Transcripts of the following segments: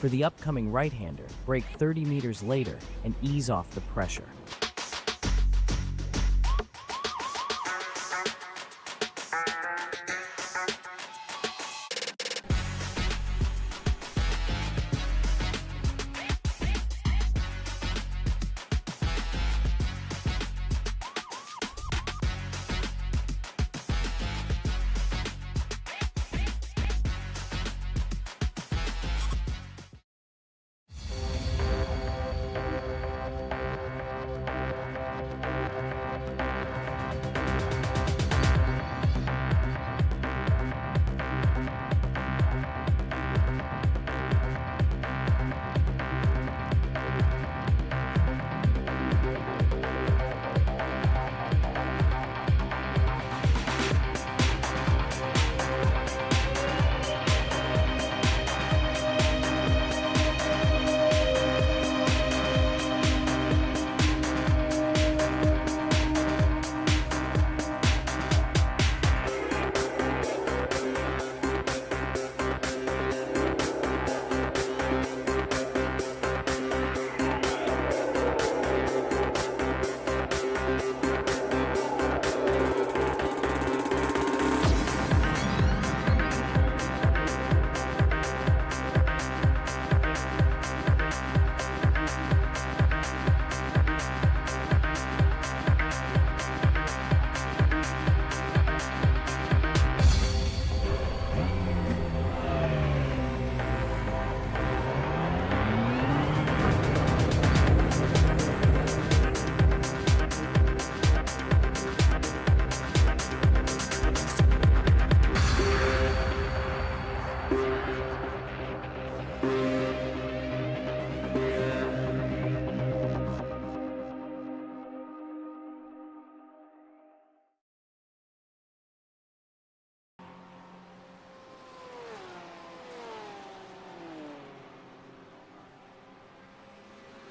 For the upcoming right-hander, brake 30 meters later and ease off the pressure.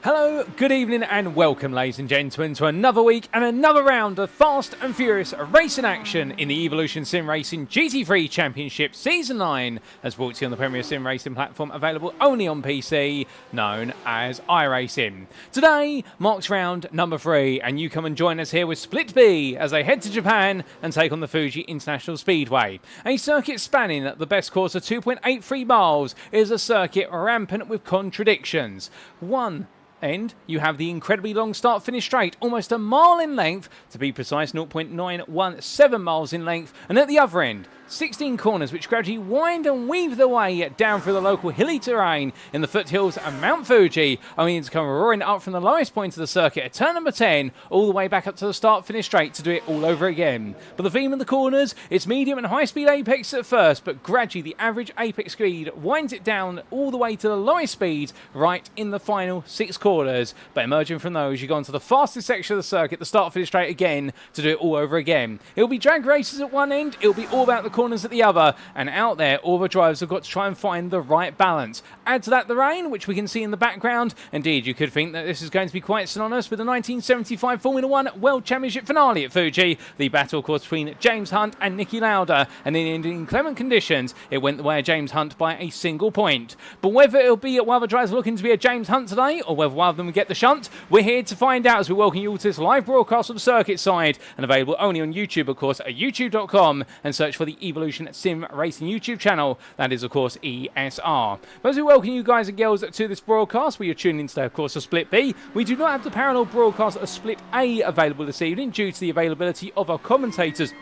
Hello, good evening and welcome ladies and gentlemen to another week and another round of fast and furious racing action in the Evolution Sim Racing GT3 Championship Season 9 as brought to you on the premier sim racing platform available only on PC known as iRacing. Today marks round number 3 and you come and join us here with Split B as they head to Japan and take on the Fuji International Speedway. A circuit spanning the best course of 2.83 miles is a circuit rampant with contradictions. One end, you have the incredibly long start-finish straight, almost a mile in length, to be precise 0.917 miles in length, and at the other end, 16 corners which gradually wind and weave their way down through the local hilly terrain in the foothills of Mount Fuji, only to come roaring up from the lowest point of the circuit at turn number 10, all the way back up to the start-finish straight to do it all over again. But the theme of the corners, it's medium and high-speed apex at first, but gradually the average apex speed winds it down all the way to the lowest speed right in the final 6 corners. But emerging from those, you go on to the fastest section of the circuit, the start-finish straight again, to do it all over again. It'll be drag races at one end, it'll be all about the corners at the other, and out there all the drivers have got to try and find the right balance. Add to that the rain, which we can see in the background. Indeed, you could think that this is going to be quite synonymous with the 1975 Formula 1 World Championship finale at Fuji, the battle of course between James Hunt and Niki Lauda, and in inclement conditions it went the way of James Hunt by a single point. But whether it'll be one of the drivers looking to be a James Hunt today, or whether one of them will get the shunt, we're here to find out as we welcome you all to this live broadcast from the circuit side, and available only on YouTube of course at youtube.com, and search for the Evolution Sim Racing YouTube channel, that is of course ESR. But as we welcome you guys and girls to this broadcast, where you're tuning in today of course to Split B, we do not have the parallel broadcast of Split A available this evening due to the availability of our commentators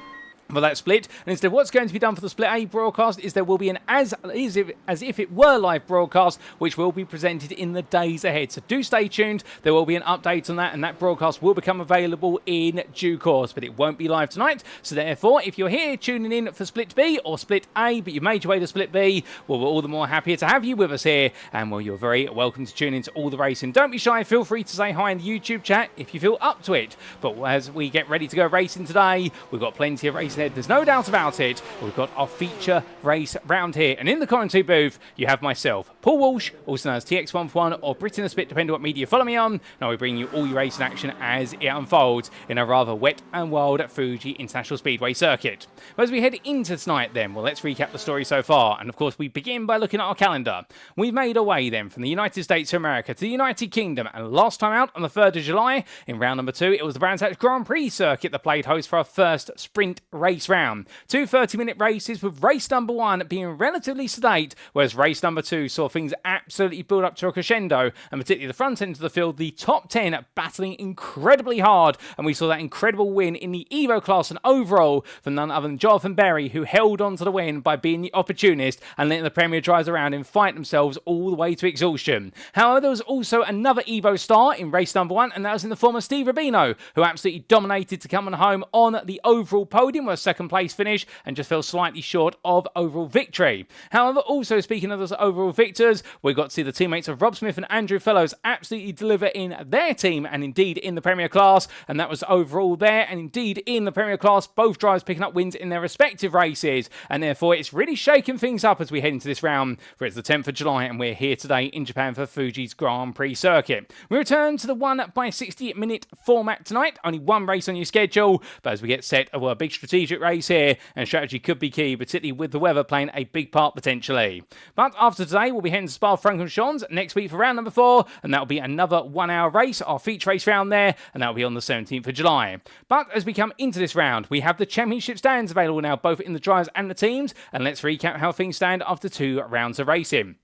for that split, and instead what's going to be done for the Split A broadcast is there will be an as if it were live broadcast which will be presented in the days ahead, so do stay tuned. There will be an update on that, and that broadcast will become available in due course, but it won't be live tonight. So therefore, if you're here tuning in for Split B or Split A but you made your way to Split B, well, we're all the more happier to have you with us here, and well, you're very welcome to tune into all the racing. Don't be shy, feel free to say hi in the YouTube chat if you feel up to it. But as we get ready to go racing today, we've got plenty of racing ahead, there's no doubt about it. We've got our feature race round here. And in the commentary booth, you have myself, Paul Walsh, also known as TX141 or Brit in the Spit, depending on what media you follow me on. Now we bring you all your racing action as it unfolds in a rather wet and wild Fuji International Speedway circuit. But as we head into tonight then, well, let's recap the story so far. And of course, we begin by looking at our calendar. We've made our way then from the United States of America to the United Kingdom. And last time out on the 3rd of July, in round number 2, it was the Brands Hatch Grand Prix circuit that played host for our first sprint race round. Two 30-minute races with race number 1 being relatively sedate, whereas race number 2 saw things absolutely build up to a crescendo, and particularly the front end of the field, the top 10 battling incredibly hard, and we saw that incredible win in the Evo class and overall from none other than Jonathan Berry, who held on to the win by being the opportunist and letting the Premier drivers around him fight themselves all the way to exhaustion. However, there was also another Evo star in race number 1, and that was in the form of Steve Rubino, who absolutely dominated to come on home on the overall podium with a second place finish and just fell slightly short of overall victory. However, also speaking of those overall victors, we got to see the teammates of Rob Smith and Andrew Fellows absolutely deliver in their team and indeed in the Premier class, and that was overall there, and indeed in the Premier class, both drivers picking up wins in their respective races, and therefore it's really shaking things up as we head into this round, for it's the 10th of July and we're here today in Japan for Fuji's Grand Prix circuit. We return to the 1 by 60-minute format tonight, only one race on your schedule, but as we get set, a big strategic race here, and strategy could be key, particularly with the weather playing a big part potentially. But after today, we'll be heading to Spa-Francorchamps next week for round number 4, and that'll be another 1 hour race, our feature race round there, and that'll be on the 17th of July. But as we come into this round, we have the championship stands available now, both in the drivers and the teams, and let's recap how things stand after 2 rounds of racing.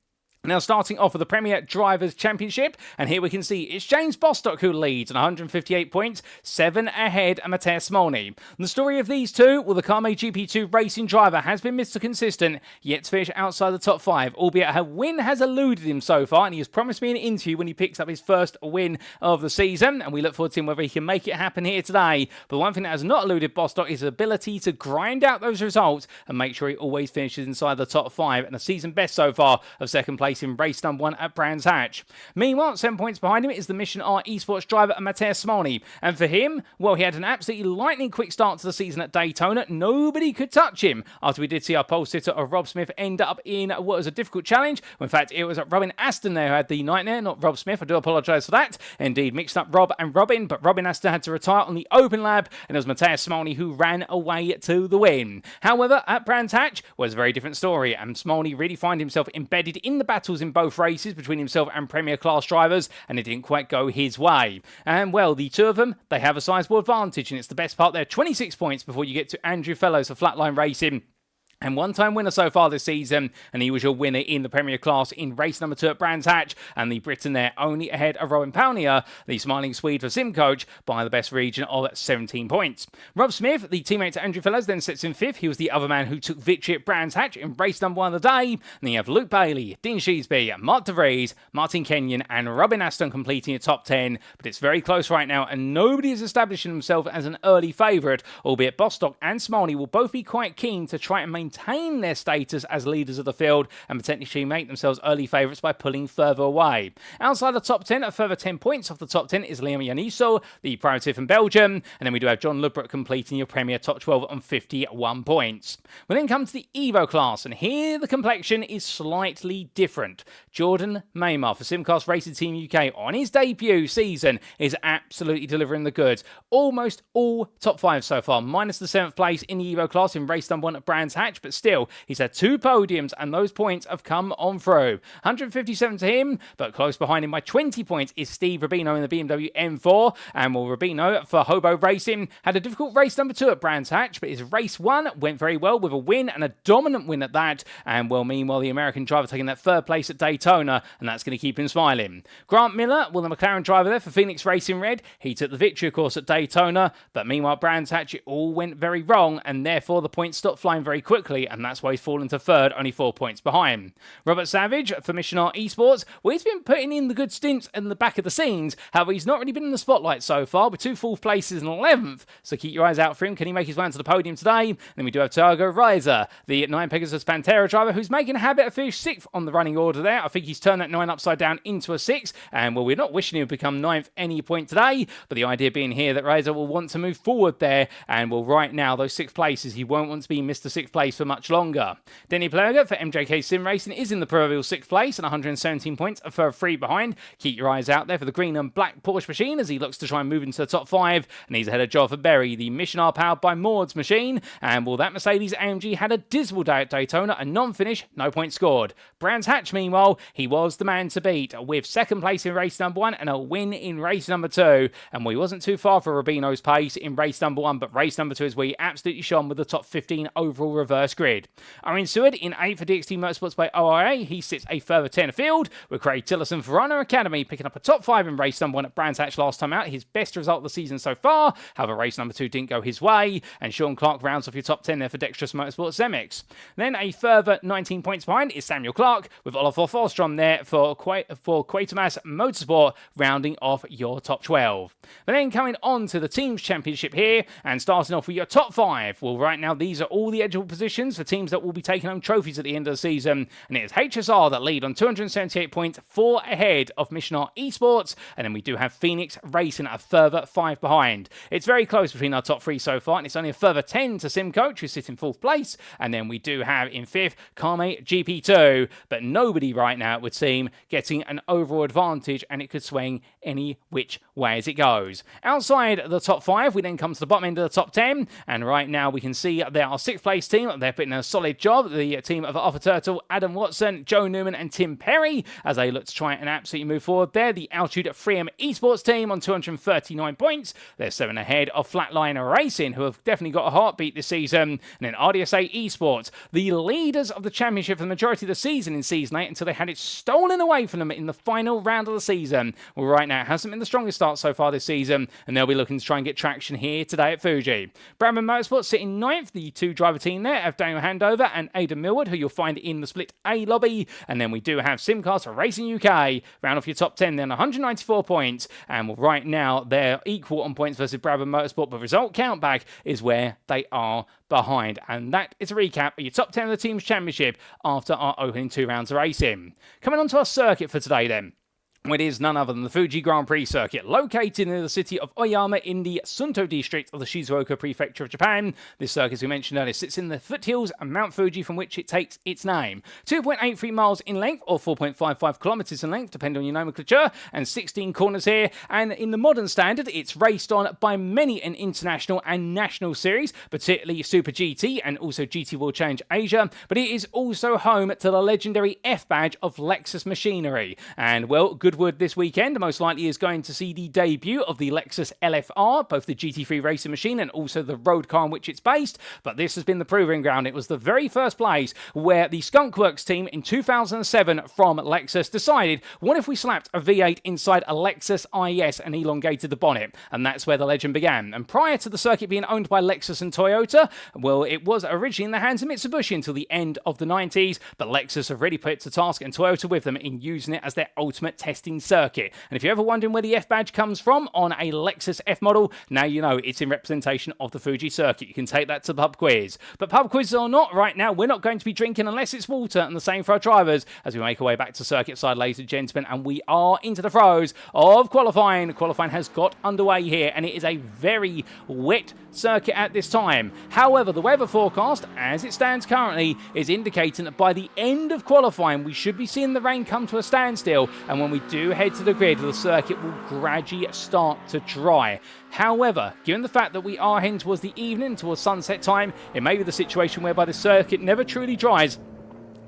Now starting off with the Premier Drivers' Championship, and here we can see it's James Bostock who leads on 158 points, 7 ahead of Mateusz Smolny. The story of these two, well, the Kame GP2 racing driver has been Mr. Consistent, yet to finish outside the top 5, albeit her win has eluded him so far, and he has promised me an interview when he picks up his first win of the season, and we look forward to him whether he can make it happen here today. But one thing that has not eluded Bostock is his ability to grind out those results and make sure he always finishes inside the top 5, and a season best so far of second place in race number 1 at Brands Hatch. Meanwhile, 7 points behind him is the Mission R esports driver Mateusz Smolny, and for him, well, he had an absolutely lightning quick start to the season at Daytona. Nobody could touch him after we did see our pole sitter of Rob Smith end up in what was a difficult challenge. In fact, it was Robin Aston there who had the nightmare, not Rob Smith. I do apologise for that. Indeed, mixed up Rob and Robin, but Robin Aston had to retire on the open lap, and it was Mateusz Smolny who ran away to the win. However, at Brands Hatch was a very different story, and Smolny really found himself embedded in the battles in both races between himself and Premier class drivers, and it didn't quite go his way. And well, the two of them, they have a sizable advantage, and it's the best part there, 26 points before you get to Andrew Fellows for Flatline Racing. And one-time winner so far this season, and he was your winner in the Premier class in race number 2 at Brands Hatch, and the Briton there only ahead of Robin Palnier, the smiling Swede for Simcoach, by the best region of 17 points. Rob Smith, the teammate to Andrew Fellows, then sits in 5th. He was the other man who took victory at Brands Hatch in race number 1 of the day. And then you have Luke Bailey, Dean Sheesby, Mark DeVries, Martin Kenyon, and Robin Aston completing the top 10. But it's very close right now, and nobody is establishing himself as an early favourite, albeit Bostock and Smolny will both be quite keen to try and maintain their status as leaders of the field and potentially make themselves early favourites by pulling further away. Outside the top 10, a further 10 points off the top 10 is Liam Yaniso, the privateer from Belgium, and then we do have John Ludbrook completing your Premier top 12 on 51 points. We then come to the Evo class, and here the complexion is slightly different. Jordan Maymar for Simcast Racing Team UK on his debut season is absolutely delivering the goods. Almost all top 5 so far, minus the 7th place in the Evo class in race number 1 at Brands Hatch, but still, he's had 2 podiums, and those points have come on through. 157 to him, but close behind him by 20 points is Steve Rubino in the BMW M4. And while Rubino for Hobo Racing had a difficult race number 2 at Brands Hatch, but his race 1 went very well with a win, and a dominant win at that. And well, meanwhile, the American driver taking that 3rd place at Daytona, and that's going to keep him smiling. Grant Miller, well, the McLaren driver there for Phoenix Racing Red, he took the victory, of course, at Daytona, but meanwhile, Brands Hatch, it all went very wrong, and therefore the points stopped flying very quickly. quickly, and that's why he's fallen to third, only 4 points behind. Robert Savage for Michelin Esports, well, he's been putting in the good stints in the back of the scenes. However, he's not really been in the spotlight so far, with 2 fourth places and 11th, so keep your eyes out for him. Can he make his way onto the podium today? Then we do have Thiago Reiser, the 9 Pegasus Pantera driver, who's making a habit of finishing 6th on the running order there. I think he's turned that 9 upside down into a 6, and well, we're not wishing him to become 9th any point today, but the idea being here that Reiser will want to move forward there, and well, right now, those 6th places, he won't want to be Mr. 6th place for much longer. Denny Plager for MJK Sim Racing is in the proverbial 6th place and 117 points, a further 3 behind. Keep your eyes out there for the green and black Porsche machine as he looks to try and move into the top 5, and he's ahead of Jonathan Berry, the Michelin powered by Maud's machine, and well, that Mercedes AMG had a dismal day at Daytona, a non-finish, no points scored. Brands Hatch, meanwhile, he was the man to beat, with 2nd place in race number 1 and a win in race number 2, and well, he wasn't too far for Rubino's pace in race number 1, but race number 2 is where he absolutely shone with the top 15 overall reverse grid. Owen Seward in 8th for DXT Motorsports by ORA, he sits a further 10 afield, with Craig Tillotson for Runner Academy picking up a top 5 in race number 1 at Brands Hatch last time out, his best result of the season so far. However, race number 2 didn't go his way, and Sean Clark rounds off your top 10 there for Dexterous Motorsports Zemix. Then a further 19 points behind is Samuel Clark, with Oliver Forsstrom there for Quatermass Motorsport, rounding off your top 12. But then coming on to the Teams Championship here, and starting off with your top 5. Well, right now, these are all the eligible positions for teams that will be taking home trophies at the end of the season, and it is HSR that lead on 278 points, 4 ahead of Michelin Esports, and then we do have Phoenix Racing a further 5 behind. It's very close between our top 3 so far, and it's only a further 10 to Simcoach, who sits in 4th place, and then we do have in 5th Kame GP2, but nobody right now, it would seem, getting an overall advantage, and it could swing any which way as it goes. Outside the top 5, we then come to the bottom end of the top 10, and right now we can see there are 6th place team. They're putting in a solid job. The team of Arthur Turtle, Adam Watson, Joe Newman, and Tim Perry, as they look to try and absolutely move forward there. The Altitude 3M Esports team on 239 points. They're 7 ahead of Flatliner Racing, who have definitely got a heartbeat this season. And then RDSA Esports, the leaders of the championship for the majority of the season in Season 8 until they had it stolen away from them in the final round of the season. Well, right now, it hasn't been the strongest start so far this season, and they'll be looking to try and get traction here today at Fuji. Bradman Motorsports sitting 9th, the 2-driver team there of Daniel Handover and Aidan Millward, who you'll find in the Split A lobby. And then we do have Simcast for Racing UK, round off your top 10 then, 194 points. And right now, they're equal on points versus Bradman Motorsport, but result count back is where they are behind. And that is a recap of your top 10 of the Teams Championship after our opening 2 rounds of racing. Coming on to our circuit for today then. It is none other than the Fuji Grand Prix circuit, located in the city of Oyama in the Sunto district of the Shizuoka Prefecture of Japan. This circuit, as we mentioned earlier, sits in the foothills of Mount Fuji, from which it takes its name. 2.83 miles in length, or 4.55 kilometers in length, depending on your nomenclature, and 16 corners here. And in the modern standard, it's raced on by many an international and national series, particularly Super GT and also GT World Challenge Asia. But it is also home to the legendary F badge of Lexus machinery. And well, Goodwood this weekend most likely is going to see the debut of the Lexus LFR, both the GT3 racing machine and also the road car on which it's based. But this has been the proving ground. It was the very first place where the Skunkworks team in 2007 from Lexus decided, what if we slapped a V8 inside a Lexus IS and elongated the bonnet? And that's where the legend began. And prior to the circuit being owned by Lexus and Toyota, well, it was originally in the hands of Mitsubishi until the end of the 90s, but Lexus have really put it to task, and Toyota with them, in using it as their ultimate testing circuit. And if you're ever wondering where the F badge comes from on a Lexus F model, now you know it's in representation of the Fuji circuit. You can take that to pub quiz. But pub quizzes or not, right now we're not going to be drinking unless it's water, and the same for our drivers as we make our way back to circuit side, ladies and gentlemen, and we are into the throes of qualifying. Qualifying has got underway here, and it is a very wet circuit at this time. However, the weather forecast, as it stands currently, is indicating that by the end of qualifying, we should be seeing the rain come to a standstill, and when we do head to the grid, the circuit will gradually start to dry. However, given the fact that we are heading towards the evening, towards sunset time, it may be the situation whereby the circuit never truly dries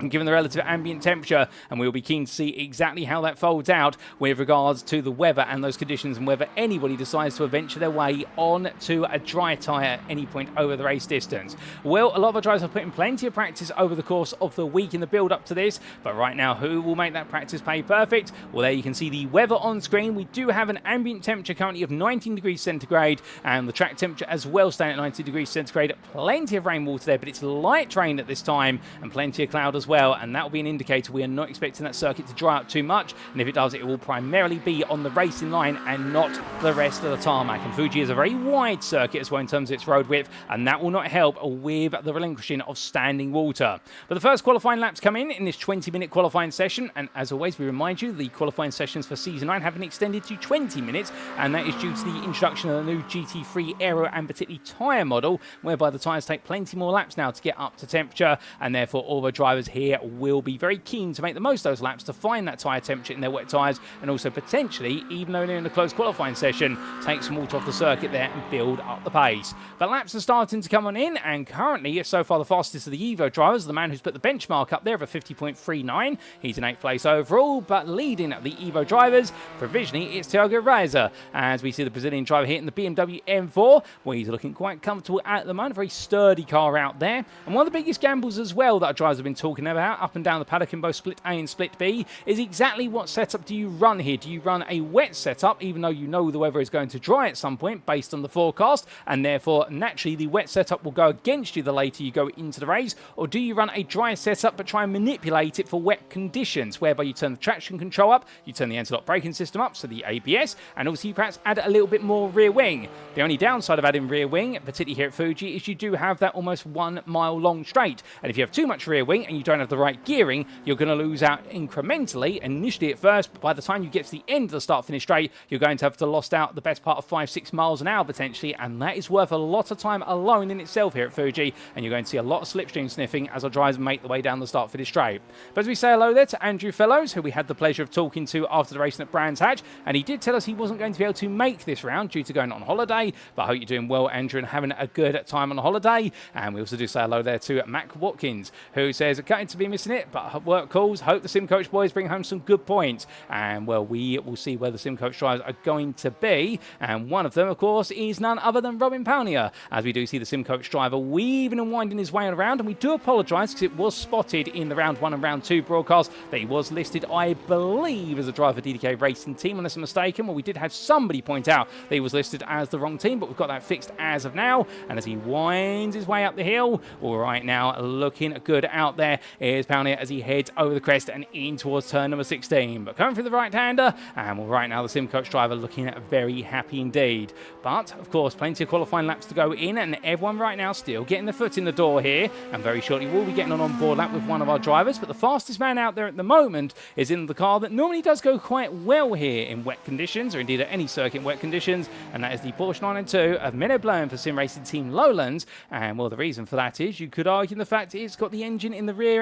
given the relative ambient temperature, and we'll be keen to see exactly how that folds out with regards to the weather and those conditions, and whether anybody decides to venture their way on to a dry tyre at any point over the race distance. Well, a lot of our drivers have put in plenty of practice over the course of the week in the build up to this, but right now, who will make that practice pay perfect? Well, there you can see the weather on screen. We do have an ambient temperature currently of 19 degrees centigrade, and the track temperature as well staying at 90 degrees centigrade. Plenty of rainwater there, but it's light rain at this time, and plenty of cloud as well, and that will be an indicator we are not expecting that circuit to dry up too much, and if it does, it will primarily be on the racing line and not the rest of the tarmac. And Fuji is a very wide circuit as well in terms of its road width, and that will not help with the relinquishing of standing water. But the first qualifying laps come in this 20-minute qualifying session, and as always, we remind you the qualifying sessions for Season 9 have been extended to 20 minutes, and that is due to the introduction of the new GT3 aero and particularly tyre model, whereby the tyres take plenty more laps now to get up to temperature, and therefore all the drivers here will be very keen to make the most of those laps to find that tyre temperature in their wet tyres, and also potentially, even though they're in the close qualifying session, take some water off the circuit there and build up the pace. But laps are starting to come on in, and currently, so far the fastest of the Evo drivers, the man who's put the benchmark up there of a 50.39. He's in 8th place overall, but leading the Evo drivers, provisionally, it's Thiago Reiser, as we see the Brazilian driver here in the BMW M4, where he's looking quite comfortable at the moment. Very sturdy car out there, and one of the biggest gambles as well that our drivers have been talking about up and down the paddock in both Split A and Split B is exactly what setup do you run here. Do you run a wet setup, even though you know the weather is going to dry at some point based on the forecast, and therefore naturally the wet setup will go against you the later you go into the race, or do you run a dry setup but try and manipulate it for wet conditions, whereby you turn the traction control up, you turn the anti-lock braking system up, so the ABS, and also you perhaps add a little bit more rear wing. The only downside of adding rear wing, particularly here at Fuji, is you do have that almost 1 mile long straight, and if you have too much rear wing and you don't have the right gearing, you're going to lose out incrementally initially at first, but by the time you get to the end of the start-finish straight, you're going to have to lost out the best part of 5-6 miles an hour potentially, and that is worth a lot of time alone in itself here at Fuji, and you're going to see a lot of slipstream sniffing as our drivers make the way down the start-finish straight. But as we say hello there to Andrew Fellows, who we had the pleasure of talking to after the racing at Brands Hatch, and he did tell us he wasn't going to be able to make this round due to going on holiday, but I hope you're doing well, Andrew, and having a good time on the holiday. And we also do say hello there to Mac Watkins, who says, going to be missing it, but work calls, hope the Sim Coach boys bring home some good points. And well, we will see where the Sim Coach drivers are going to be, and one of them, of course, is none other than Robin Palnier, as we do see the Sim Coach driver weaving and winding his way around, and we do apologise because it was spotted in the round 1 and round 2 broadcast that he was listed, I believe, as a driver DDK Racing Team, unless I'm mistaken. Well, we did have somebody point out that he was listed as the wrong team, but we've got that fixed as of now. And as he winds his way up the hill, all right now, looking good out there is Palnier as he heads over the crest and in towards turn number 16. But coming through the right-hander, and well, right now the Sim Coach driver looking very happy indeed. But, of course, plenty of qualifying laps to go in, and everyone right now still getting their foot in the door here, and very shortly we'll be getting on board lap with one of our drivers. But the fastest man out there at the moment is in the car that normally does go quite well here in wet conditions, or indeed at any circuit in wet conditions, and that is the Porsche 992 of Menno Bloem for Sim Racing Team Lowlands. And well, the reason for that is you could argue the fact it's got the engine in the rear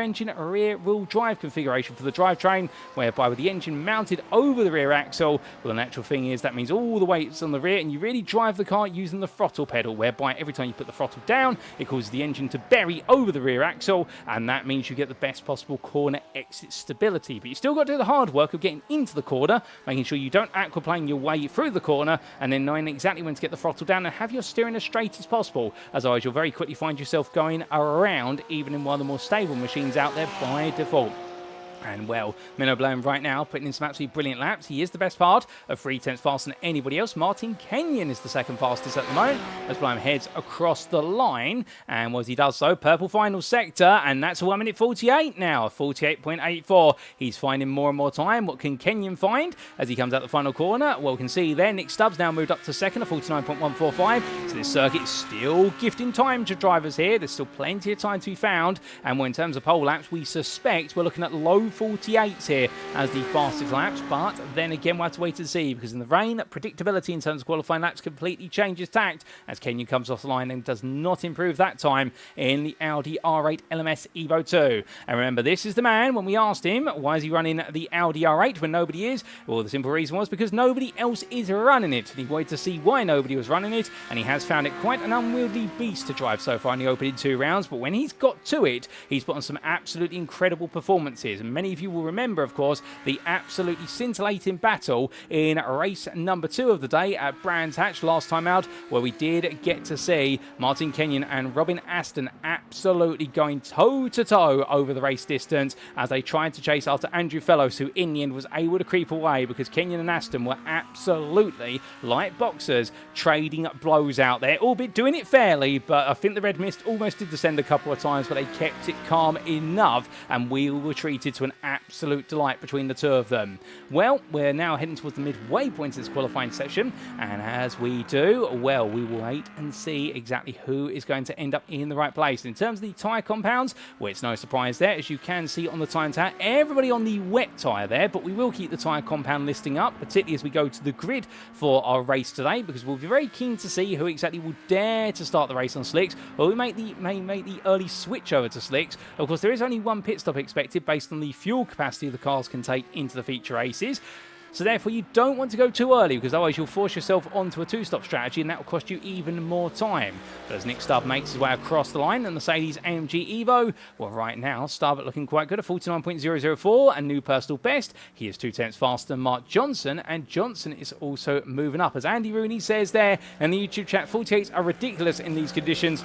wheel drive configuration for the drivetrain, whereby with the engine mounted over the rear axle, well, the natural thing is that means all the weight's on the rear, and you really drive the car using the throttle pedal, whereby every time you put the throttle down, it causes the engine to bury over the rear axle, and that means you get the best possible corner exit stability. But you still got to do the hard work of getting into the corner, making sure you don't aquaplane your way through the corner, and then knowing exactly when to get the throttle down and have your steering as straight as possible. Otherwise, you'll very quickly find yourself going around, even in one of the more stable machines out there by default. And well, Menno Bloem right now putting in some absolutely brilliant laps. He is the best part of 3/10 faster than anybody else. Martin Kenyon is the second fastest at the moment as Bloem heads across the line. And as he does so, purple final sector, and that's a 1 minute 48 now, 48.84. He's finding more and more time. What can Kenyon find as he comes out the final corner? Well, we can see there Nick Stubbs now moved up to second at 49.145. So this circuit is still gifting time to drivers here. There's still plenty of time to be found. And in terms of pole laps, we suspect we're looking at low 1:48 here as the fastest laps, but then again we'll have to wait and see, because in the rain, predictability in terms of qualifying laps completely changes tact as Kenyon comes off the line and does not improve that time in the Audi R8 LMS Evo 2. And remember, this is the man, when we asked him why is he running the Audi R8 when nobody is, well, the simple reason was because nobody else is running it, and he wanted to see why nobody was running it, and he has found it quite an unwieldy beast to drive so far in the opening 2 rounds. But when he's got to it, he's put on some absolutely incredible performances, and many of you will remember, of course, the absolutely scintillating battle in race number 2 of the day at Brands Hatch last time out, where we did get to see Martin Kenyon and Robin Aston absolutely going toe-to-toe over the race distance as they tried to chase after Andrew Fellows, who in the end was able to creep away because Kenyon and Aston were absolutely, like boxers, trading blows out there, albeit doing it fairly. But I think the red mist almost did descend a couple of times, but they kept it calm enough, and we were treated to an absolute delight between the two of them. Well, we're now heading towards the midway point of this qualifying session, and as we do, well, we will wait and see exactly who is going to end up in the right place. In terms of the tyre compounds, well, it's no surprise there, as you can see on the time tower, everybody on the wet tyre there, but we will keep the tyre compound listing up, particularly as we go to the grid for our race today, because we'll be very keen to see who exactly will dare to start the race on slicks, or we may make the early switch over to slicks. Of course, there is only one pit stop expected based on the fuel capacity the cars can take into the feature races. So therefore, you don't want to go too early, because otherwise you'll force yourself onto a 2-stop strategy, and that will cost you even more time. But as Nick Stubb makes his way across the line, the Mercedes AMG Evo, well, right now, Stubb looking quite good at 49.004, a new personal best. He is 2/10 faster than Mark Johnson, and Johnson is also moving up. As Andy Rooney says there in the YouTube chat, 48s are ridiculous in these conditions.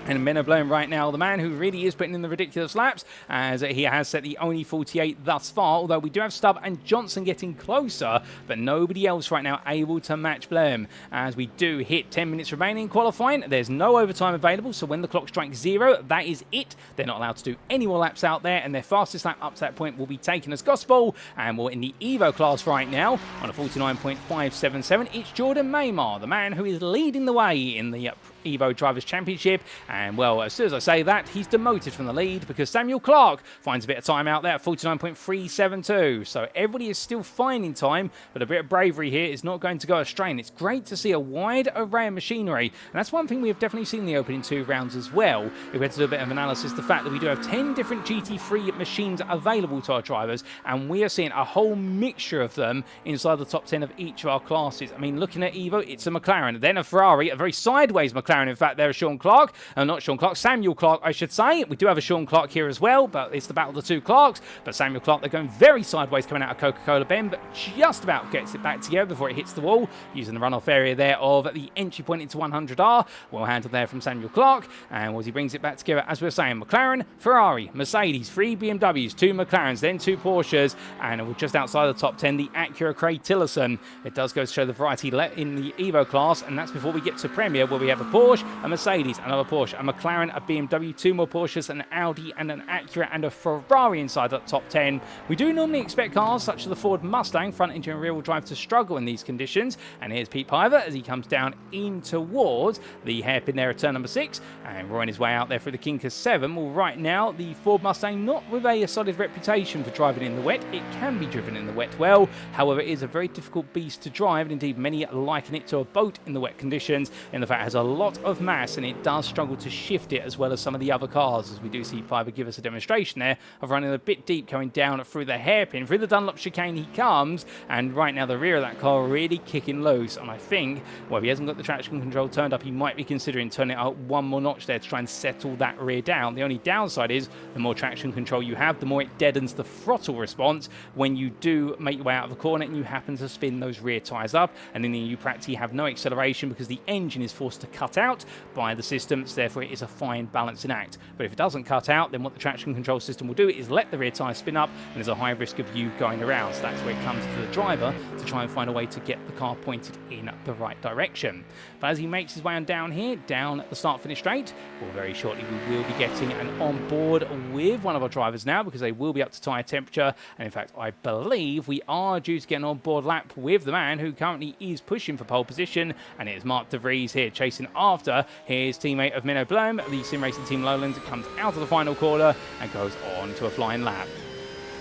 And Menno Bloem right now, the man who really is putting in the ridiculous laps, as he has set the only 48 thus far, although we do have Stubb and Johnson getting closer, but nobody else right now able to match Bloem. As we do hit 10 minutes remaining in qualifying, there's no overtime available, so when the clock strikes 0, that is it. They're not allowed to do any more laps out there, and their fastest lap up to that point will be taken as gospel. And we're in the Evo class right now on a 49.577. It's Jordan Maymar, the man who is leading the way in the Evo Drivers' Championship. And, well, as soon as I say that, he's demoted from the lead because Samuel Clark finds a bit of time out there at 49.372. So everybody is still finding time, but a bit of bravery here is not going to go astray. And it's great to see a wide array of machinery. And that's one thing we have definitely seen in the opening 2 rounds as well. If we had to do a bit of analysis, the fact that we do have 10 different GT3 machines available to our drivers, and we are seeing a whole mixture of them inside the top 10 of each of our classes. I mean, looking at Evo, it's a McLaren, then a Ferrari, a very sideways McLaren. In fact, there is Sean Clark, not Sean Clark, Samuel Clark, I should say. We do have a Sean Clark here as well, but it's the battle of the 2 Clarks. But Samuel Clark, they're going very sideways coming out of Coca-Cola Bend, but just about gets it back together before it hits the wall, using the runoff area there of the entry point into 100R. Well handled there from Samuel Clark, and as he brings it back together, as we were saying, McLaren, Ferrari, Mercedes, 3 BMWs, 2 McLarens, then 2 Porsches, and we're just outside the top 10, the Acura Craig Tillerson. It does go to show the variety in the Evo class, and that's before we get to Premier, where we have a Porsche, a Mercedes, another Porsche, a McLaren, a BMW, 2 more Porsches, an Audi, and an Acura, and a Ferrari inside that top 10. We do normally expect cars such as the Ford Mustang front engine and rear-wheel drive to struggle in these conditions, and here's Pete Piver as he comes down in towards the hairpin there at turn number 6, and roaring his way out there through the Kinker 7. Well, right now, the Ford Mustang not with a solid reputation for driving in the wet. It can be driven in the wet well, however, it is a very difficult beast to drive, and indeed many liken it to a boat in the wet conditions, in the fact it has a lot of mass, and it does struggle to shift it as well as some of the other cars, as we do see Piper give us a demonstration there of running a bit deep, coming down through the hairpin, through the Dunlop chicane he comes, and right now the rear of that car really kicking loose. And I think, well, if he hasn't got the traction control turned up, he might be considering turning it up one more notch there to try and settle that rear down. The only downside is the more traction control you have, the more it deadens the throttle response when you do make your way out of the corner and you happen to spin those rear tyres up, and then you practically have no acceleration because the engine is forced to cut out by the system, so therefore it is a fine balancing act. But if it doesn't cut out, then what the traction control system will do is let the rear tyre spin up, and there's a high risk of you going around. So that's where it comes to the driver to try and find a way to get the car pointed in the right direction. But as he makes his way on down here, down at the start-finish straight, well, very shortly we will be getting an on-board with one of our drivers now, because they will be up to tyre temperature, and in fact I believe we are due to get an on-board lap with the man who currently is pushing for pole position, and it is Mark De Vries here chasing after his teammate of Menno Bloem, the Sim Racing Team Lowlands. It comes out of the final corner and goes on to a flying lap.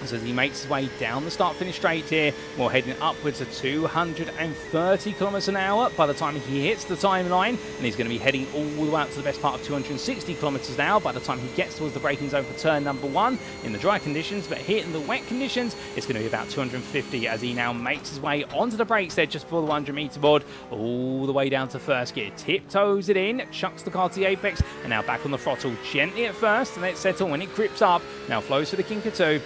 So as he makes his way down the start-finish straight here, we're heading upwards of 230 kilometers an hour by the time he hits the timeline, and he's going to be heading all the way up to the best part of 260 kilometers an hour by the time he gets towards the braking zone for turn number 1 in the dry conditions. But here in the wet conditions, it's going to be about 250 as he now makes his way onto the brakes there just before the 100-meter board, all the way down to first gear, tiptoes it in, chucks the car to the apex, and now back on the throttle gently at first, and let it settle. When it grips up, now flows for the Kinker 2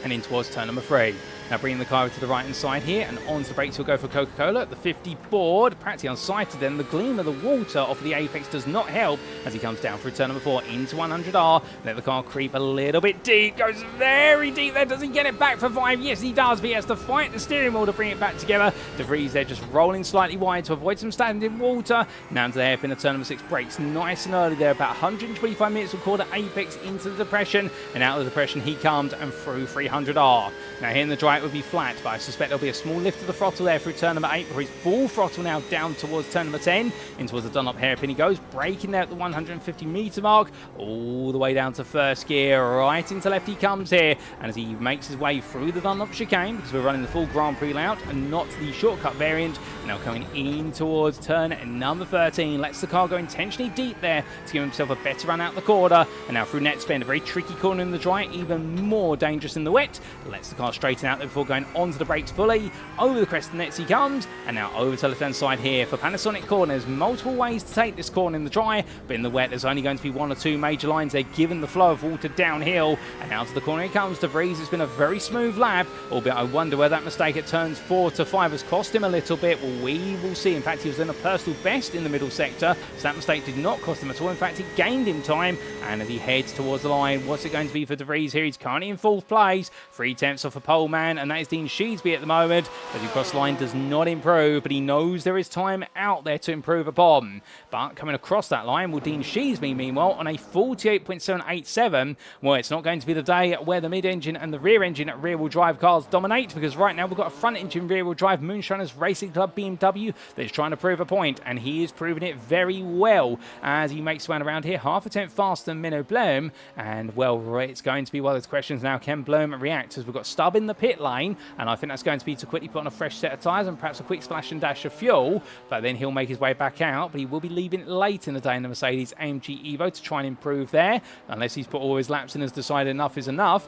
and in towards turn number 3. Now bringing the car to the right-hand side here, and onto the brakes will go for Coca-Cola at the 50 board. Practically unsighted then. The gleam of the water off of the apex does not help as he comes down through turn number 4 into 100R. Let the car creep a little bit deep. Goes very deep there. Doesn't get it back for 5. Yes, he does, but he has to fight the steering wheel to bring it back together. De Vries there just rolling slightly wide to avoid some standing water. Now into the hairpin of turn number 6. Brakes nice and early there. About 125 minutes will call the apex into the depression. And out of the depression he comes and through 300R. Now here in the dry it will be flat, but I suspect there'll be a small lift of the throttle there through turn number 8 before he's full throttle now down towards turn number 10. In towards the Dunlop hairpin he goes, braking there at the 150 meter mark, all the way down to first gear, right into left he comes here. And as he makes his way through the Dunlop chicane, because we're running the full Grand Prix layout and not the shortcut variant, now coming in towards turn number 13, lets the car go intentionally deep there to give himself a better run out the corner. And now through net bend, a very tricky corner in the dry, even more dangerous in the wet, lets the car straighten out there before going onto the brakes fully. Over the crest of the nets he comes, and now over to the left-hand side here for Panasonic corners. Multiple ways to take this corner in the dry, but in the wet there's only going to be 1 or 2 major lines there, given the flow of water downhill. And out to the corner he comes. De Vries. It's been a very smooth lap, albeit I wonder where that mistake at turns 4 to 5 has cost him a little bit. Well, we will see. In fact, he was in a personal best in the middle sector, so that mistake did not cost him at all. In fact, it gained him time, and as he heads towards the line, what's it going to be for De Vries here? He's currently in 4th place, 3/10 off a pole man, and that is Dean Sheesby at the moment. As he cross the line does not improve, but he knows there is time out there to improve upon. But coming across that line will Dean Sheesby, meanwhile, on a 48.787. Well, it's not going to be the day where the mid-engine and the rear-engine rear-wheel drive cars dominate, because right now we've got a front-engine rear-wheel drive Moonshiners Racing Club BMW that is trying to prove a point, and he is proving it very well as he makes one around here, half a tenth faster than Menno Blum. And well, it's going to be one of those questions now, can Blum react? As we've got Stubb in the pit lane, and I think that's going to be to quickly put on a fresh set of tyres and perhaps a quick splash and dash of fuel, but then he'll make his way back out. But he will be leaving late in the day in the Mercedes AMG Evo to try and improve there, unless he's put all his laps in and has decided enough is enough.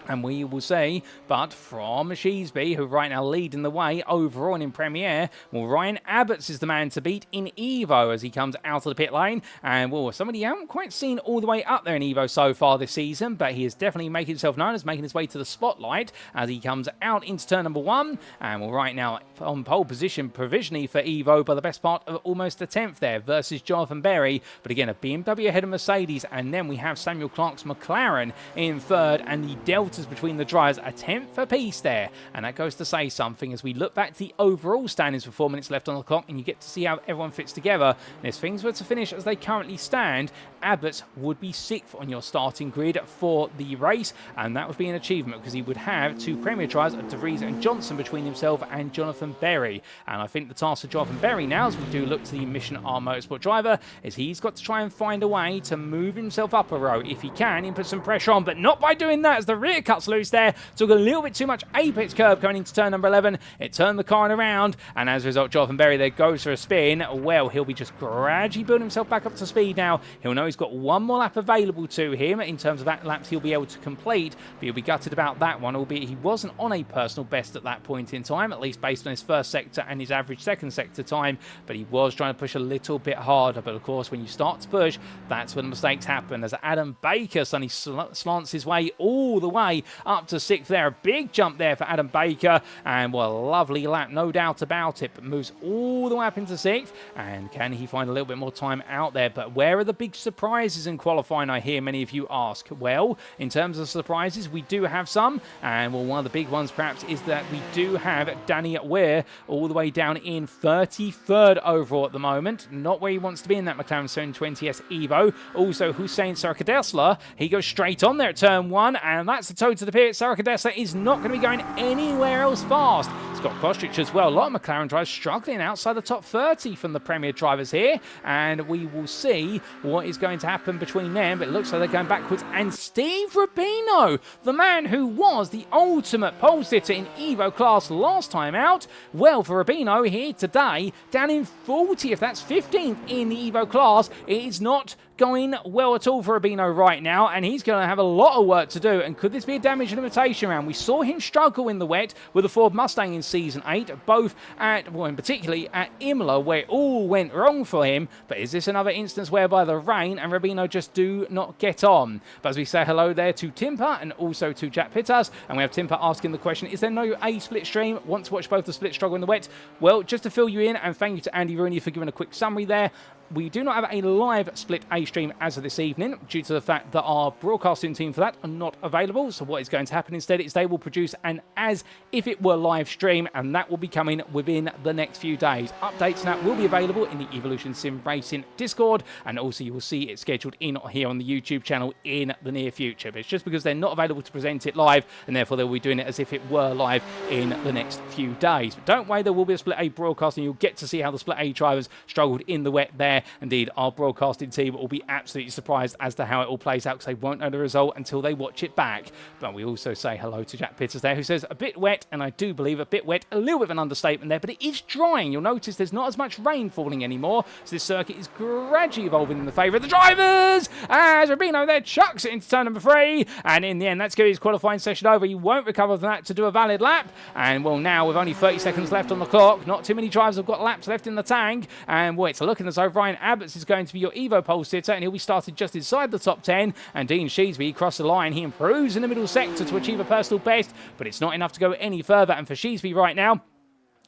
And we will see, but from Sheesby, who right now leading the way overall in Premiere, well, Ryan Abbott's is the man to beat in Evo as he comes out of the pit lane. And, well, somebody you haven't quite seen all the way up there in Evo so far this season, but he is definitely making himself known as making his way to the spotlight as he comes out into turn number 1. And, well, right now on pole position provisionally for Evo by the best part of almost a tenth there versus Jonathan Berry. But again, a BMW ahead of Mercedes, and then we have Samuel Clark's McLaren in 3rd, and the Delta between the drivers a tenth apiece there, and that goes to say something as we look back to the overall standings with 4 minutes left on the clock, and you get to see how everyone fits together. And if things were to finish as they currently stand, Abbott would be 6th on your starting grid for the race, and that would be an achievement because he would have 2 Premier drivers of De Vries and Johnson between himself and Jonathan Berry. And I think the task for Jonathan Berry now, as we do look to the Mission R Motorsport driver, is he's got to try and find a way to move himself up a row if he can and put some pressure on, but not by doing that as the rear cuts loose there. Took a little bit too much apex curb going into turn number 11. It turned the car around, and as a result, Jonathan Berry there goes for a spin. Well, he'll be just gradually building himself back up to speed now. He'll know he's got 1 more lap available to him in terms of that laps he'll be able to complete, but he'll be gutted about that one, albeit he wasn't on a personal best at that point in time, at least based on his first sector and his average second sector time, but he was trying to push a little bit harder. But of course, when you start to push, that's when mistakes happen, as Adam Baker suddenly slants his way all the way up to 6th there. A big jump there for Adam Baker, and well, a lovely lap, no doubt about it, but moves all the way up into 6th. And can he find a little bit more time out there? But where are the big surprises in qualifying, I hear many of you ask? Well, in terms of surprises, we do have some, and well, one of the big ones perhaps is that we do have Danny Weir all the way down in 33rd overall at the moment, not where he wants to be in that McLaren 720S Evo. Also, Hussein Sarakadesla, he goes straight on there at turn 1, and that's the toe to the pit. Sarakadesla is not going to be going anywhere else fast. Scott Kostrich as well. A lot of McLaren drivers struggling outside the top 30 from the Premier drivers here, and we will see what is going to happen between them, but it looks like they're going backwards. And Steve Rubino, the man who was the ultimate pole sitter in Evo class last time out, well, for Rubino here today, down in 40th, that's 15th in the Evo class. It is not going well at all for Rubino right now, and he's going to have a lot of work to do. And could this be a damage limitation round? We saw him struggle in the wet with the Ford Mustang in Season 8, both at, well, and particularly at Imola, where it all went wrong for him. But is this another instance whereby the rain and Rubino just do not get on? But as we say hello there to Timper and also to Jack Pittas, and we have Timper asking the question, is there no A split stream? Want to watch both the split struggle in the wet? Well, just to fill you in, and thank you to Andy Rooney for giving a quick summary there, we do not have a live split A stream as of this evening due to the fact that our broadcasting team for that are not available. So what is going to happen instead is they will produce an as if it were live stream, and that will be coming within the next few days. Updates and that will be available in the Evolution Sim Racing Discord, and also you will see it scheduled in here on the YouTube channel in the near future. But it's just because they're not available to present it live, and therefore they'll be doing it as if it were live in the next few days. But don't worry, there will be a split A broadcast, and you'll get to see how the split A drivers struggled in the wet there. Indeed, our broadcasting team will be absolutely surprised as to how it all plays out, because they won't know the result until they watch it back. But we also say hello to Jack Pitters there, who says a bit wet, and I do believe a bit wet, a little bit of an understatement there, but it is drying. You'll notice there's not as much rain falling anymore, so this circuit is gradually evolving in the favour of the drivers, as Rubino there chucks it into turn number 3, and in the end, that's going to be his qualifying session over. He won't recover from that to do a valid lap, and well, now with only 30 seconds left on the clock, not too many drivers have got laps left in the tank, and well, it's looking as though Ryan Abbott is going to be your Evo pole sitter, and he'll be started just inside the top 10. And Dean Sheesby crossed the line. He improves in the middle sector to achieve a personal best, but it's not enough to go any further. And for Sheesby right now,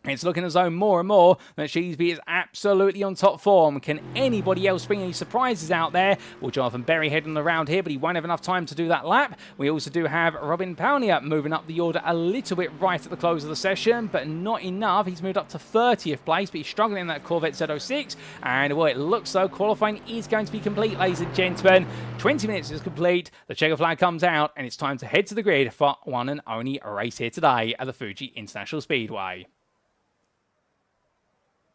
it's looking as though more and more that Sheesby is absolutely on top form. Can anybody else bring any surprises out there? Well, Jonathan Berry heading around here, but he won't have enough time to do that lap. We also do have Robin Paunier moving up the order a little bit right at the close of the session, but not enough. He's moved up to 30th place, but he's struggling in that Corvette Z06. And well, it looks so qualifying is going to be complete, ladies and gentlemen. 20 minutes is complete. The checker flag comes out, and it's time to head to the grid for one and only race here today at the Fuji International Speedway.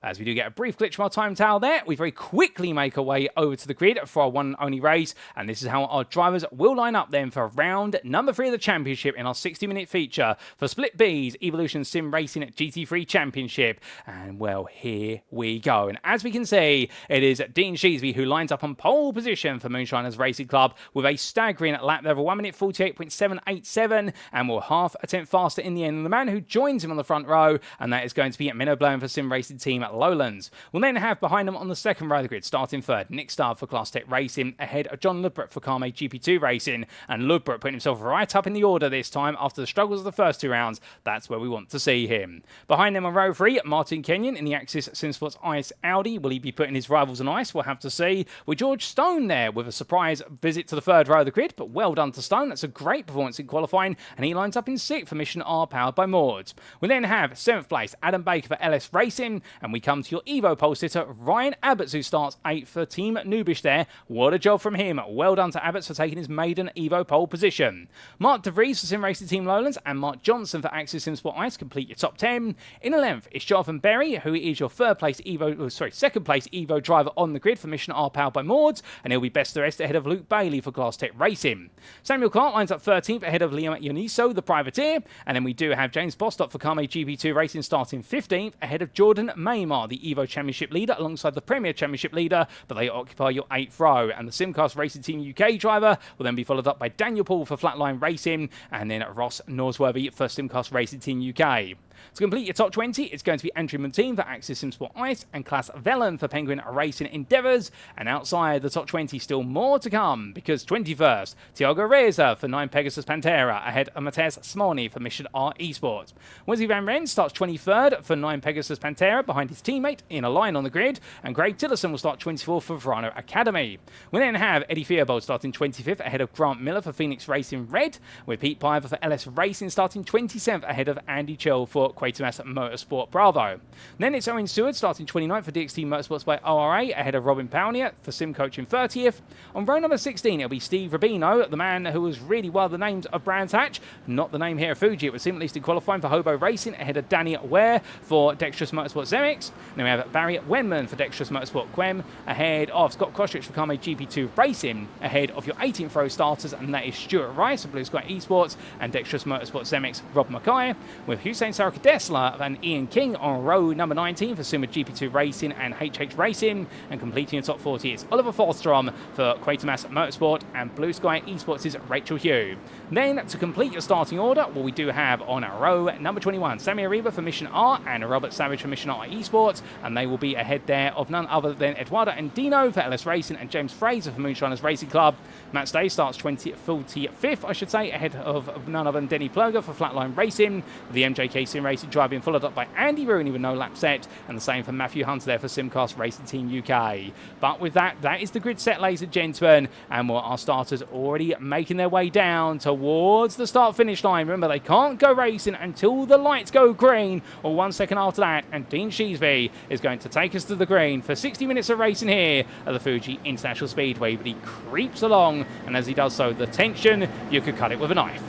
As we do get a brief glitch from our time tower there, we very quickly make our way over to the grid for our one and only race. And this is how our drivers will line up then for round number 3 of the championship in our 60-minute feature for Split B's Evolution Sim Racing GT3 Championship. And well, here we go. And as we can see, it is Dean Sheesby who lines up on pole position for Moonshiners Racing Club with a staggering lap level 1 minute 48.787, and will half a tenth faster in the end than the man who joins him on the front row, and that is going to be Menno Bloem for Sim Racing Team at Lowlands. We'll then have behind them on the second row of the grid, starting third, Nick Starr for Class Tech Racing, ahead of John Ludbrook for Carme GP2 Racing, and Ludbrook putting himself right up in the order this time after the struggles of the first 2 rounds. That's where we want to see him. Behind them on row 3, Martin Kenyon in the Axis Simsports Ice Audi. Will he be putting his rivals on ice? We'll have to see. With George Stone there with a surprise visit to the third row of the grid, but well done to Stone. That's a great performance in qualifying, and he lines up in 6th for Mission R powered by Mords. We then have 7th place Adam Baker for LS Racing, and we come to your Evo pole sitter Ryan Abbots, who starts 8th for Team Nubish there. What a job from him. Well done to Abbots for taking his maiden Evo pole position. Mark De Vries for Sim Racing Team Lowlands and Mark Johnson for Axis Simsport Ice complete your top 10. In 11th, it's Jonathan Berry, who is your second place Evo driver on the grid for Mission R powered by Mords, and he'll be best of the rest ahead of Luke Bailey for Class Tech Racing. Samuel Clark lines up 13th ahead of Liam Ioniso, the privateer, and then we do have James Bostock for Carme GP2 Racing starting 15th ahead of Jordan Maymar, the Evo Championship leader, alongside the Premier Championship leader, but they occupy your 8th row. And the Simcast Racing Team UK driver will then be followed up by Daniel Paul for Flatline Racing, and then Ross Norsworthy for Simcast Racing Team UK. To complete your top 20, it's going to be Andrew Montine for Axis Simsport Ice and Klaas Vellen for Penguin Racing Endeavours. And outside the top 20, still more to come, because 21st, Thiago Reza for 9 Pegasus Pantera, ahead of Mateusz Smolny for Mission R Esports. Wesley Van Ren starts 23rd for 9 Pegasus Pantera, behind his teammate in a line on the grid, and Greg Tillison will start 24th for Verano Academy. We then have Eddie Theobald starting 25th ahead of Grant Miller for Phoenix Racing Red, with Pete Piver for LS Racing starting 27th ahead of Andy Chill for for Quatermass Motorsport Bravo. Then it's Owen Seward starting 29th for DXT Motorsports by ORA, ahead of Robin Palnier for Sim Coaching 30th. On row number 16, it'll be Steve Rubino, the man who was really well the names of Brands Hatch, not the name here of Fuji. It was him at least in qualifying for Hobo Racing, ahead of Danny Ware for Dexterous Motorsport Zemix. Then we have Barry Wenman for Dexterous Motorsport Quem, ahead of Scott Kostrich for Kame GP2 Racing, ahead of your 18th row starters, and that is Stuart Rice of Blue Sky Esports and Dexterous Motorsport Zemix Rob Mackay, with Hussein Sarakadesla and Ian King on row number 19 for Suma GP2 Racing and HH Racing, and completing the top 40 is Oliver Forstrom for Quatermass Motorsport and Blue Sky Esports' Rachel Hugh. Then to complete your starting order, what we do have on row number 21, Sammy Ariba for Mission R and Robert Savage for Mission R Esports, and they will be ahead there of none other than Eduardo Andino for LS Racing and James Fraser for Moonshiners Racing Club. Matt Stay starts 45th, I should say, ahead of none other than Denny Plurger for Flatline Racing, with the MJK Sim Racing drive being followed up by Andy Rooney with no lap set, and the same for Matthew Hunter there for Simcast Racing Team UK. But with that, that is the grid set, ladies and gentlemen, and our starters already making their way down towards the start-finish line. Remember, they can't go racing until the lights go green, or 1 second after that, and Dean Sheesby is going to take us to the green for 60 minutes of racing here at the Fuji International Speedway, but he creeps along, and as he does so, the tension, you could cut it with a knife.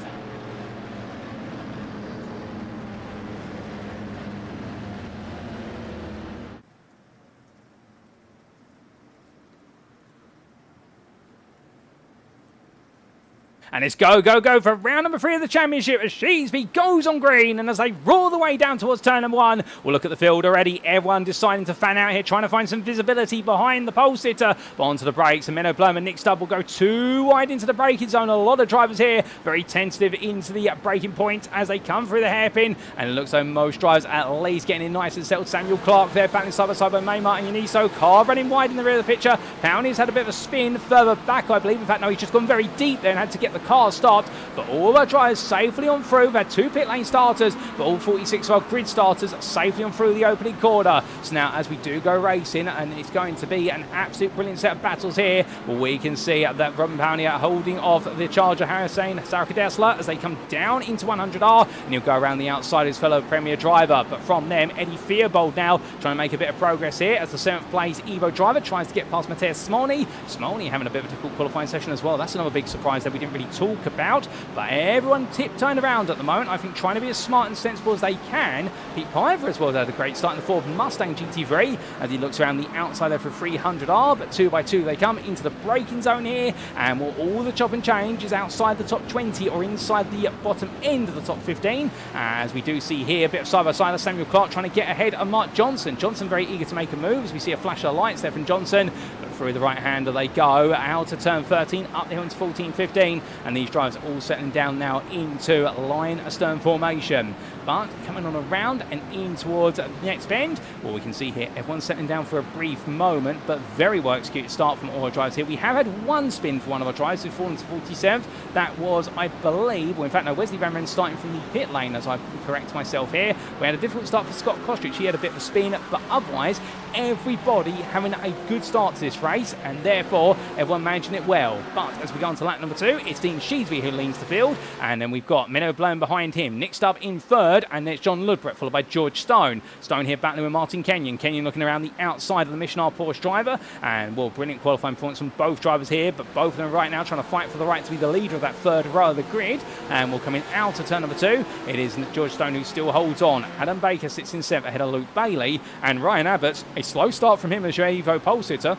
And it's go, go, go for round number 3 of the championship as Sheesby goes on green. And as they roar the way down towards turn number 1, we'll look at the field already. Everyone deciding to fan out here, trying to find some visibility behind the pole sitter. But onto the brakes, and Menno Blum and Nick Stubb will go too wide into the braking zone. A lot of drivers here very tentative into the braking point as they come through the hairpin. And it looks like most drivers at least getting in nice and settled. Samuel Clark there, battling side by side by Maymar and Yaniso. Car running wide in the rear of the picture. Powney's had a bit of a spin further back, I believe. In fact, no, he's just gone very deep there and had to get the car stopped, but all our drivers safely on through. We've had 2 pit lane starters, but all 46 of our grid starters safely on through the opening corner. So now as we do go racing, and it's going to be an absolute brilliant set of battles here, well, we can see that Robin Palnier holding off the charger Hussein Sarakadesla as they come down into 100R, and he'll go around the outside his fellow Premier driver. But from them, Eddie Fearbold now trying to make a bit of progress here as the 7th place Evo driver tries to get past Mateusz Smolny. Smolny having a bit of a difficult qualifying session as well. That's another big surprise that we didn't really talk about, but everyone tiptoeing around at the moment, I think, trying to be as smart and sensible as they can. Pete Piver as well had a great start in the Ford Mustang GT3 as he looks around the outside there for 300R, but 2 by 2 they come into the braking zone here, and all the chop and change is outside the top 20 or inside the bottom end of the top 15, as we do see here a bit of side by side of Samuel Clark trying to get ahead of Mark Johnson. Johnson very eager to make a move as we see a flash of lights there from Johnson, but through the right hander they go out to turn 13, up the hill into 14, 15, and these drivers all settling down now into line astern formation. But coming on around and in towards the next bend, well, we can see here everyone's settling down for a brief moment, but very well executed start from all our drivers here. We have had 1 spin for one of our drivers who's fallen to 47th. That was, I believe, well, in fact, no, Wesley Van Ren starting from the pit lane, as I correct myself here. We had a difficult start for Scott Kostrich. He had a bit of a spin, but otherwise, everybody having a good start to this race, and therefore, everyone managing it well. But as we go on to lap number 2, it's Dean Sheesby who leads the field, and then we've got Menno Blum behind him, Nick Stubb in 3rd, and then it's John Ludbrett, followed by George Stone. Stone here battling with Martin Kenyon. Kenyon looking around the outside of the Mission R Porsche driver, and, well, brilliant qualifying performance from both drivers here, but both of them right now trying to fight for the right to be the leader of that 3rd row of the grid, and we'll come in out of turn number 2. It is George Stone who still holds on. Adam Baker sits in 7th ahead of Luke Bailey, and Ryan Abbott, a slow start from him as your Evo pole sitter.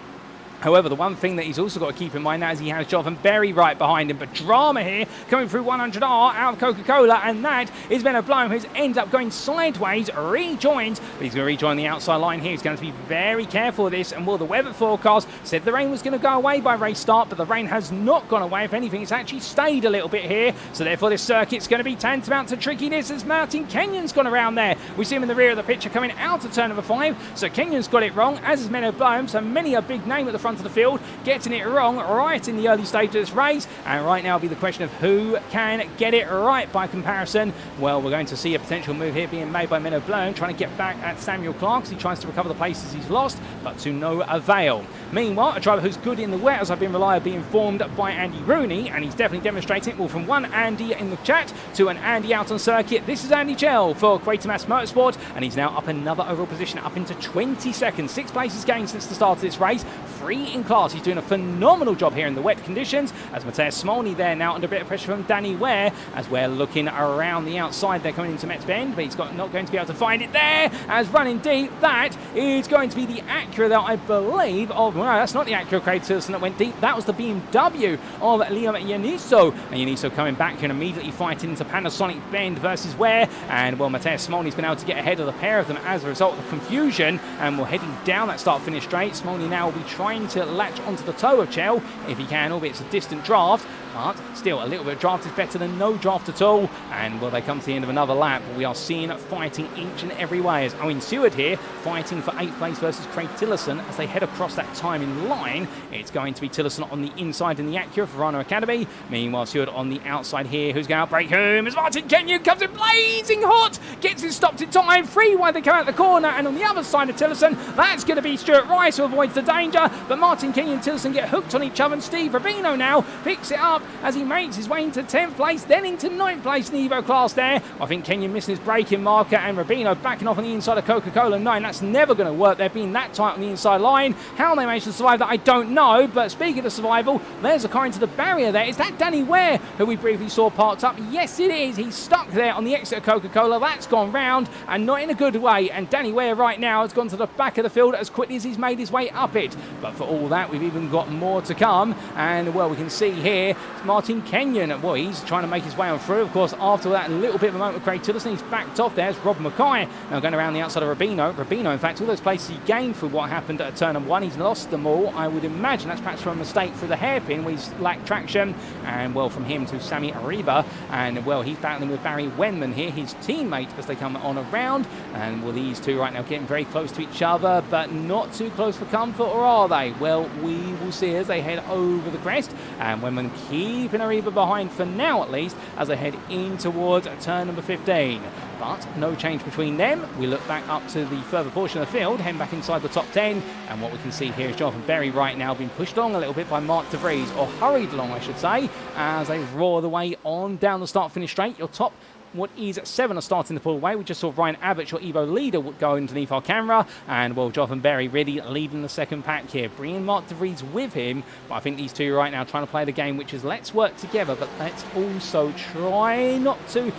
However, the one thing that he's also got to keep in mind now is he has Jonathan Berry right behind him. But drama here coming through 100R out of Coca-Cola, and that is Menno Blum, who's ended up going sideways, rejoins, but he's going to rejoin the outside line here. He's going to be very careful of this, and well, the weather forecast said the rain was going to go away by race start, but the rain has not gone away. If anything, it's actually stayed a little bit here, so therefore this circuit's going to be tantamount to trickiness as Martin Kenyon's gone around there. We see him in the rear of the picture coming out of turn number 5, so Kenyon's got it wrong, as is Menno Blum, so many a big name at the front front of the field, getting it wrong right in the early stage of this race. And right now will be the question of who can get it right by comparison. Well, we're going to see a potential move here being made by Menno Blanc, trying to get back at Samuel Clark as he tries to recover the places he's lost, but to no avail. Meanwhile, a driver who's good in the wet, as I've been reliably informed by Andy Rooney, and he's definitely demonstrating it. Well, from one Andy in the chat to an Andy out on circuit, this is Andy Chell for Quatermass Motorsport, and he's now up another overall position, up into 20 seconds. 6 places gained since the start of this race, 3 in class. He's doing a phenomenal job here in the wet conditions, as Mateusz Smolny there now under a bit of pressure from Danny Ware, as we're looking around the outside. They're coming into Metz Bend, but he's not going to be able to find it there, as running deep, that is going to be the Acura that I believe of, well, that's not the Acura Craig Tilson that went deep, that was the BMW of Liam Yaniso, and Yaniso coming back and immediately fighting into Panasonic Bend versus Ware, and well, Mateusz Smolny's been able to get ahead of the pair of them as a result of the confusion, and we're heading down that start-finish straight. Smolny now will be trying to latch onto the toe of Chell if he can, albeit it's a distant draft, but still a little bit of draft is better than no draft at all. And well, they come to the end of another lap, but we are seeing fighting each and every way, as Owen Seward here fighting for 8th place versus Craig Tillotson as they head across that timing line. It's going to be Tillotson on the inside in the Acura for Rana Academy. Meanwhile, Seward on the outside here. Who's going to outbreak whom? As Martin Kenyon comes in blazing hot, gets it stopped in time, 3 wide they come out the corner, and on the other side of Tillotson, that's going to be Stuart Rice who avoids the danger, but Martin Kenyon and Tillotson get hooked on each other, and Steve Rubino now picks it up as he makes his way into 10th place, then into 9th place in the Evo class there. I think Kenyon missing his braking marker, and Rubino backing off on the inside of Coca-Cola 9. That's never going to work. They're being that tight on the inside line. How they managed to survive that, I don't know, but speaking of survival, there's a car into the barrier there. Is that Danny Ware, who we briefly saw parked up? Yes, it is. He's stuck there on the exit of Coca-Cola. That's gone round, and not in a good way, and Danny Ware right now has gone to the back of the field as quickly as he's made his way up it. But for all that, we've even got more to come, and well, we can see here Martin Kenyon. Well, he's trying to make his way on through. Of course, after that, a little bit of a moment with Craig Tillotson. He's backed off. There's Rob Mackay now going around the outside of Rubino. Rubino, in fact, all those places he gained through what happened at turn number 1, he's lost them all. I would imagine that's perhaps from a mistake through the hairpin where he's lacked traction. And well, from him to Sammy Ariba, and well, he's battling with Barry Wenman here, his teammate, as they come on around. And well, these two right now getting very close to each other, but not too close for comfort, or are they? Well, we will see as they head over the crest, and Wenman keeping Ariba behind for now at least as they head in towards turn number 15. But no change between them. We look back up to the further portion of the field, heading back inside the top 10, and what we can see here is Jonathan Berry right now being pushed along a little bit by Mark De Vries, or hurried along I should say, as they roar the way on down the start-finish straight. Your top what is 7 are starting to pull away. We just saw Ryan Abbott, your Evo leader, go underneath our camera, and well, Jonathan Berry really leading the second pack here, bringing Mark De Vries with him. But I think these two right now trying to play the game, which is let's work together, but let's also try not to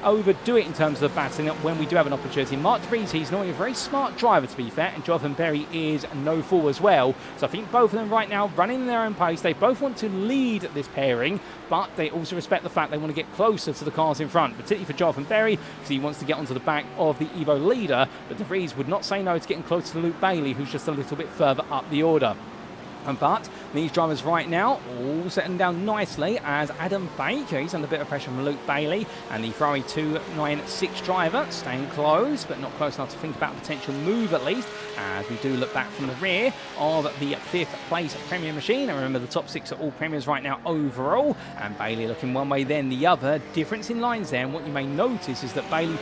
overdo it in terms of battling up when we do have an opportunity. Mark De Vries, he's normally a very smart driver to be fair, and Jonathan Berry is no fool as well. So I think both of them right now running their own pace. They both want to lead this pairing, but they also respect the fact they want to get closer to the cars in front, particularly for Jonathan Berry, because he wants to get onto the back of the Evo leader, but De Vries would not say no to getting close to Luke Bailey, who's just a little bit further up the order. But these drivers right now all settling down nicely as Adam Baker, he's under a bit of pressure from Luke Bailey, and the Ferrari 296 driver staying close, but not close enough to think about a potential move at least, as we do look back from the rear of the 5th place Premier machine. And remember, the top 6 are all Premiers right now overall, and Bailey looking one way then the other. Difference in lines there, and what you may notice is that Bailey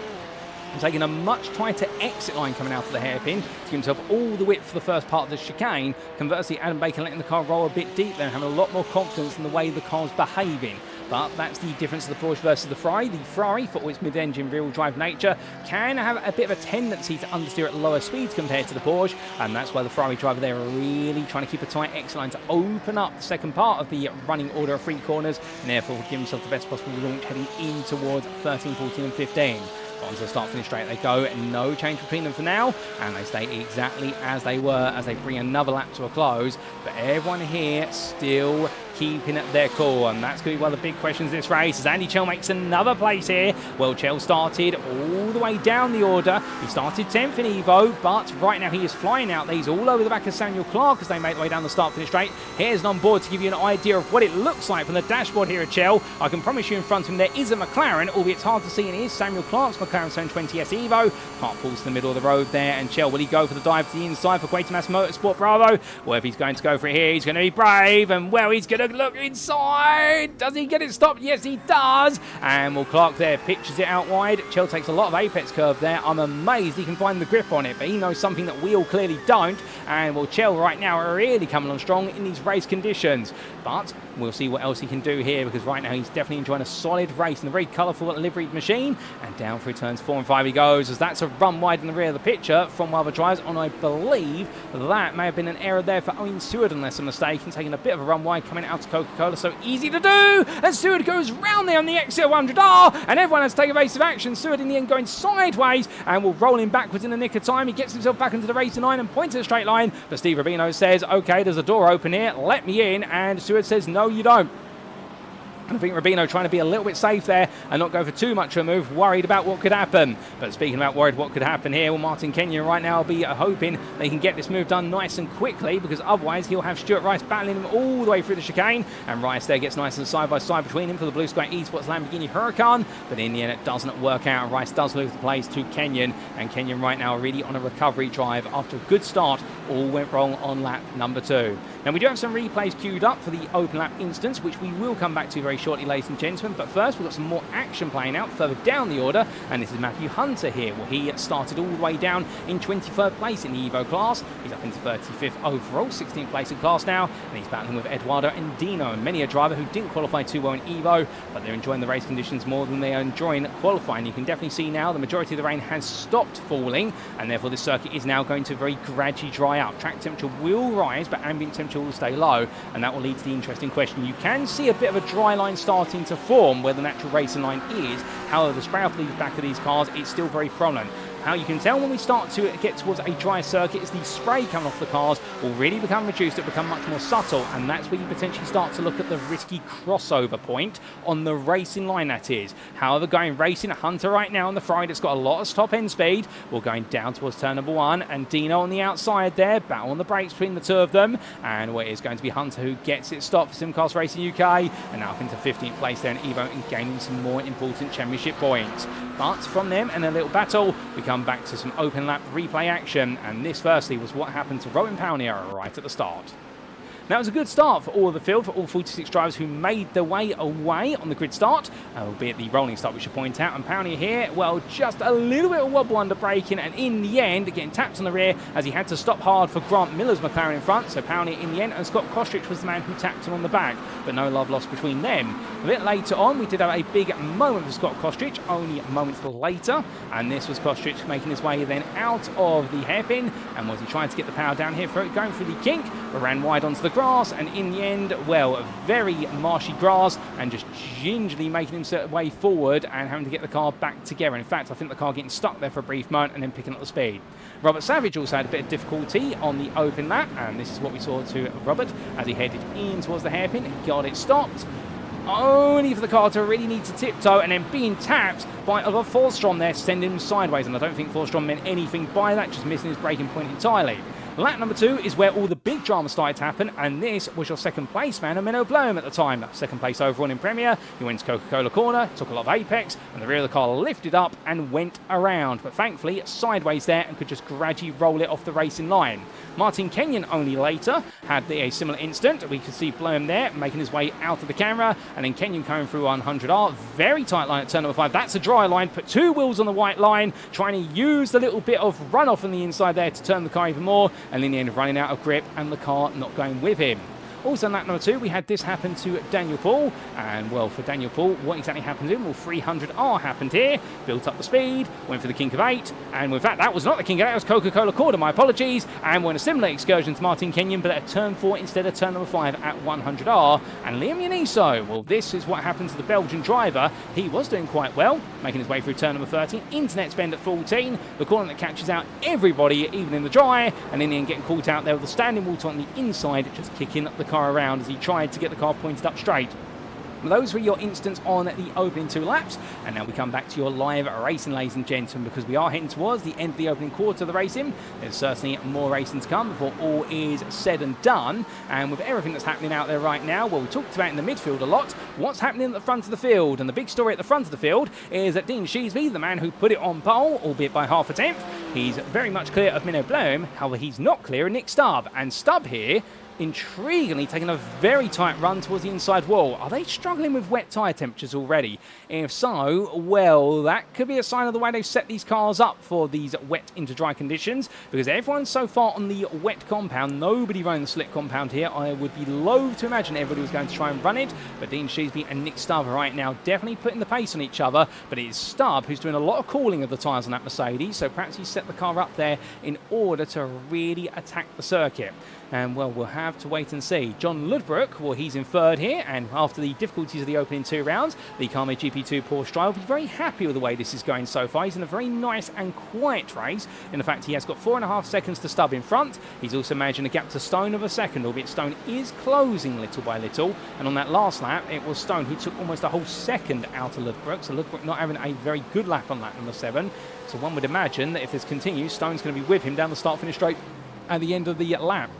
taking a much tighter exit line coming out of the hairpin to give himself all the width for the first part of the chicane. Conversely, Adam Baker letting the car roll a bit deep there and having a lot more confidence in the way the car's behaving. But that's the difference of the Porsche versus the Ferrari. The Ferrari, for its mid-engine rear-wheel drive nature, can have a bit of a tendency to understeer at lower speeds compared to the Porsche, and that's why the Ferrari driver there are really trying to keep a tight exit line to open up the second part of the running order of 3 corners, and therefore give himself the best possible launch heading in towards 13, 14 and 15. Onto the start-finish straight they go, no change between them for now, and they stay exactly as they were as they bring another lap to a close. But everyone here still keeping their cool. And that's going to be one of the big questions this race, as Andy Chell makes another place here. Well, Chell started all the way down the order. He started 10th in Evo, but right now he is flying out. He's all over the back of Samuel Clark as they make their way down the start-finish straight. Here's an onboard to give you an idea of what it looks like from the dashboard here at Chell. I can promise you in front of him there is a McLaren, albeit it's hard to see, and it is Samuel Clark's McLaren 720S Evo. Clark pulls to the middle of the road there, and Chell, will he go for the dive to the inside for Quatermass Motorsport Bravo? Well, if he's going to go for it here, he's going to be brave, and well, he's going to look inside. Does he get it stopped? Yes, he does. And well, Clark there pitches it out wide. Chell takes a lot of apex curve there. I'm amazed he can find the grip on it, but he knows something that we all clearly don't. And well, Chell right now are really coming on strong in these race conditions. But we'll see what else he can do here, because right now he's definitely enjoying a solid race in a very colourful liveried machine. And down through turns 4 and 5 he goes, as that's a run wide in the rear of the picture from other drives. And I believe that may have been an error there for Owen Seward, unless I'm mistaken, taking a bit of a run wide coming out to Coca-Cola. So easy to do, and Seward goes round there on the XL100R, and everyone has to take evasive action. Seward in the end going sideways, and will roll him backwards in the nick of time. He gets himself back into the racing line and points at the straight line, but Steve Rubino says, okay, there's a door open here, let me in, and Seward says, no, you don't. And I think Rubino trying to be a little bit safe there and not go for too much of a move, worried about what could happen. But speaking about worried what could happen here, well, Martin Kenyon right now will be hoping they can get this move done nice and quickly, because otherwise he'll have Stuart Rice battling him all the way through the chicane. And Rice there gets nice and side by side between him for the Blue Sky Esports Lamborghini Huracan. But in the end, it doesn't work out. Rice does lose the place to Kenyon. And Kenyon right now really on a recovery drive after a good start. All went wrong on lap number 2. Now, we do have some replays queued up for the open lap instance, which we will come back to very shortly, ladies and gentlemen. But first, we've got some more action playing out further down the order, and this is Matthew Hunter here. Well, he started all the way down in 23rd place in the Evo class. He's up into 35th overall, 16th place in class now, and he's battling with Eduardo and Dino, and many a driver who didn't qualify too well in Evo, but they're enjoying the race conditions more than they are enjoying qualifying. You can definitely see now the majority of the rain has stopped falling, and therefore this circuit is now going to very gradually dry out. Track temperature will rise, but ambient temperature will stay low, and that will lead to the interesting question. You can see a bit of a dry line starting to form where the natural racing line is. However, the spray off the back of these cars, it's still very prominent. How you can tell when we start to get towards a dry circuit is the spray coming off the cars will really become reduced, it will become much more subtle, and that's where you potentially start to look at the risky crossover point on the racing line, that is. However, going racing, Hunter right now on the front, it's got a lot of top end speed. We're going down towards turn number 1, and Dino on the outside there, battle on the brakes between the two of them, and where it is going to be Hunter who gets it stopped for Simcast Racing UK, and now up into 15th place there in Evo and gaining some more important championship points. But from them and a little battle, we come back to some open lap replay action, and this firstly was what happened to Rowan Palnier right at the start. Now, it was a good start for all of the field, for all 46 drivers who made their way away on the grid start, albeit the rolling start, we should point out. And Palnier here, well, just a little bit of wobble under braking, and in the end, getting tapped on the rear as he had to stop hard for Grant Miller's McLaren in front. So Palnier in the end, and Scott Kostrich was the man who tapped him on the back, but no love lost between them. A bit later on, we did have a big moment for Scott Kostrich, only moments later, and this was Kostrich making his way then out of the hairpin, and was he trying to get the power down here for it, going through the kink, but ran wide onto the grass, and in the end, well, very marshy grass, and just gingerly making himself way forward and having to get the car back together. In fact, I think the car getting stuck there for a brief moment and then picking up the speed. Robert Savage also had a bit of difficulty on the open lap, and this is what we saw to Robert as he headed in towards the hairpin, got it stopped, only for the car to really need to tiptoe, and then being tapped by Oliver Forstrom there, sending him sideways, and I don't think Forstrom meant anything by that, just missing his braking point entirely. Lap number 2 is where all the big drama started to happen, and this was your second place man, Menno Bloem at the time. Second place overall in Premier. He went to Coca-Cola corner, took a lot of apex, and the rear of the car lifted up and went around, but thankfully sideways there and could just gradually roll it off the racing line. Martin Kenyon only later had a similar incident. We could see Bloem there making his way out of the camera, and then Kenyon coming through 100R. Very tight line at turn number 5. That's a dry line. Put 2 wheels on the white line, trying to use the little bit of runoff on the inside there to turn the car even more, and in the end running out of grip and the car not going with him. Also in lap number 2, we had this happen to Daniel Paul, and well, for Daniel Paul, what exactly happened to him? Well, 300R happened here, built up the speed, went for the kink of 8, and with that was not the kink of 8, it was Coca-Cola corner, my apologies, and went a similar excursion to Martin Kenyon, but at turn 4 instead of turn number 5 at 100R, and Liam Yaniso, well, this is what happened to the Belgian driver. He was doing quite well, making his way through turn number 13, internet spend at 14, the corner that catches out everybody, even in the dry, and in the end getting caught out there with the standing water on the inside, just kicking the car around as he tried to get the car pointed up straight. Those were your instants on the opening 2 laps, and now we come back to your live racing, ladies and gentlemen, because we are heading towards the end of the opening quarter of the racing. There's certainly more racing to come before all is said and done, and with everything that's happening out there right now, well, we talked about in the midfield a lot, what's happening at the front of the field, and the big story at the front of the field is that Dean Sheasby, the man who put it on pole, albeit by half a tenth, he's very much clear of Minno Blom. However, he's not clear of Nick Stubb, and Stubb here intriguingly taking a very tight run towards the inside wall. Are they struggling with wet tyre temperatures already? If so, well, that could be a sign of the way they've set these cars up for these wet into dry conditions, because everyone's so far on the wet compound, nobody running the slick compound here. I would be loath to imagine everybody was going to try and run it, but Dean Sheasby and Nick Stubb right now definitely putting the pace on each other, but it is Stubb who's doing a lot of cooling of the tyres on that Mercedes, so perhaps he set the car up there in order to really attack the circuit. And, well, we'll have to wait and see. John Ludbrook, well, he's in third here, and after the difficulties of the opening 2 rounds, the Carme GP2 Porsche driver will be very happy with the way this is going so far. He's in a very nice and quiet race. In fact, he has got 4.5 seconds to Stubb in front. He's also managing a gap to Stone of a second, albeit Stone is closing little by little. And on that last lap, it was Stone who took almost a whole second out of Ludbrook, so Ludbrook not having a very good lap on lap number 7. So one would imagine that if this continues, Stone's going to be with him down the start-finish straight at the end of the lap.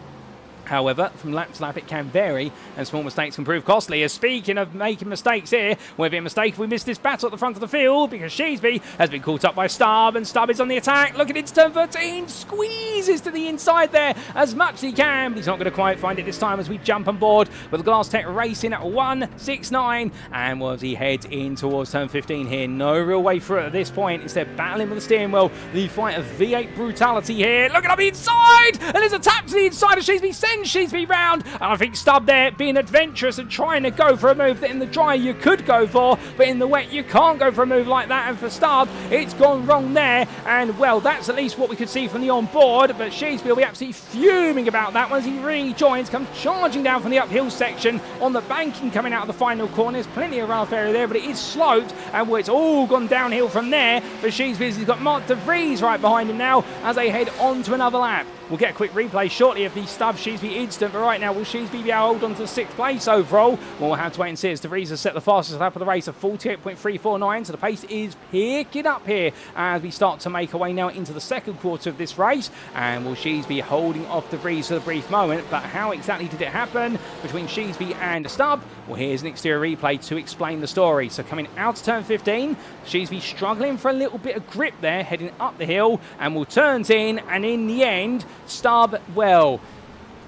However, from lap to lap it can vary, and small mistakes can prove costly. As speaking of making mistakes here, we'll be a mistake if we miss this battle at the front of the field, because Sheasby has been caught up by Stubb, and Stubb is on the attack, looking into turn 13, squeezes to the inside there as much as he can, but he's not going to quite find it this time as we jump on board with Glass Tech Racing at 169, and as he heads in towards turn 15 here, no real way through it at this point. Instead, battling with the steering wheel, the fight of V8 brutality here, looking up the inside, and there's a tap to the inside of Sheasby, sends Sheasby round, and I think Stubb there being adventurous and trying to go for a move that in the dry you could go for, but in the wet you can't go for a move like that, and for Stubb it's gone wrong there, and well, that's at least what we could see from the onboard, but Sheasby will be absolutely fuming about that once he rejoins, comes charging down from the uphill section on the banking coming out of the final corner. There's plenty of runoff area there, but it is sloped, and well, it's all gone downhill from there for Sheasby. He's got Mark de Vries right behind him now as they head on to another lap. We'll get a quick replay shortly of the Stubb Sheasby incident, but right now will Sheasby be able to hold on to 6th place overall? Well, we'll have to wait and see as De Vries has set the fastest lap of the race of 48.349, so the pace is picking up here as we start to make our way now into the second quarter of this race, and will Sheasby holding off De Vries for a brief moment, but how exactly did it happen between Sheasby and Stubb? Well, here's an exterior replay to explain the story. So coming out to turn 15, Sheasby struggling for a little bit of grip there, heading up the hill, and will turns in, and in the end, Stubb, well,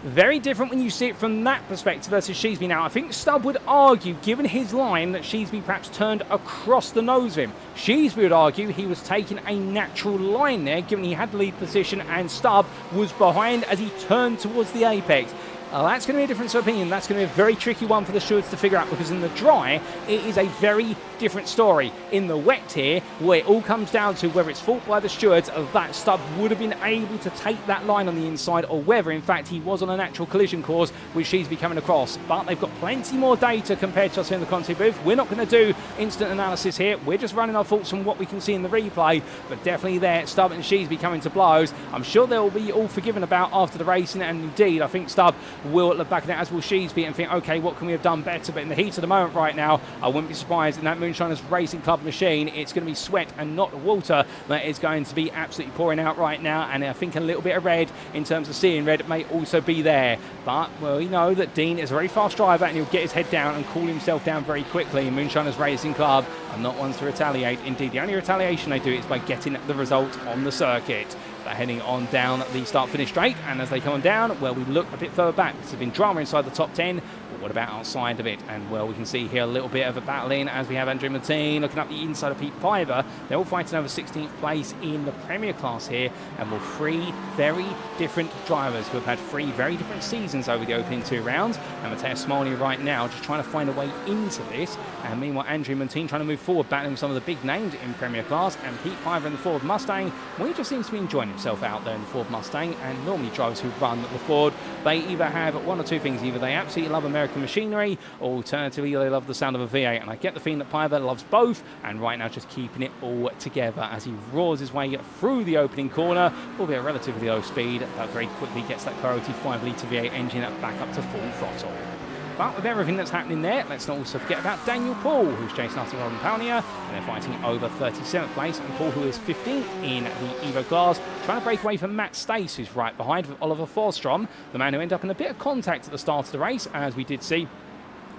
very different when you see it from that perspective versus Sheasby now. I think Stubb would argue, given his line, that Sheasby perhaps turned across the nose of him. Sheasby would argue he was taking a natural line there, given he had the lead position and Stubb was behind as he turned towards the apex. That's going to be a difference of opinion. That's going to be a very tricky one for the stewards to figure out, because in the dry, it is a very different story. In the wet here, where it all comes down to whether it's fault by the stewards of that Stubb would have been able to take that line on the inside, or whether, in fact, he was on a natural collision course with Sheasby coming across. But they've got plenty more data compared to us in the Conti booth. We're not going to do instant analysis here. We're just running our thoughts from what we can see in the replay, but definitely there, Stubb and Sheasby coming to blows. I'm sure they'll be all forgiven about after the racing, and indeed, I think Stubb will look back at that, as will Sheasby, and think, okay, what can we have done better? But in the heat of the moment right now, I wouldn't be surprised in that Moonshiners Racing Club machine, it's going to be sweat and not water that is going to be absolutely pouring out right now, and I think a little bit of red in terms of seeing red may also be there. But, well, you know that Dean is a very fast driver, and he'll get his head down and cool himself down very quickly. Moonshiners Racing Club are not ones to retaliate. Indeed, the only retaliation they do is by getting the result on the circuit. They're heading on down the start-finish straight, and as they come on down, well, we look a bit further back. There's been drama inside the top 10, but what about outside of it? And, well, we can see here a little bit of a battling as we have Andrew Martin looking up the inside of Pete Piver. They're all fighting over 16th place in the Premier class here, and we're 3 very different drivers who have had 3 very different seasons over the opening 2 rounds, and Mateusz Smolny right now just trying to find a way into this, and meanwhile Andrew Martin trying to move forward, battling with some of the big names in Premier class, and Pete Piver in the Ford Mustang, well, he just seems to be enjoying himself out there in the Ford Mustang. And normally drivers who run the Ford, they either have one or two things. Either they absolutely love American machinery, or alternatively they love the sound of a V8. And I get the feeling that Piver loves both, and right now just keeping it all together as he roars his way through the opening corner, albeit at relatively low speed, but very quickly gets that Coyote 5-litre V8 engine back up to full throttle. But with everything that's happening there, let's not also forget about Daniel Paul, who's chasing after Robin Palnier, and they're fighting over 37th place, and Paul, who is 15th in the Evo class, trying to break away from Matt Stace, who's right behind with Oliver Forsstrom, the man who ended up in a bit of contact at the start of the race, as we did see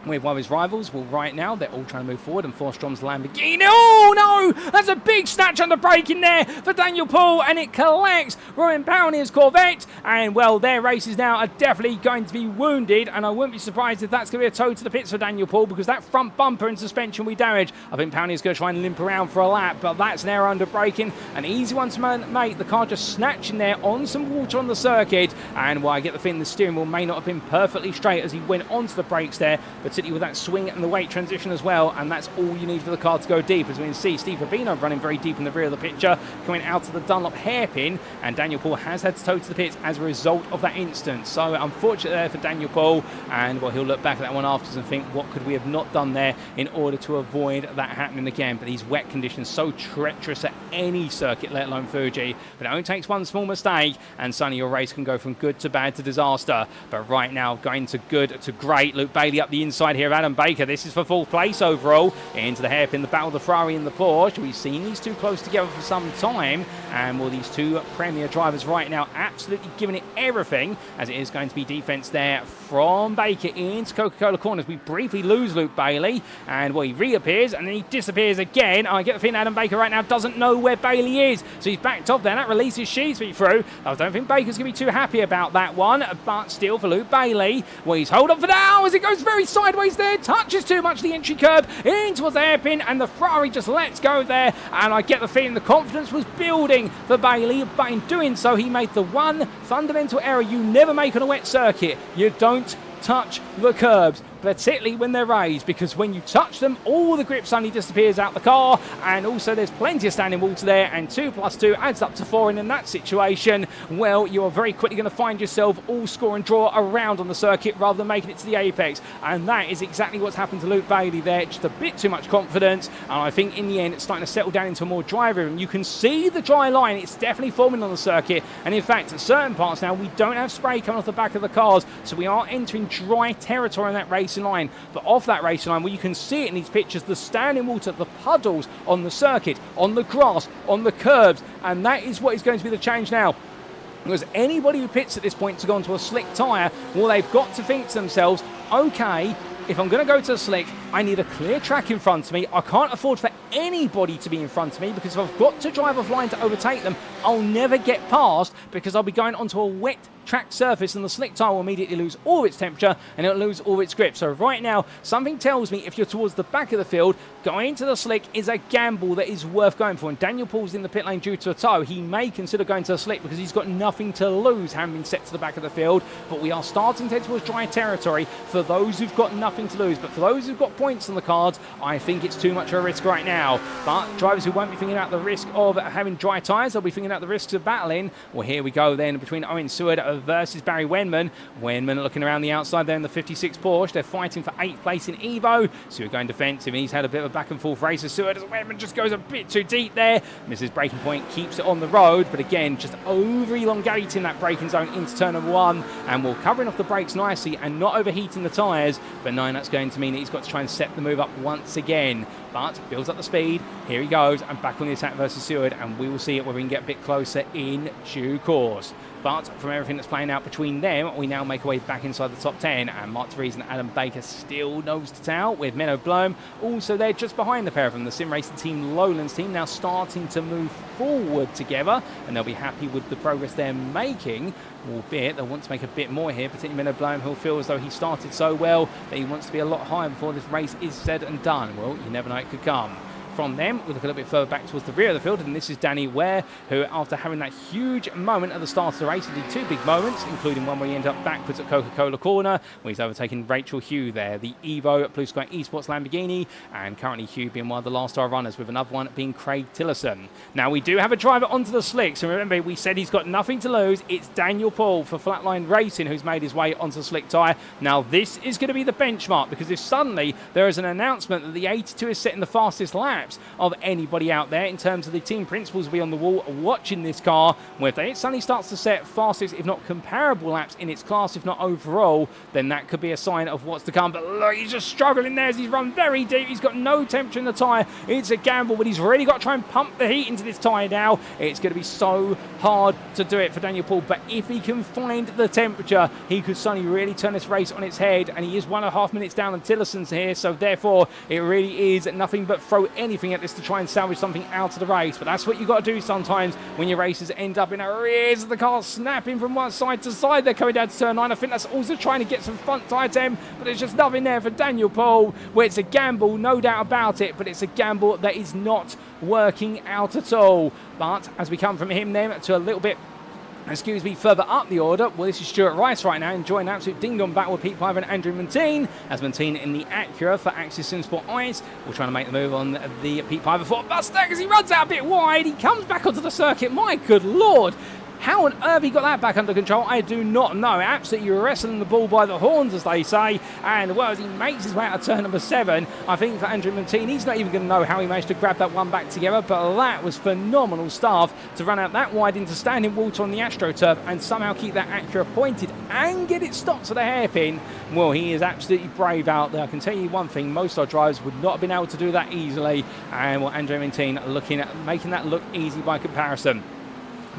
with one of his rivals. Well, right now, they're all trying to move forward, and Forstrom's Lamborghini. Oh, no! That's a big snatch under brake in there for Daniel Paul, and it collects Robin Palnier's Corvette. And, well, their races now are definitely going to be wounded, and I wouldn't be surprised if that's going to be a tow to the pits for Daniel Paul, because that front bumper and suspension we damage. I think Palnier's going to try and limp around for a lap, but that's an error under braking. An easy one to make. The car just snatching there on some water on the circuit, and, well, I get the feeling the steering wheel may not have been perfectly straight as he went onto the brakes there, particularly with that swing and the weight transition as well, and that's all you need for the car to go deep. As we can see, Steve Rubino running very deep in the rear of the picture, coming out of the Dunlop hairpin, and Daniel Paul has had to tow to the pits as a result of that instance. So unfortunate there for Daniel Paul, and well, he'll look back at that one afterwards and think, what could we have not done there in order to avoid that happening again? But these wet conditions so treacherous at any circuit, let alone Fuji. But it only takes one small mistake, and suddenly your race can go from good to bad to disaster. But right now, going to good to great. Luke Bailey up the inside here of Adam Baker. This is for fourth place overall. Into the hairpin, the battle of the Ferrari and the Porsche. We've seen these two close together for some time, and well, these two premier drivers right now absolutely giving it everything, as it is going to be defense there from Baker into Coca-Cola corners. We briefly lose Luke Bailey, and well, he reappears and then he disappears again. I get the feeling Adam Baker right now doesn't know where Bailey is, so he's backed off there. That releases Sheetsby through. I don't think Baker's going to be too happy about that one, but still for Luke Bailey, well, he's hold on for now as it goes very sideways there, touches too much the entry curb in towards the hairpin, and the Ferrari just lets go there, and I get the feeling the confidence was building for Bailey, but in doing so he made the one fundamental error you never make on a wet circuit. You don't touch the curbs, particularly when they're raised, because when you touch them, all the grip suddenly disappears out the car, and also there's plenty of standing water there, and 2 + 2 adds up to 4, and in that situation, well, you are very quickly going to find yourself all score and draw around on the circuit rather than making it to the apex, and that is exactly what's happened to Luke Bailey there. Just a bit too much confidence, and I think in the end it's starting to settle down into a more dry rhythm. You can see the dry line, it's definitely forming on the circuit, and in fact at certain parts now we don't have spray coming off the back of the cars, so we are entering dry territory on that racing line. But off that racing line, well, you can see it in these pictures, the standing water, the puddles on the circuit, on the grass, on the curbs, and that is what is going to be the change now. Because anybody who pits at this point to go onto a slick tyre, well, they've got to think to themselves, okay, if I'm going to go to the slick, I need a clear track in front of me. I can't afford for anybody to be in front of me, because if I've got to drive offline to overtake them, I'll never get past, because I'll be going onto a wet track surface, and the slick tyre will immediately lose all of its temperature and it'll lose all of its grip. So right now, something tells me if you're towards the back of the field, going into the slick is a gamble that is worth going for. And Daniel Paul's in the pit lane due to a tow. He may consider going to the slick because he's got nothing to lose, having been set to the back of the field. But we are starting to head towards dry territory for those who've got nothing to lose. But for those who've got points on the cards, I think it's too much of a risk right now. But drivers who won't be thinking about the risk of having dry tyres, they'll be thinking about the risks of battling. Well, here we go then between Owen Seward versus Barry Wenman. Wenman looking around the outside there in the 56 Porsche. They're fighting for 8th place in Evo. Seward going defensive, and he's had a bit of a back and forth race with Seward as Wenman just goes a bit too deep there. Misses braking point, keeps it on the road, but again, just over elongating that braking zone into turn number 1, and will covering off the brakes nicely and not overheating the tyres. But no, that's going to mean that he's got to try and set the move up once again. But builds up the speed. Here he goes, and back on the attack versus Seward, and we will see it whether we can get a bit closer in due course. But from everything that's playing out between them, we now make our way back inside the top 10, and Mark DeVries and Adam Baker still nose to tail, with Menno Blom also there just behind the pair of them. The sim racing team, Lowlands team, now starting to move forward together, and they'll be happy with the progress they're making, albeit they'll want to make a bit more here, particularly Menno Blom, who'll feel as though he started so well that he wants to be a lot higher before this race is said and done. Well, you never know, it could come. from them. We look a little bit further back towards the rear of the field, and this is Danny Ware, who after having that huge moment at the start of the race, he did 2 big moments, including one where he ended up backwards at Coca-Cola corner, where he's overtaken Rachel Hugh there, the Evo Blue Sky Esports Lamborghini, and currently Hugh being one of the last star runners, with another one being Craig Tillerson. Now we do have a driver onto the slicks, and remember we said he's got nothing to lose. It's Daniel Paul for Flatline Racing who's made his way onto the slick tyre. Now this is going to be the benchmark, because if suddenly there is an announcement that the 82 is setting the fastest laps of anybody out there in terms of the team principals will be on the wall watching this car, where if it suddenly starts to set fastest, if not comparable laps in its class, if not overall, then that could be a sign of what's to come. But look, he's just struggling there as he's run very deep. He's got no temperature in the tyre. It's a gamble, but he's really got to try and pump the heat into this tyre now. It's going to be so hard to do it for Daniel Paul, but if he can find the temperature, he could suddenly really turn this race on its head, and he is 1.5 minutes down on Tillerson's here, so therefore it really is nothing but throw anything at this to try and salvage something out of the race. But that's what you got to do sometimes when your races end up in arrears. The car snapping from one side to side. They're coming down to turn 9. I think that's also trying to get some front tyre temp, but there's just nothing there for Daniel Paul, where it's a gamble, no doubt about it, but it's a gamble that is not working out at all. But as we come from him then to a little bit further up the order, well, this is Stuart Rice right now enjoying an absolute ding-dong battle with Pete Piper and Andrew Montine, as Montine in the Acura for Axis Simsport Ice will try to make the move on the Pete Piper for Bostock as he runs out a bit wide. He comes back onto the circuit. My good lord, how on earth he got that back under control, I do not know. Absolutely wrestling the ball by the horns, as they say. And well, as he makes his way out of turn number 7, I think for Andrew Montine, he's not even going to know how he managed to grab that one back together. But that was phenomenal stuff to run out that wide into standing water on the AstroTurf and somehow keep that Acura pointed and get it stopped to the hairpin. Well, he is absolutely brave out there. I can tell you one thing, most of our drivers would not have been able to do that easily. And well, Andrew Montine looking at making that look easy by comparison.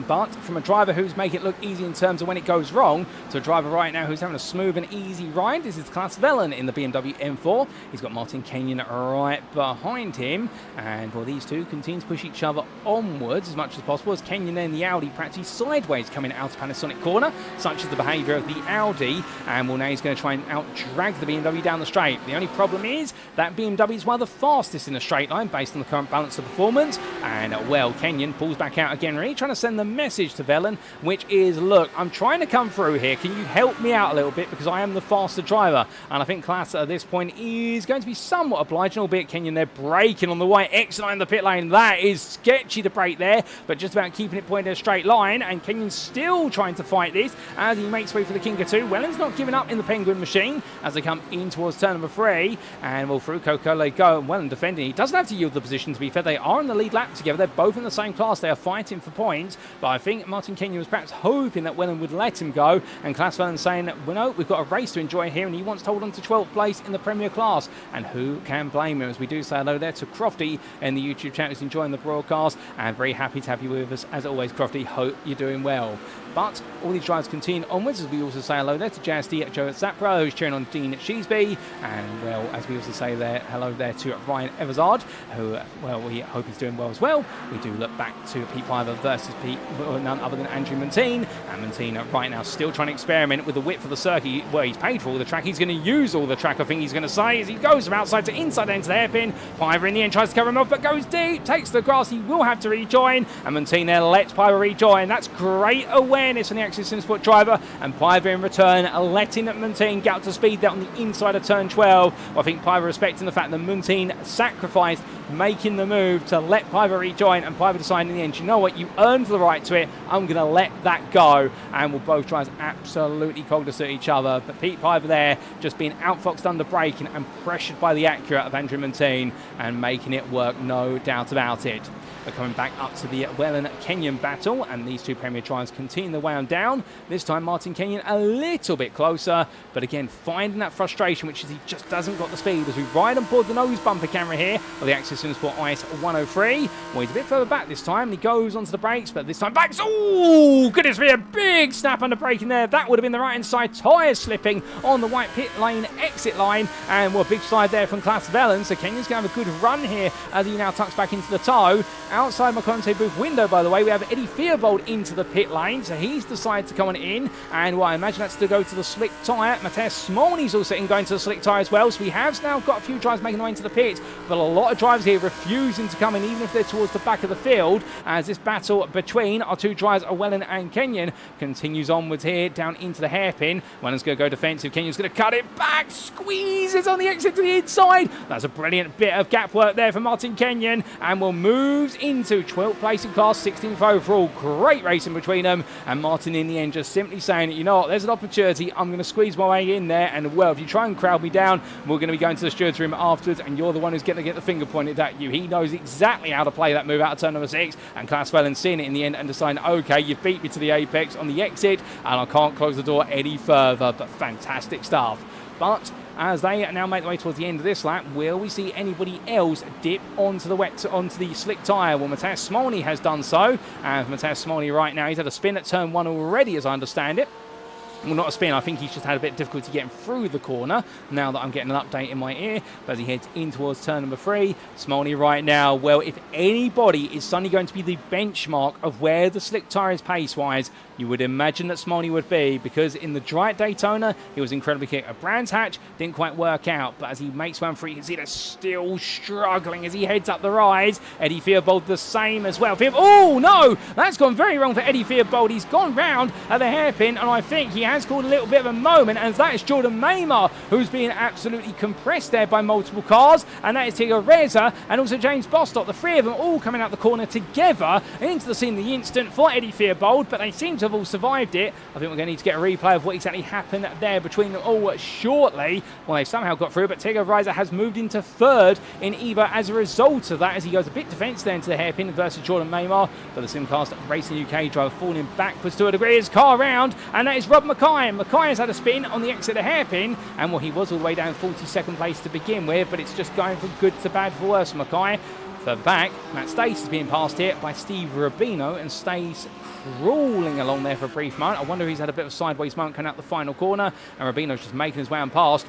But from a driver who's making it look easy in terms of when it goes wrong, to a driver right now who's having a smooth and easy ride, this is Klaas Vellen in the BMW M4. He's got Martin Kenyon right behind him, and well, these two continue to push each other onwards as much as possible, as Kenyon then the Audi practically sideways coming out of Panasonic corner, such as the behaviour of the Audi, and well, now he's going to try and out-drag the BMW down the straight. The only problem is that BMW is one of the fastest in the straight line based on the current balance of performance, and well, Kenyon pulls back out again, really trying to send the message to Vellen, which is, look, I'm trying to come through here. Can you help me out a little bit, because I am the faster driver? And I think Klaas at this point is going to be somewhat obliging, albeit Kenyon there braking on the white exit line in the pit lane. That is sketchy to brake there, but just about keeping it pointed in a straight line, and Kenyon's still trying to fight this as he makes way for the King of 2. Wellen's not giving up in the Penguin machine as they come in towards turn number 3, and well, through Coca-Cola they go. Wellen defending. He doesn't have to yield the position, to be fair. They are in the lead lap together. They're both in the same class. They are fighting for points, but I think Martin Kenyon was perhaps hoping that Wellen would let him go, and Klaas Vellen saying that, well, no, we've got a race to enjoy here, and he wants to hold on to 12th place in the Premier class. And who can blame him? As we do say hello there to Crofty in the YouTube chat, who's enjoying the broadcast, and very happy to have you with us as always, Crofty. Hope you're doing well. But all these drivers continue onwards, as we also say hello there to JSD Joe at Zapra, who's cheering on Dean at Sheesby, and well, as we also say there, hello there to Ryan Eversard, who, well, we hope he's doing well as well. We do look back to Pete Piper versus none other than Andrew Montine, and Montine right now still trying to experiment with the width of the circuit. Well, he's paid for all the track, he's going to use all the track, I think he's going to say, as he goes from outside to inside into the hairpin. Piper in the end tries to cover him off, but goes deep, takes the grass. He will have to rejoin, and Montine there lets Piper rejoin. That's great awareness from the Axis Simsport driver, and Piper in return letting Montine get up to speed there on the inside of turn 12. Well, I think Piper respecting the fact that Montine sacrificed making the move to let Piper rejoin, and Piper deciding in the end, you know what, you earned the right to it, I'm going to let that go. And we'll both try absolutely cognizant of each other, but Pete Piper there just being outfoxed under braking and pressured by the Acura of Andrew Montine and making it work, no doubt about it. We're coming back up to the Wellen-Kenyon battle, and these two Premier drivers continue their way on down. This time Martin Kenyon a little bit closer, but again finding that frustration, which is he just doesn't got the speed. As we ride on board the nose bumper camera here of the Axis Simsport Ice 103. Well, he's a bit further back this time, and he goes onto the brakes, but this time backs. Oh, goodness me, a big snap under braking there. That would have been the right-hand side tyres slipping on the white pit lane exit line, and well, big slide there from Klaas Vellen. So Kenyon's going to have a good run here as he now tucks back into the toe. Outside my commentary booth window, by the way, we have Eddie Theobald into the pit lane, so he's decided to come on in, and well, I imagine that's to go to the slick tyre. Mateusz Smolny's also in going to the slick tyre as well, so we have now got a few drivers making their way into the pit, but a lot of drivers drivers here refusing to come in, even if they're towards the back of the field, as this battle between our two drivers, Welland and Kenyon, continues onwards here down into the hairpin. Welland's going to go defensive. Kenyon's going to cut it back, squeezes on the exit to the inside. That's a brilliant bit of gap work there for Martin Kenyon, and will move into 12th place in class, 16th overall. Great racing between them, and Martin in the end just simply saying, you know what, there's an opportunity, I'm going to squeeze my way in there, and well, if you try and crowd me down, we're going to be going to the steward's room afterwards, and you're the one who's going to get the finger pointed at you. He knows exactly how to play that move out of turn number 6, and Klaus Welland seeing it in the end and deciding, okay, you've beat me to the apex on the exit, and I can't close the door any further. But fantastic stuff. But as they now make their way towards the end of this lap, will we see anybody else dip onto the slick tyre? Well, Mateusz Smolny has done so, and Mateusz Smolny right now, he's had a spin at turn 1 already, as I understand it. Well, not a spin, I think he's just had a bit of difficulty getting through the corner, now that I'm getting an update in my ear. But as he heads in towards turn number 3, Smolny right now, well, if anybody is suddenly going to be the benchmark of where the slick tyre is pace-wise, you would imagine that Smolny would be, because in the dry at Daytona, he was incredibly quick. At Brands Hatch, didn't quite work out, but as he makes one free, you can see they're still struggling as he heads up the rise. Eddie Theobald the same as well. Oh, no! That's gone very wrong for Eddie Theobald. He's gone round at the hairpin, and I think he has called a little bit of a moment, and that is Jordan Maymar, who's being absolutely compressed there by multiple cars, and that is Tigger Reza and also James Bostock. The three of them all coming out the corner together into the scene of the instant for Eddie Theobald, but they seem to have all survived it. I think we're going to need to get a replay of what exactly happened there between them all shortly. Well, they somehow got through, but Tigger Reza has moved into 3rd in EVA as a result of that, as he goes a bit defensive there into the hairpin versus Jordan Maymar. But the Simcast Racing UK driver falling backwards to a degree, his car round, and that is Rob Mackay. And Mackay has had a spin on the exit of the hairpin, and well, he was all the way down 42nd place to begin with, but it's just going from good to bad for worse for Mackay. Further back, Matt Stace is being passed here by Steve Rubino, and Stace crawling along there for a brief moment. I wonder if he's had a bit of a sideways moment coming out the final corner, and Rubino's just making his way on past.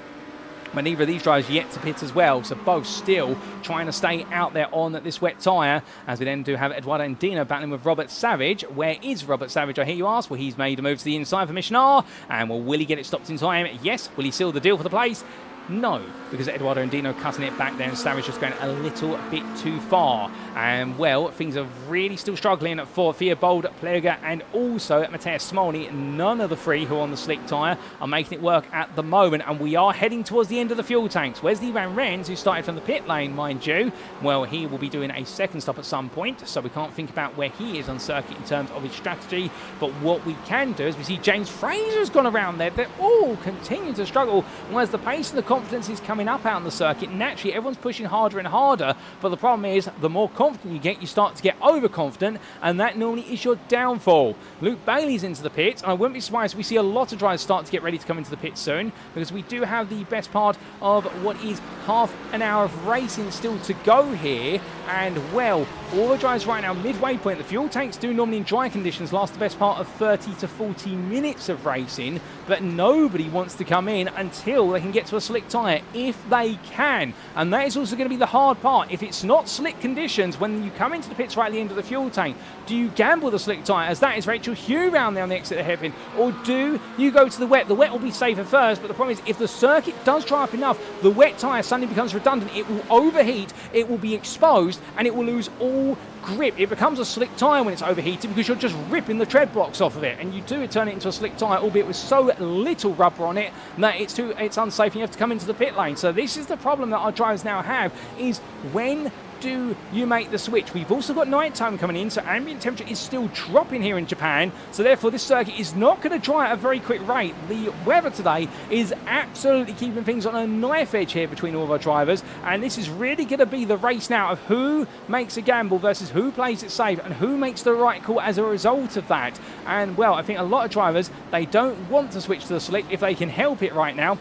But neither of these drivers yet to pit as well, so both still trying to stay out there on this wet tyre, as we then do have Eduardo Andino battling with Robert Savage. Where is Robert Savage, I hear you ask? Well, he's made a move to the inside for Mission R, and well, will he get it stopped in time? Yes. Will he seal the deal for the place? No, because Eduardo Andino cutting it back there, and Savage just going a little bit too far. And well, things are really still struggling for Theobald, Plager, and also Mateusz Smolny. None of the three who are on the slick tyre are making it work at the moment, and we are heading towards the end of the fuel tanks. Wesley Van Rens, who started from the pit lane, mind you, well, he will be doing a second stop at some point, so we can't think about where he is on circuit in terms of his strategy. But what we can do is we see James Fraser's gone around there. They're all continuing to struggle, whereas the pace and the confidence is coming up out on the circuit. Naturally, everyone's pushing harder and harder, but the problem is the more confident you get, you start to get overconfident, and that normally is your downfall. Luke Bailey's into the pit, and I wouldn't be surprised if we see a lot of drivers start to get ready to come into the pit soon, because we do have the best part of what is half an hour of racing still to go here. And well, all the drivers right now midway point, the fuel tanks do normally in dry conditions last the best part of 30 to 40 minutes of racing, but nobody wants to come in until they can get to a slick tyre, if they can. And that is also going to be the hard part. If it's not slick conditions, when you come into the pits right at the end of the fuel tank, do you gamble the slick tyre, as that is Rachel Hugh round there on the exit of the hairpin, or do you go to the wet? The wet will be safer first, but the problem is if the circuit does dry up enough, the wet tyre suddenly becomes redundant. It will overheat, it will be exposed, and it will lose all grip. It becomes a slick tyre when it's overheated, because you're just ripping the tread blocks off of it, and you do turn it into a slick tyre, albeit with so little rubber on it that it's unsafe and you have to come into the pit lane. So this is the problem that our drivers now have, is when do you make the switch? We've also got night time coming in, so ambient temperature is still dropping here in Japan, so therefore this circuit is not going to dry at a very quick rate. The weather today is absolutely keeping things on a knife edge here between all of our drivers, and this is really going to be the race now of who makes a gamble versus who plays it safe and who makes the right call as a result of that. And well, I think a lot of drivers, they don't want to switch to the slick if they can help it right now.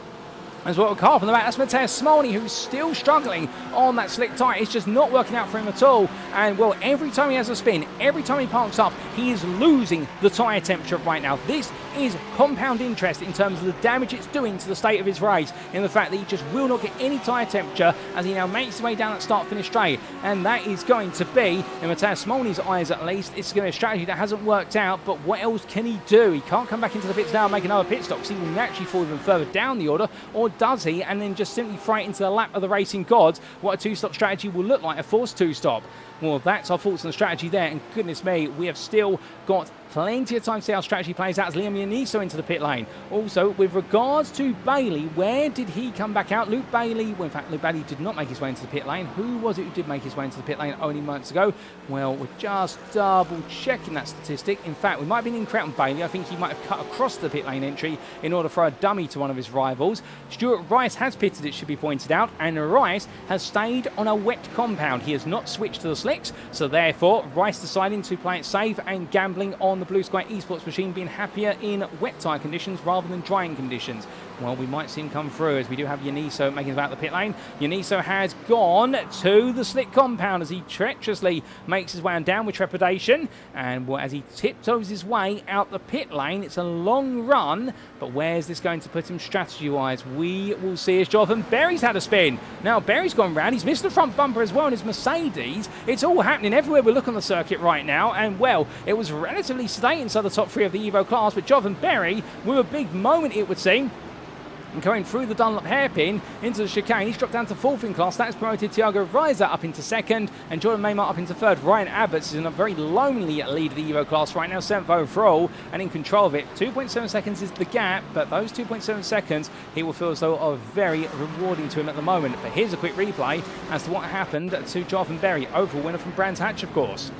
As well, a car from the back, that's Mateusz Smolny, who's still struggling on that slick tyre. It's just not working out for him at all. And well, every time he has a spin, every time he parks up, he is losing the tyre temperature right now. This is compound interest in terms of the damage it's doing to the state of his race, in the fact that he just will not get any tyre temperature as he now makes his way down that start-finish straight. And that is going to be, in Mateusz Smolny's eyes at least, it's going to be a strategy that hasn't worked out, but what else can he do? He can't come back into the pits now and make another pit stop, because he will naturally fall even further down the order, or does he, and then just simply throw it into the lap of the racing gods, what a two-stop strategy will look like, a forced two-stop. Well, that's our thoughts on the strategy there, and goodness me, we have still got plenty of time to see how strategy plays out as Liam Yaniso into the pit lane. Also, with regards to Bailey, where did he come back out? Luke Bailey, well, in fact, Luke Bailey did not make his way into the pit lane. Who was it who did make his way into the pit lane only moments ago? Well, we're just double-checking that statistic. In fact, we might have been incorrect on Bailey. I think he might have cut across the pit lane entry in order to throw a dummy to one of his rivals. Stuart Rice has pitted, it should be pointed out, and Rice has stayed on a wet compound. He has not switched to the slicks, so therefore, Rice deciding to play it safe and gambling on the Blue Sky Esports machine being happier in wet tyre conditions rather than drying conditions. Well, we might see him come through as we do have Yaniso making about the pit lane. Yaniso has gone to the slick compound as he treacherously makes his way on down with trepidation. And as he tiptoes his way out the pit lane, it's a long run, but where's this going to put him strategy-wise? We will see as Jonathan Berry's had a spin. Now, Berry's gone round. He's missed the front bumper as well in his Mercedes. It's all happening everywhere we look on the circuit right now. And, well, it was relatively sedate inside the top three of the Evo class, but Jonathan Berry, with a big moment, it would seem, and going through the Dunlop hairpin into the chicane. He's dropped down to fourth in class. That's promoted Thiago Reiser up into second and Jordan Maymart up into third. Ryan Abbots is in a very lonely lead of the Evo class right now, 7th overall and in control of it. 2.7 seconds is the gap, but those 2.7 seconds he will feel as though are very rewarding to him at the moment. But here's a quick replay as to what happened to Jonathan Berry, overall winner from Brands Hatch, of course.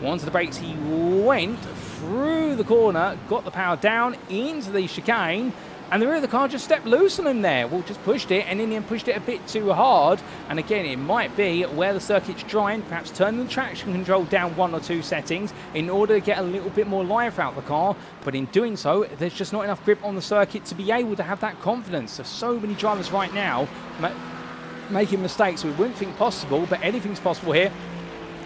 Onto the brakes he went through the corner, got the power down into the chicane, and the rear of the car just stepped loose on him there. Well, just pushed it, and in the end pushed it a bit too hard. And again, it might be where the circuit's drying, perhaps turning the traction control down 1 or 2 settings in order to get a little bit more life out of the car. But in doing so, there's just not enough grip on the circuit to be able to have that confidence. There's so many drivers right now making mistakes we wouldn't think possible, but anything's possible here.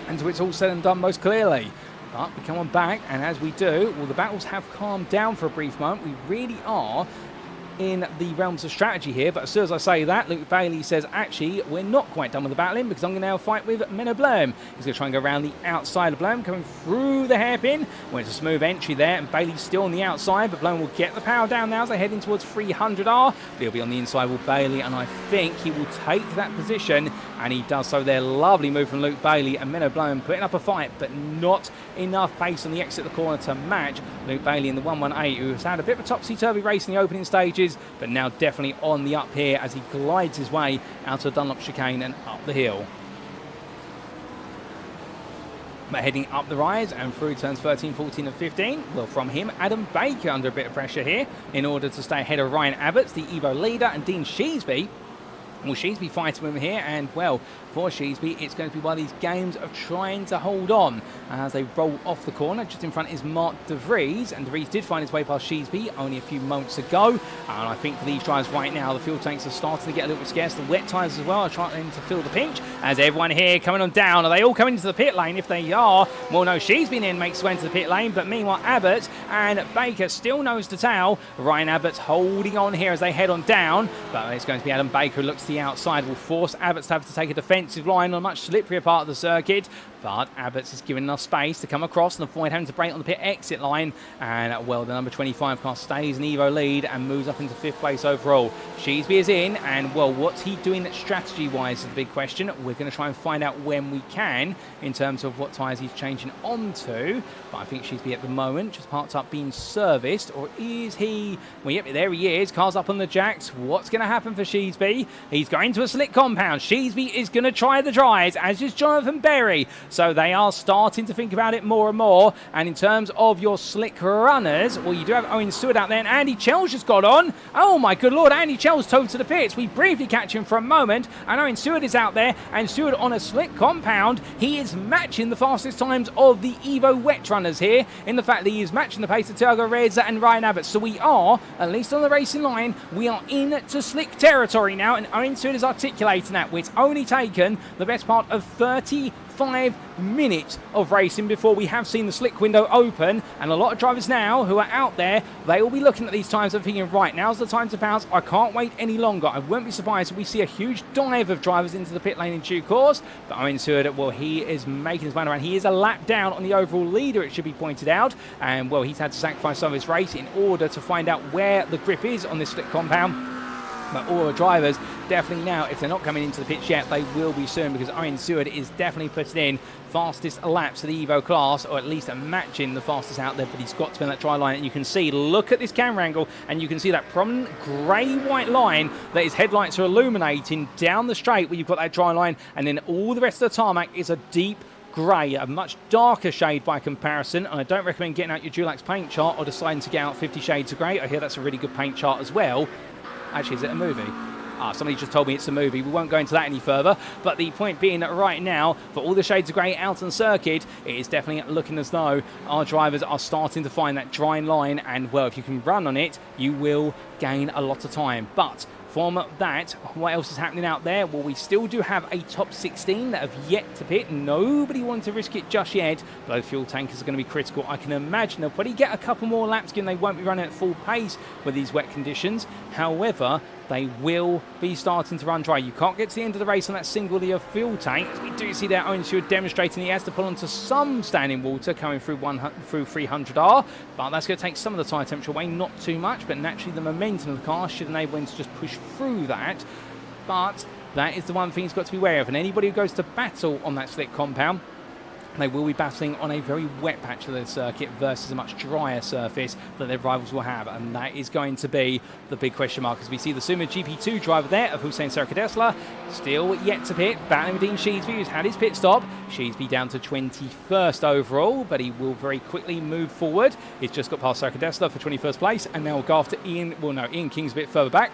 And so it's all said and done most clearly. But we come on back, and as we do, well, the battles have calmed down for a brief moment. We really are in the realms of strategy here, but as soon as I say that, Luke Bailey says, actually, we're not quite done with the battling because I'm going to now fight with Menno Blum. He's going to try and go around the outside of Blum, coming through the hairpin. Well, it's a smooth entry there, and Bailey's still on the outside, but Blum will get the power down now as they're heading towards 300R. But he'll be on the inside with Bailey, and I think he will take that position, and he does so there. Lovely move from Luke Bailey, and Menno Blum putting up a fight, but not enough pace on the exit of the corner to match Luke Bailey in the 118, who has had a bit of a topsy-turvy race in the opening stages, but now definitely on the up here as he glides his way out of the Dunlop chicane and up the hill. But heading up the rise and through turns 13, 14 and 15. Well, from him, Adam Baker under a bit of pressure here in order to stay ahead of Ryan Abbots, the Evo leader, and Dean Sheesby. Well, Sheesby fighting with him here, and well, for Sheesby, it's going to be one of these games of trying to hold on as they roll off the corner. Just in front is Mark De Vries, and De Vries did find his way past Sheesby only a few moments ago. And I think for these drivers right now, the fuel tanks are starting to get a little bit scarce. The wet tyres as well are trying to fill the pinch. As everyone here coming on down, are they all coming into the pit lane? If they are, well, no, Sheesby in makes his way into the pit lane, but meanwhile, Abbott and Baker still nose to tail. Ryan Abbott's holding on here as they head on down, but it's going to be Adam Baker who looks to the outside, will force Abbots to have to take a defensive line on a much slipperier part of the circuit. But Abbots is given enough space to come across and avoid having to brake on the pit exit line. And, well, the number 25 car stays in Evo lead and moves up into 5th place overall. Sheesby is in, and, well, what's he doing strategy-wise is the big question. We're going to try and find out when we can in terms of what tyres he's changing onto. But I think Sheesby at the moment just parked up being serviced. Or is he? Well, yep, there he is. Car's up on the jacks. What's going to happen for Sheesby? He's going to a slick compound. Sheesby is going to try the dries, as is Jonathan Berry. So they are starting to think about it more and more. And in terms of your slick runners, well, you do have Owen Stewart out there, and Andy Chell's just got on. Oh my good lord, Andy Chell's towed to the pits. We briefly catch him for a moment, and Owen Stewart is out there, and Stewart on a slick compound. He is matching the fastest times of the Evo wet runners here, in the fact that he is matching the pace of Thiago Reza and Ryan Abbott. So we are, at least on the racing line, we are into slick territory now, and Owen Owen Stewart is articulating that. It's only taken the best part of 35 minutes of racing before we have seen the slick window open, and a lot of drivers now who are out there, they will be looking at these times and thinking, right, now's the time to pounce. I can't wait any longer. I won't be surprised if we see a huge dive of drivers into the pit lane in due course. But Owen Stewart, well, he is making his mind around. He is a lap down on the overall leader, it should be pointed out, and well, he's had to sacrifice some of his race in order to find out where the grip is on this slick compound. But all the drivers definitely now, if they're not coming into the pits yet, they will be soon, because Owen Stewart is definitely putting in fastest laps of the Evo class, or at least matching the fastest out there, but he's got to be on that dry line. And you can see, look at this camera angle, and you can see that prominent grey-white line that his headlights are illuminating down the straight where you've got that dry line, and then all the rest of the tarmac is a deep grey, a much darker shade by comparison. And I don't recommend getting out your Dulax paint chart or deciding to get out 50 Shades of Grey. I hear that's a really good paint chart as well. Actually, is it a movie? Somebody just told me it's a movie. We won't go into that any further. But the point being that right now, for all the shades of grey out on circuit, it is definitely looking as though our drivers are starting to find that dry line. And, well, if you can run on it, you will gain a lot of time. But from that, what else is happening out there? Well, we still do have a top 16 that have yet to pit. Nobody wants to risk it just yet, but those fuel tankers are going to be critical. I can imagine they'll probably get a couple more laps, given they won't be running at full pace with these wet conditions. However, they will be starting to run dry. You can't get to the end of the race on that single of fuel tank. As we do see there, Owen Stewart demonstrating he has to pull onto some standing water coming through 300R, but that's going to take some of the tyre temperature away, not too much, but naturally the momentum of the car should enable him to just push through that. But that is the one thing he's got to be wary of, and anybody who goes to battle on that slick compound, they will be battling on a very wet patch of the circuit versus a much drier surface that their rivals will have, and that is going to be the big question mark, as we see the Suma GP2 driver there of Hussein Serkadesla still yet to pit, battling with Dean Sheesby, who's had his pit stop. Sheesby down to 21st overall, but he will very quickly move forward. He's just got past Serkadesla for 21st place, and now will go after Ian King's a bit further back.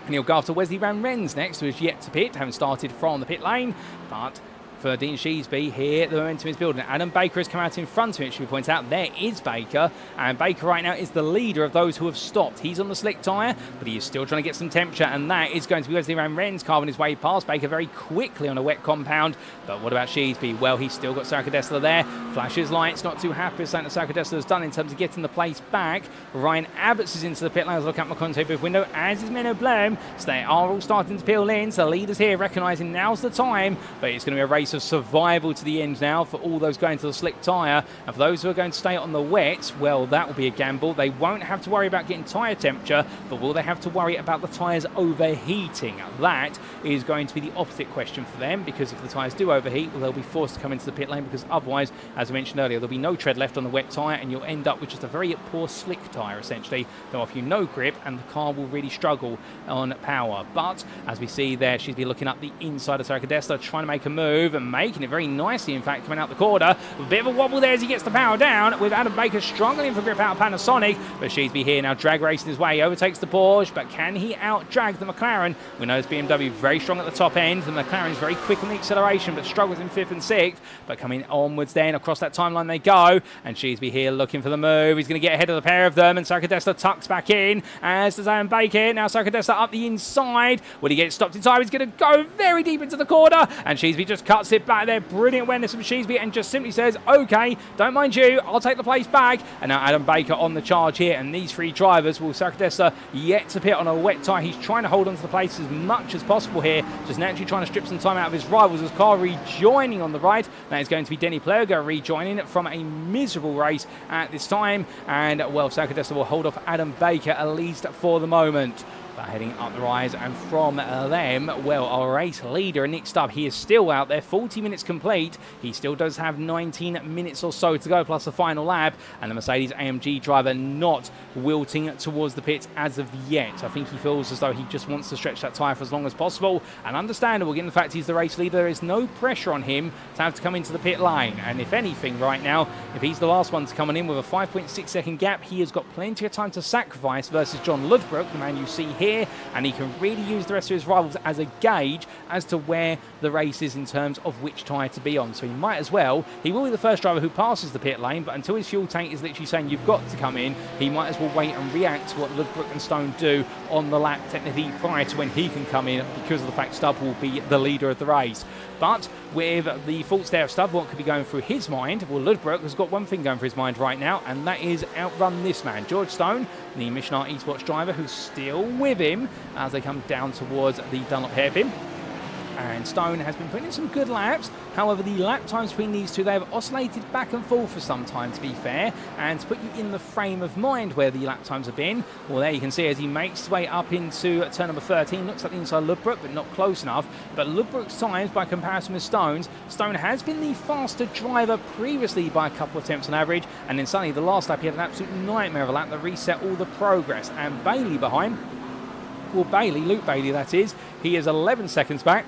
And he'll go after Wesley Van Rens next, who is yet to pit, having started from the pit lane. But for Dean Sheesby here, the momentum is building. Adam Baker has come out in front of him. It should be pointed out, there is Baker, and Baker right now is the leader of those who have stopped. He's on the slick tyre, but he is still trying to get some temperature, and that is going to be Wesley Van Rens carving his way past Baker very quickly on a wet compound. But what about Sheesby? Well, he's still got Serkadesla there. Flashes lights, not too happy with something that Serkadesla has done in terms of getting the place back. Ryan Abbots is into the pit lane. Let's look at McConaughey booth window, as is Menno Blum. So they are all starting to peel in. So the leaders here recognising now's the time, but it's going to be a race of survival to the end now for all those going to the slick tyre. And for those who are going to stay on the wet, well, that will be a gamble. They won't have to worry about getting tyre temperature, but will they have to worry about the tyres overheating? That is going to be the opposite question for them, because if the tyres do overheat, well, they'll be forced to come into the pit lane, because otherwise, as I mentioned earlier, there'll be no tread left on the wet tyre, and you'll end up with just a very poor slick tyre, essentially. They'll offer you no grip, and the car will really struggle on power. But as we see there, she's been looking up the inside of Serkadesla, trying to make a move, and making it very nicely, in fact, coming out the corner. A bit of a wobble there as he gets the power down, with Adam Baker struggling for grip out of Panasonic, but Sheesby here now drag racing his way, overtakes the Porsche, but can he out-drag the McLaren? We know this BMW very strong at the top end. The McLaren is very quick on the acceleration, but struggles in 5th and 6th, but coming onwards then, across that timeline they go, and Sheesby here looking for the move. He's going to get ahead of the pair of them, and Serkadesla tucks back in, as does Adam Baker. Now Serkadesla up the inside. Will he get stopped in time? He's going to go very deep into the corner, and Sheesby just cuts it back there. Brilliant awareness from Sheesby, and just simply says, okay, don't mind you, I'll take the place back. And now Adam Baker on the charge here, and these three drivers will Serkadesla yet to pit on a wet tyre. He's trying to hold on to the place as much as possible here, just naturally trying to strip some time out of his rivals. His car rejoining on the right. That is going to be Denny Plurger rejoining from a miserable race at this time, and well, Serkadesla will hold off Adam Baker at least for the moment. But heading up the rise, and from them, well, our race leader, Nick Stubb, he is still out there, 40 minutes complete. He still does have 19 minutes or so to go, plus the final lap, and the Mercedes AMG driver not wilting towards the pits as of yet. I think he feels as though he just wants to stretch that tyre for as long as possible, and understandable, given the fact he's the race leader. There is no pressure on him to have to come into the pit lane, and if anything, right now, if he's the last one to come in with a 5.6 second gap, he has got plenty of time to sacrifice versus John Ludbrook, the man you see here here, and he can really use the rest of his rivals as a gauge as to where the race is in terms of which tyre to be on. So he might as well, he will be the first driver who passes the pit lane, but until his fuel tank is literally saying you've got to come in, he might as well wait and react to what Ludbrook and Stone do on the lap technically prior to when he can come in, because of the fact Stubb will be the leader of the race. But with the faults there of Stubb, what could be going through his mind? Well, Ludbrook has got one thing going through his mind right now, and that is outrun this man, George Stone, the Michelin Eastwatch driver, who's still with him as they come down towards the Dunlop hairpin. And Stone has been putting in some good laps. However, the lap times between these two, they have oscillated back and forth for some time, to be fair. And to put you in the frame of mind where the lap times have been, well, there you can see as he makes his way up into turn number 13, looks like the inside Ludbrook, but not close enough. But Ludbrook's times, by comparison with Stone's, Stone has been the faster driver previously by a couple of attempts on average. And then suddenly, the last lap, he had an absolute nightmare of a lap that reset all the progress. And Bailey behind, well, Luke Bailey, that is, he is 11 seconds back.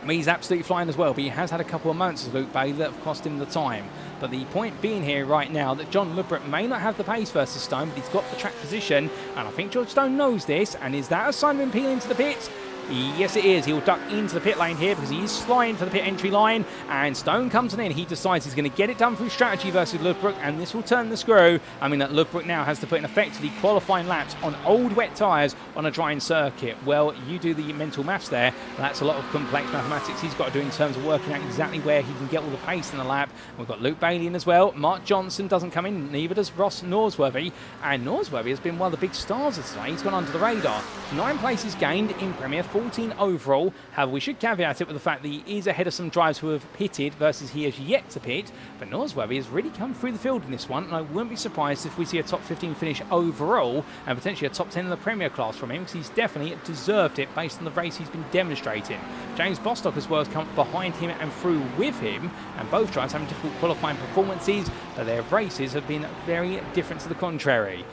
He's absolutely flying as well, but he has had a couple of moments as Luke Bailey that have cost him the time. But the point being here right now that John Ludbrook may not have the pace versus Stone, but he's got the track position, and I think George Stone knows this. And is that a sign of him peeling to the pits? Yes, it is. He'll duck into the pit lane here because he is flying for the pit entry line, and Stone comes in. He decides he's going to get it done through strategy versus Ludbrook, and this will turn the screw. I mean, that Ludbrook now has to put in effectively qualifying laps on old wet tyres on a drying circuit. Well, you do the mental maths there. That's a lot of complex mathematics he's got to do in terms of working out exactly where he can get all the pace in the lap. We've got Luke Bailey in as well. Mark Johnson doesn't come in, neither does Ross Norsworthy, and Norsworthy has been one of the big stars of today. He's gone under the radar. 9 places gained in Premier, 14 overall. However, we should caveat it with the fact that he is ahead of some drivers who have pitted versus he has yet to pit. But Norsworthy has really come through the field in this one, and I wouldn't be surprised if we see a top 15 finish overall and potentially a top 10 in the Premier class from him, because he's definitely deserved it based on the race he's been demonstrating. James Bostock as well has come behind him and through with him, and both drivers having difficult qualifying performances, but their races have been very different to the contrary.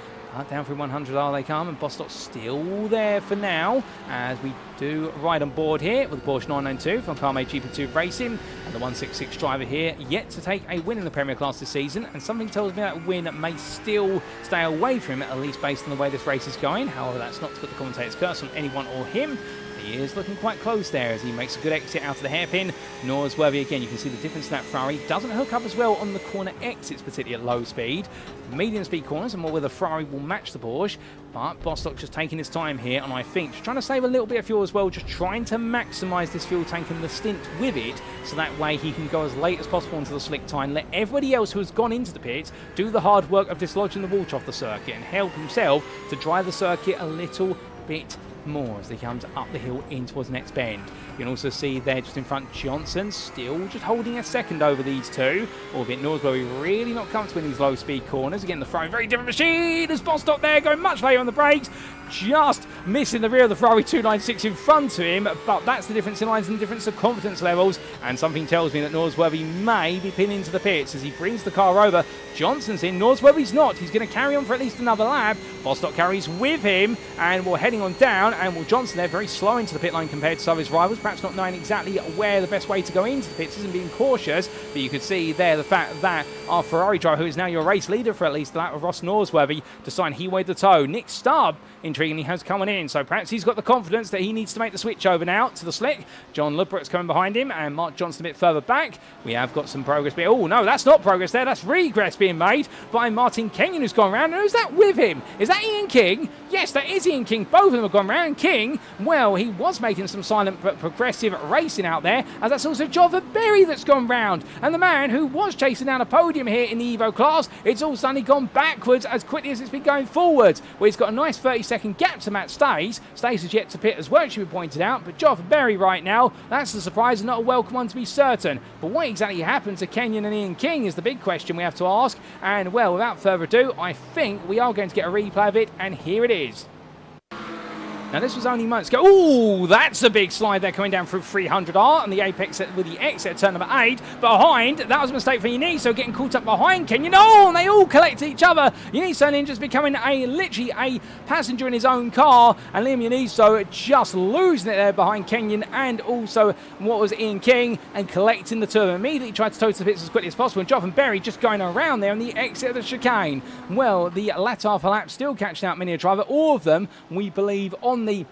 Down through 100 they come, and Bostock's still there for now as we do ride on board here with the Porsche 992 from Carmade GP2 Racing, and the 166 driver here yet to take a win in the Premier class this season, and something tells me that win may still stay away from him, at least based on the way this race is going. However, that's not to put the commentator's curse on anyone or him. He is looking quite close there as he makes a good exit out of the hairpin. Norsworthy, again, you can see the difference in that Ferrari. Doesn't hook up as well on the corner exits, particularly at low speed. Medium speed corners and more where the Ferrari will match the Porsche. But Bostock just taking his time here, and I think just trying to save a little bit of fuel as well, just trying to maximise this fuel tank and the stint with it, so that way he can go as late as possible into the slick time, let everybody else who has gone into the pits do the hard work of dislodging the water off the circuit and help himself to drive the circuit a little bit more as he comes up the hill in towards the next bend. You can also see there just in front Johnson still just holding a second over these two, albeit Norsworthy really not comfortable in these low speed corners. Again, the Ferrari very different machine as Bostock there going much later on the brakes, just missing the rear of the Ferrari 296 in front of him, but that's the difference in lines and the difference of confidence levels, and something tells me that Norsworthy may be pinning to the pits as he brings the car over. Johnson's in, Norsworthy's not. He's going to carry on for at least another lap. Bostock carries with him, and we're heading on down, and well, Johnson there very slow into the pit lane compared to some of his rivals, perhaps not knowing exactly where the best way to go into the pits is and being cautious, but you could see there the fact that our Ferrari driver, who is now your race leader for at least the lap of Ross Norsworthy, decided he weighed the toe. Nick Stubb, intriguingly, has coming in, so perhaps he's got the confidence that he needs to make the switch over now to the slick. John Ludbrook's coming behind him, and Mark Johnson a bit further back. We have got some progress. Oh no, that's not progress there, that's regress being made by Martin Kenyon, who's gone around. And who's that with him? Is that Ian King? Yes, that is Ian King. Both of them have gone around. King, well, he was making some silent but progressive racing out there, as that's also Jova Berry that's gone round. And the man who was chasing down a podium here in the Evo class, it's all suddenly gone backwards as quickly as it's been going forwards. Well, he's got a nice 30-second gap to Matt Stace. Stace is yet to pit as well, it should be pointed out, but Jova Berry right now, that's a surprise and not a welcome one to be certain. But what exactly happened to Kenyon and Ian King is the big question we have to ask. And well, without further ado, I think we are going to get a replay of it, and here it is. Now, this was only moments ago. Ooh, that's a big slide there coming down through 300R and the apex with the exit turn number 8. Behind, that was a mistake for Yaniso getting caught up behind Kenyon. Oh, and they all collect each other. Yaniso then just becoming literally a passenger in his own car, and Liam Yaniso just losing it there behind Kenyon and also what was Ian King, and collecting the two of them. Immediately tried to tow to the pits as quickly as possible, and Jonathan Berry just going around there on the exit of the chicane. Well, the latter half of lap still catching out many a driver, all of them, we believe, on the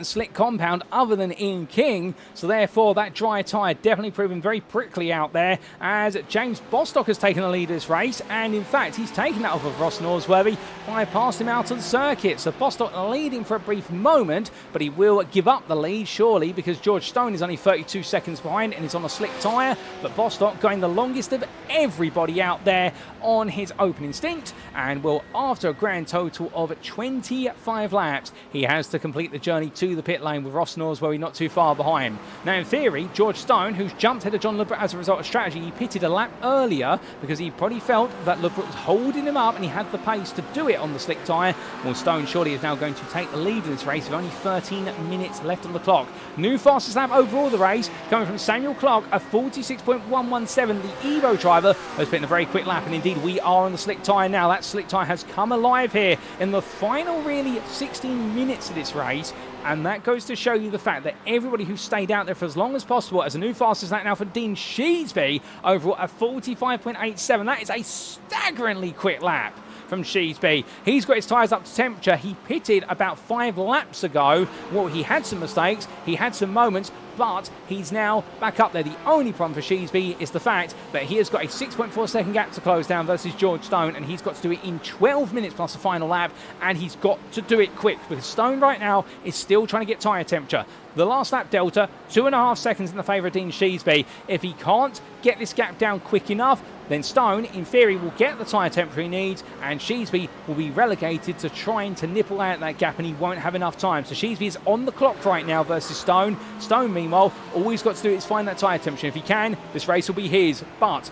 slick compound other than Ian King, so therefore that dry tyre definitely proving very prickly out there, as James Bostock has taken the lead of this race, and in fact he's taken that off of Ross Norsworthy, bypassed him out of the circuit. So Bostock leading for a brief moment, but he will give up the lead surely, because George Stone is only 32 seconds behind and is on a slick tyre, but Bostock going the longest of everybody out there on his opening stint, and will, after a grand total of 25 laps, he has to complete the journey to the pit lane with Ross Norsworthy not too far behind. Now, in theory, George Stone, who's jumped ahead of John Ludbrook as a result of strategy, he pitted a lap earlier because he probably felt that Ludbrook was holding him up and he had the pace to do it on the slick tyre. Well, Stone surely is now going to take the lead in this race with only 13 minutes left on the clock. New fastest lap overall of the race coming from Samuel Clark, a 46.117. The Evo driver has put in a very quick lap, and indeed we are on the slick tyre now. That slick tyre has come alive here in the final really 16 minutes of this race. And that goes to show you the fact that everybody who stayed out there for as long as possible, as a new fastest lap now for Dean Sheesby, overall a 45.87. That is a staggeringly quick lap from Sheesby. He's got his tyres up to temperature. He pitted about 5 laps ago. Well, he had some mistakes, he had some moments, but he's now back up there. The only problem for Sheesby is the fact that he has got a 6.4 second gap to close down versus George Stone, and he's got to do it in 12 minutes plus the final lap, and he's got to do it quick because Stone right now is still trying to get tyre temperature. The last lap delta, 2.5 seconds in the favour of Dean Sheesby. If he can't get this gap down quick enough, then Stone, in theory, will get the tyre temperature he needs, and Sheesby will be relegated to trying to nipple out that gap, and he won't have enough time. So Sheesby is on the clock right now versus Stone. Stone, meanwhile, all he's got to do is find that tyre temperature. If he can, this race will be his. But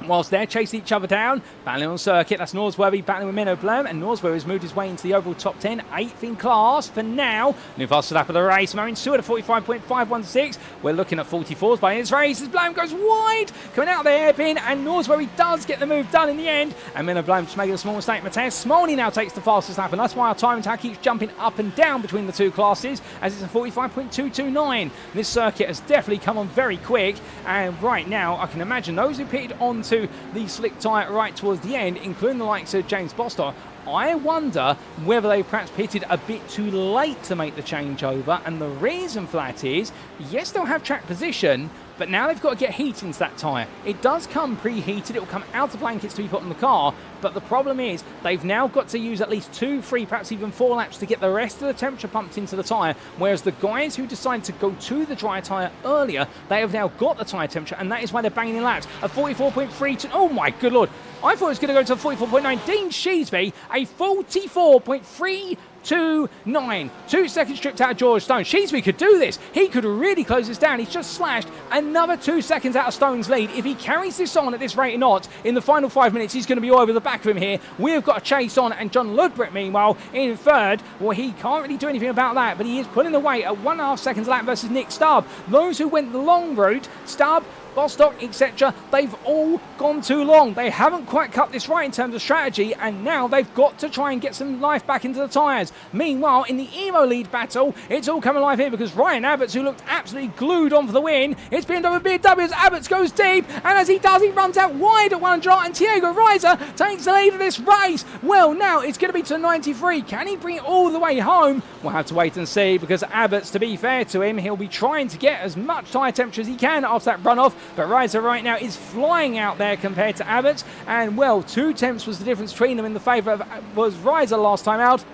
whilst they're chasing each other down, battling on circuit, that's Norsworthy battling with Menno Blum, and Norsworthy has moved his way into the overall top 10, 8th in class for now. New fastest lap of the race, Marion Stewart at 45.516. We're looking at 44s by his race as Blum goes wide, coming out of the hairpin, and Norsworthy does get the move done in the end, and Menno Blum just making a small mistake. Mateusz Smolny now takes the fastest lap, and that's why our time attack keeps jumping up and down between the two classes, as it's a 45.229. This circuit has definitely come on very quick, and right now I can imagine those who pitted onto the slick tyre right towards the end, including the likes of James Bostock, I wonder whether they perhaps pitted a bit too late to make the changeover, and the reason for that is, yes, they'll have track position, but now they've got to get heat into that tyre. It does come preheated, it will come out of blankets to be put in the car, but the problem is they've now got to use at least 2, 3, perhaps even 4 laps to get the rest of the temperature pumped into the tyre, whereas the guys who decided to go to the dry tyre earlier, they have now got the tyre temperature, and that is why they're banging in laps. A 44.32, oh my good lord, I thought it was going to go to a 44.9. Dean Sheesby, a 44.329. 2 seconds stripped out of George Stone. Sheesby could do this. He could really close this down. He's just slashed another 2 seconds out of Stone's lead. If he carries this on at this rate or not, in the final 5 minutes, he's going to be all over the back of him here. We've got a chase on, and John Ludbrook, meanwhile, in third. Well, he can't really do anything about that, but he is pulling away at 1.5 seconds a lap versus Nick Stubb. Those who went the long route, Stubb, Bostock, etc., they've all gone too long. They haven't quite cut this right in terms of strategy, and now they've got to try and get some life back into the tyres. Meanwhile, in the Evo lead battle, it's all coming alive here because Ryan Abbots, who looked absolutely glued on for the win, it's BMW as Abbots goes deep, and as he does, he runs out wide at 100, and Diego Reiser takes the lead of this race. Well, now it's going to be to 93. Can he bring it all the way home? We'll have to wait and see, because Abbots, to be fair to him, he'll be trying to get as much tyre temperature as he can after that runoff, but Reiser right now is flying out there compared to Abbots, and well, 2 tenths was the difference between them in the favour of was Reiser last time out.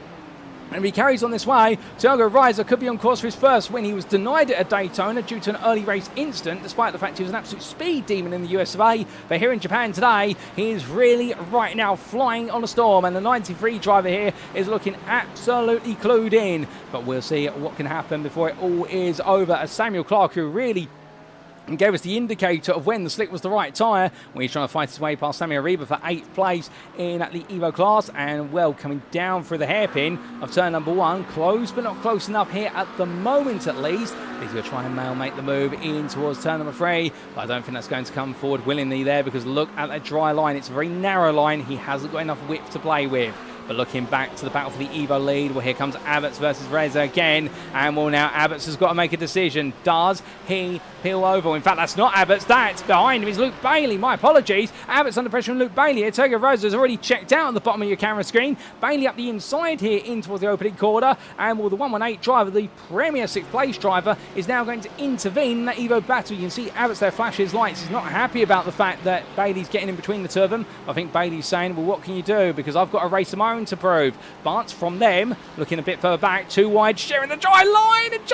And if he carries on this way, Tiago Reiser could be on course for his first win. He was denied it at Daytona due to an early race incident, despite the fact he was an absolute speed demon in the US of A. But here in Japan today, he is really right now flying on a storm, and the 93 driver here is looking absolutely clued in. But we'll see what can happen before it all is over, as Samuel Clark, who really and gave us the indicator of when the slick was the right tyre when he's trying to fight his way past Sammy Ariba for 8th place in the Evo class. And, well, coming down through the hairpin of turn number 1, close but not close enough here at the moment at least. He's going to try and make the move in towards turn number 3, but I don't think that's going to come forward willingly there, because look at that dry line. It's a very narrow line. He hasn't got enough width to play with. But looking back to the battle for the Evo lead, well, here comes Abbots versus Reza again. And, well, now Abbots has got to make a decision. Does he peel over? In fact, that's not Abbots. That's behind him is Luke Bailey. My apologies. Abbots under pressure from Luke Bailey. Ertugrul Reza has already checked out at the bottom of your camera screen. Bailey up the inside here in towards the opening quarter. And, well, the 118 driver, the Premier 6th place driver, is now going to intervene in that Evo battle. You can see Abbots there flash his lights. He's not happy about the fact that Bailey's getting in between the two of them. I think Bailey's saying, well, what can you do? Because I've got a race of my own to prove. But from them, looking a bit further back, too wide, sharing the dry line, and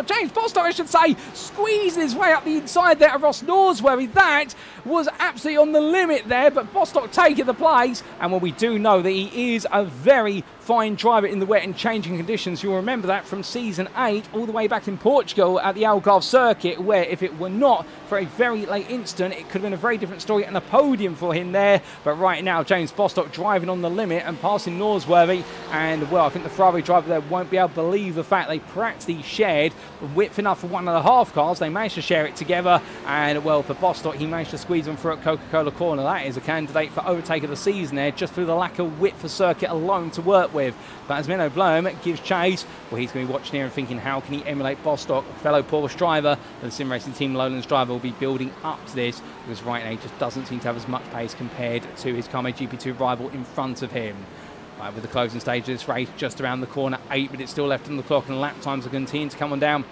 James Bostock, I should say, squeezed his way up the inside there of Ross Norsworthy. That was absolutely on the limit there, but Bostock taking the place. And well, we do know that he is a very fine driver in the wet and changing conditions. You'll remember that from season 8 all the way back in Portugal at the Algarve circuit, where if it were not for a very late instant, it could have been a very different story and a podium for him there. But right now, James Bostock driving on the limit and passing Norsworthy. And, well, I think the Ferrari driver there won't be able to believe the fact they practically shared width enough for 1.5 cars. They managed to share it together. And, well, for Bostock, he managed to squeeze them through at Coca-Cola Corner. That is a candidate for overtake of the season there, just through the lack of width for circuit alone to work with. But as Menno Blom gives chase, well, he's going to be watching here and thinking, how can he emulate Bostock, fellow Porsche driver, and the Sim Racing Team Lowlands driver will be building up to this, because right now he just doesn't seem to have as much pace compared to his Carme GP2 rival in front of him. Right, with the closing stage of this race just around the corner, 8 minutes still left on the clock, and lap times are continuing to come on down.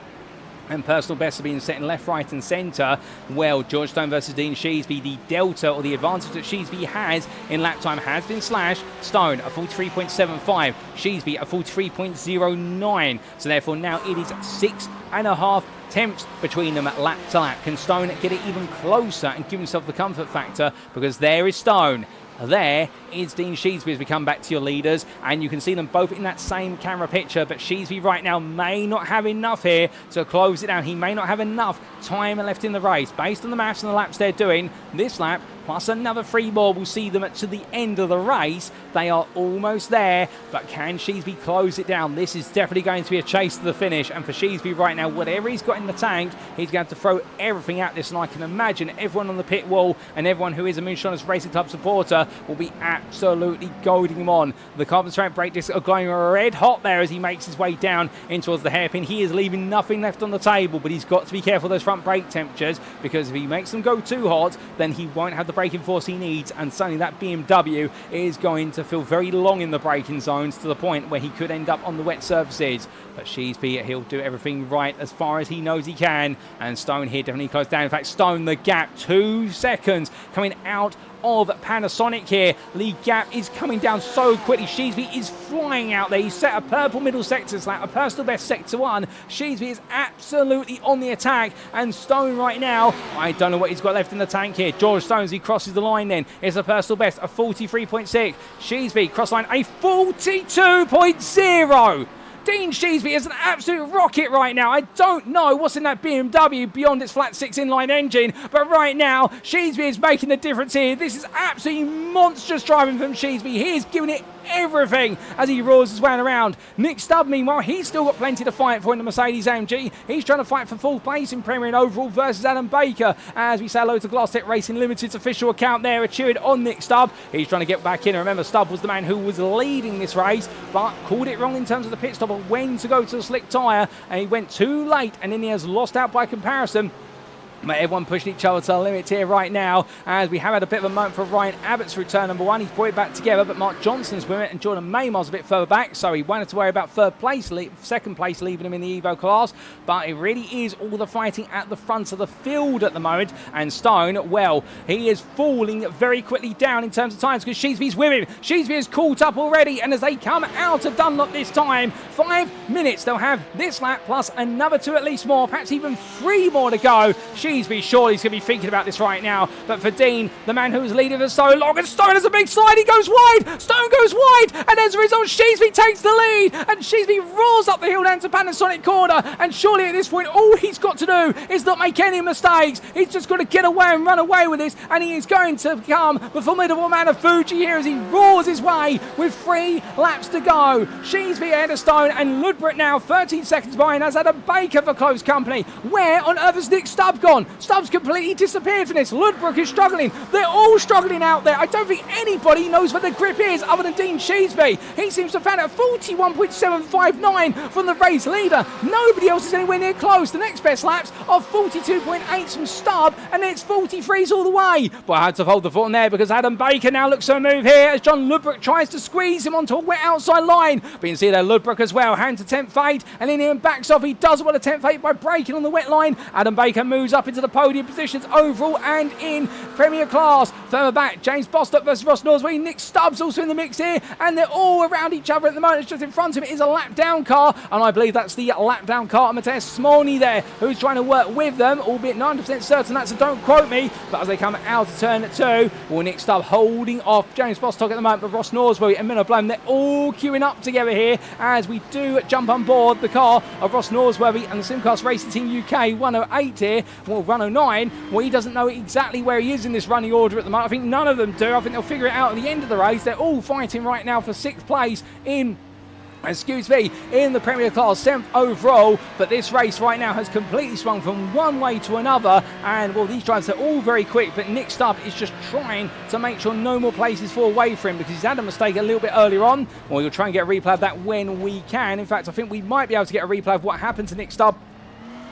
And personal bests are being set in left, right and centre. Well, George Stone versus Dean Sheesby, the delta or the advantage that Sheesby has in lap time has been slashed. Stone a 43.75, Sheesby a 43.09. So therefore now it is 6.5 tenths between them at lap to lap. Can Stone get it even closer and give himself the comfort factor? Because there is Stone. There is Dean Sheesby as we come back to your leaders, and you can see them both in that same camera picture, but Sheesby right now may not have enough here to close it down. He may not have enough time left in the race. Based on the maths and the laps they're doing, this lap plus another 3 more will see them to the end of the race. They are almost there, but can Sheesby close it down? This is definitely going to be a chase to the finish, and for Sheesby right now, whatever he's got in the tank, he's going to throw everything at this, and I can imagine everyone on the pit wall and everyone who is a Moonshiners Racing Club supporter will be absolutely goading him on. The carbon strap brake discs are going red hot there as he makes his way down in towards the hairpin. He is leaving nothing left on the table, but he's got to be careful of those front brake temperatures, because if he makes them go too hot, then he won't have the braking force he needs, and suddenly that BMW is going to feel very long in the braking zones to the point where he could end up on the wet surfaces. But Sheesby, he'll do everything right as far as he knows he can, and Stone here definitely close down. In fact, Stone, the gap, 2 seconds coming out of Panasonic here. The gap is coming down so quickly. Sheesby is flying out there. He's set a purple middle sector slap, a personal best sector 1. Sheesby is absolutely on the attack, and Stone right now, I don't know what he's got left in the tank here. George Stone, as he crosses the line then, is a personal best, a 43.6. Sheesby cross line, a 42.0. Dean Sheesby is an absolute rocket right now. I don't know what's in that BMW beyond its flat 6 inline engine, but right now Sheesby is making the difference here. This is absolutely monstrous driving from Sheesby. He is giving it everything as he roars his way around. Nick Stubb, meanwhile, he's still got plenty to fight for in the Mercedes AMG. He's trying to fight for full place in Premier and overall versus Adam Baker. As we say hello to Glass Tech Racing Limited's official account there, a cheered on Nick Stubb. He's trying to get back in. Remember, Stubb was the man who was leading this race, but called it wrong in terms of the pit stop of when to go to the slick tyre, and he went too late, and then he has lost out by comparison. But everyone pushing each other to the limit here right now, as we have had a bit of a moment for Ryan Abbott's return number 1. He's brought it back together, but Mark Johnson's with it, and Jordan Maymar's a bit further back, so he won't have to worry about second place leaving him in the Evo class. But it really is all the fighting at the front of the field at the moment, and Stone, well, he is falling very quickly down in terms of times, because Sheesby's with him. Sheesby is caught up already, and as they come out of Dunlop this time, 5 minutes they'll have this lap, plus another 2 at least more, perhaps even 3 more to go. Sheesby surely is going to be thinking about this right now. But for Dean, the man who was leading for so long, and Stone has a big slide. He goes wide. Stone goes wide. And as a result, Sheesby takes the lead. And Sheesby roars up the hill down to Panasonic corner. And surely at this point, all he's got to do is not make any mistakes. He's just got to get away and run away with this. And he is going to become the formidable man of Fuji here as he roars his way with 3 laps to go. Sheesby ahead of Stone, and Ludbrook now 13 seconds behind has Adam Baker for close company. Where on earth has Nick Stubb gone? Stubb's completely disappeared from this. Ludbrook is struggling. They're all struggling out there. I don't think anybody knows where the grip is other than Dean Sheesby. He seems to have found out 41.759 from the race leader. Nobody else is anywhere near close. The next best laps are 42.8 from Stubb, and it's 43s all the way. But I had to hold the fort in there because Adam Baker now looks to move here as John Ludbrook tries to squeeze him onto a wet outside line. But you can see there Ludbrook as well, hand to tempt fate, and then he backs off. He does want to tempt fate by braking on the wet line. Adam Baker moves up into the podium positions overall and in Premier Class. Further back, James Bostock versus Ross Norsworthy. Nick Stubbs also in the mix here, and they're all around each other at the moment. It's just in front of him is a lap down car, and I believe that's the lap down car of Mateusz Smolny there, who's trying to work with them, albeit 90% certain that's a don't quote me. But as they come out of turn 2, well, Nick Stubbs holding off James Bostock at the moment, but Ross Norsworthy and Minno Blom, they're all queuing up together here as we do jump on board the car of Ross Norsworthy and the Simcast Racing Team UK 108 here, well, 109. Well, he doesn't know exactly where he is in this running order at the moment. I think none of them do. I think they'll figure it out at the end of the race. They're all fighting right now for 6th place in the Premier Class, 7th overall. But this race right now has completely swung from one way to another, and well, these drivers are all very quick, but Nick Stubb is just trying to make sure no more places fall away for him because he's had a mistake a little bit earlier on. Well, we'll try and get a replay of that when we can. In fact, I think we might be able to get a replay of what happened to Nick Stubb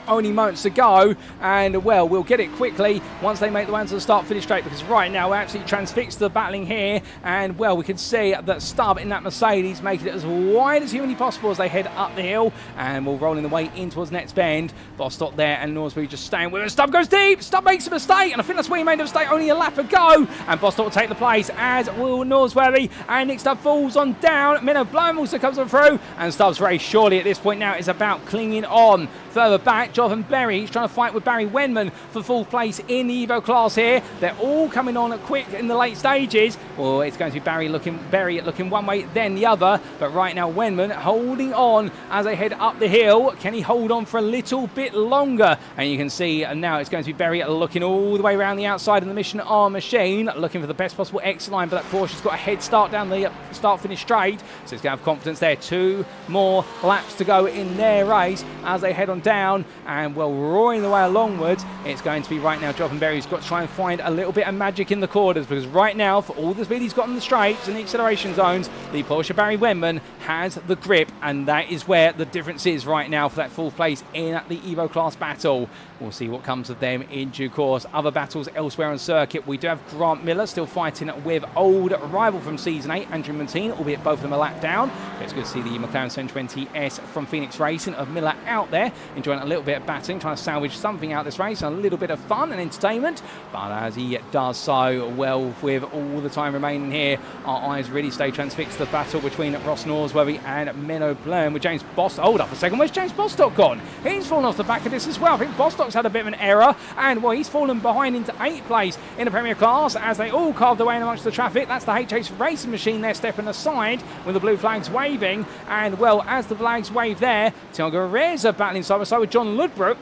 only moments to go, and well, we'll get it quickly once they make the way into the start-finish straight, because right now we're absolutely transfixed the battling here, and well, we can see that Stubb in that Mercedes making it as wide as humanly possible as they head up the hill, and we're rolling the way in towards Nets Bend. Bostock there and Norsworthy just staying with us. Stubb goes deep. Stubb makes a mistake, and I think that's where he made a mistake only a lap ago, and Bostock will take the place as will Norsworthy, and Nick Stubb falls on down. Minno Blom also comes on through, and Stubb's race surely at this point now is about clinging on. Further back, Jonathan Berry, he's trying to fight with Barry Wenman for 4th place in the Evo class here. They're all coming on quick in the late stages. Well, it's going to be Barry looking one way, then the other. But right now, Wenman holding on as they head up the hill. Can he hold on for a little bit longer? And you can see now it's going to be Berry looking all the way around the outside of the Mission R machine, looking for the best possible exit line. But that Porsche's got a head start down the start-finish straight, so it's going to have confidence there. 2 more laps to go in their race as they head on down, and well, roaring the way alongwards. It's going to be right now Jonathan Berry's got to try and find a little bit of magic in the corners, because right now, for all the speed he's got in the straights and the acceleration zones, the Porsche Barry Wenman has the grip, and that is where the difference is right now for that 4th place in the Evo class battle. We'll see what comes of them in due course. Other battles elsewhere on circuit, we do have Grant Miller still fighting with old rival from Season 8, Andrew Montine, albeit both of them are lap down. But it's good to see the McLaren 720S from Phoenix Racing of Miller out there, enjoying a little bit of battling, trying to salvage something out of this race, and a little bit of fun and entertainment. But as he does so, well, with all the time remaining here, our eyes really stay transfixed to the battle between Ross Norsworthy and Minno Blom, with James Bostock. Hold up a second, where's James Bostock gone? He's fallen off the back of this as well. I think Bostock's had a bit of an error, and well, he's fallen behind into 8th place in the Premier Class as they all carved away in amongst the traffic. That's the HH Racing machine there stepping aside with the blue flags waving, and well, as the flags wave there, Tiago Reza battling side by side with John Ludbrook.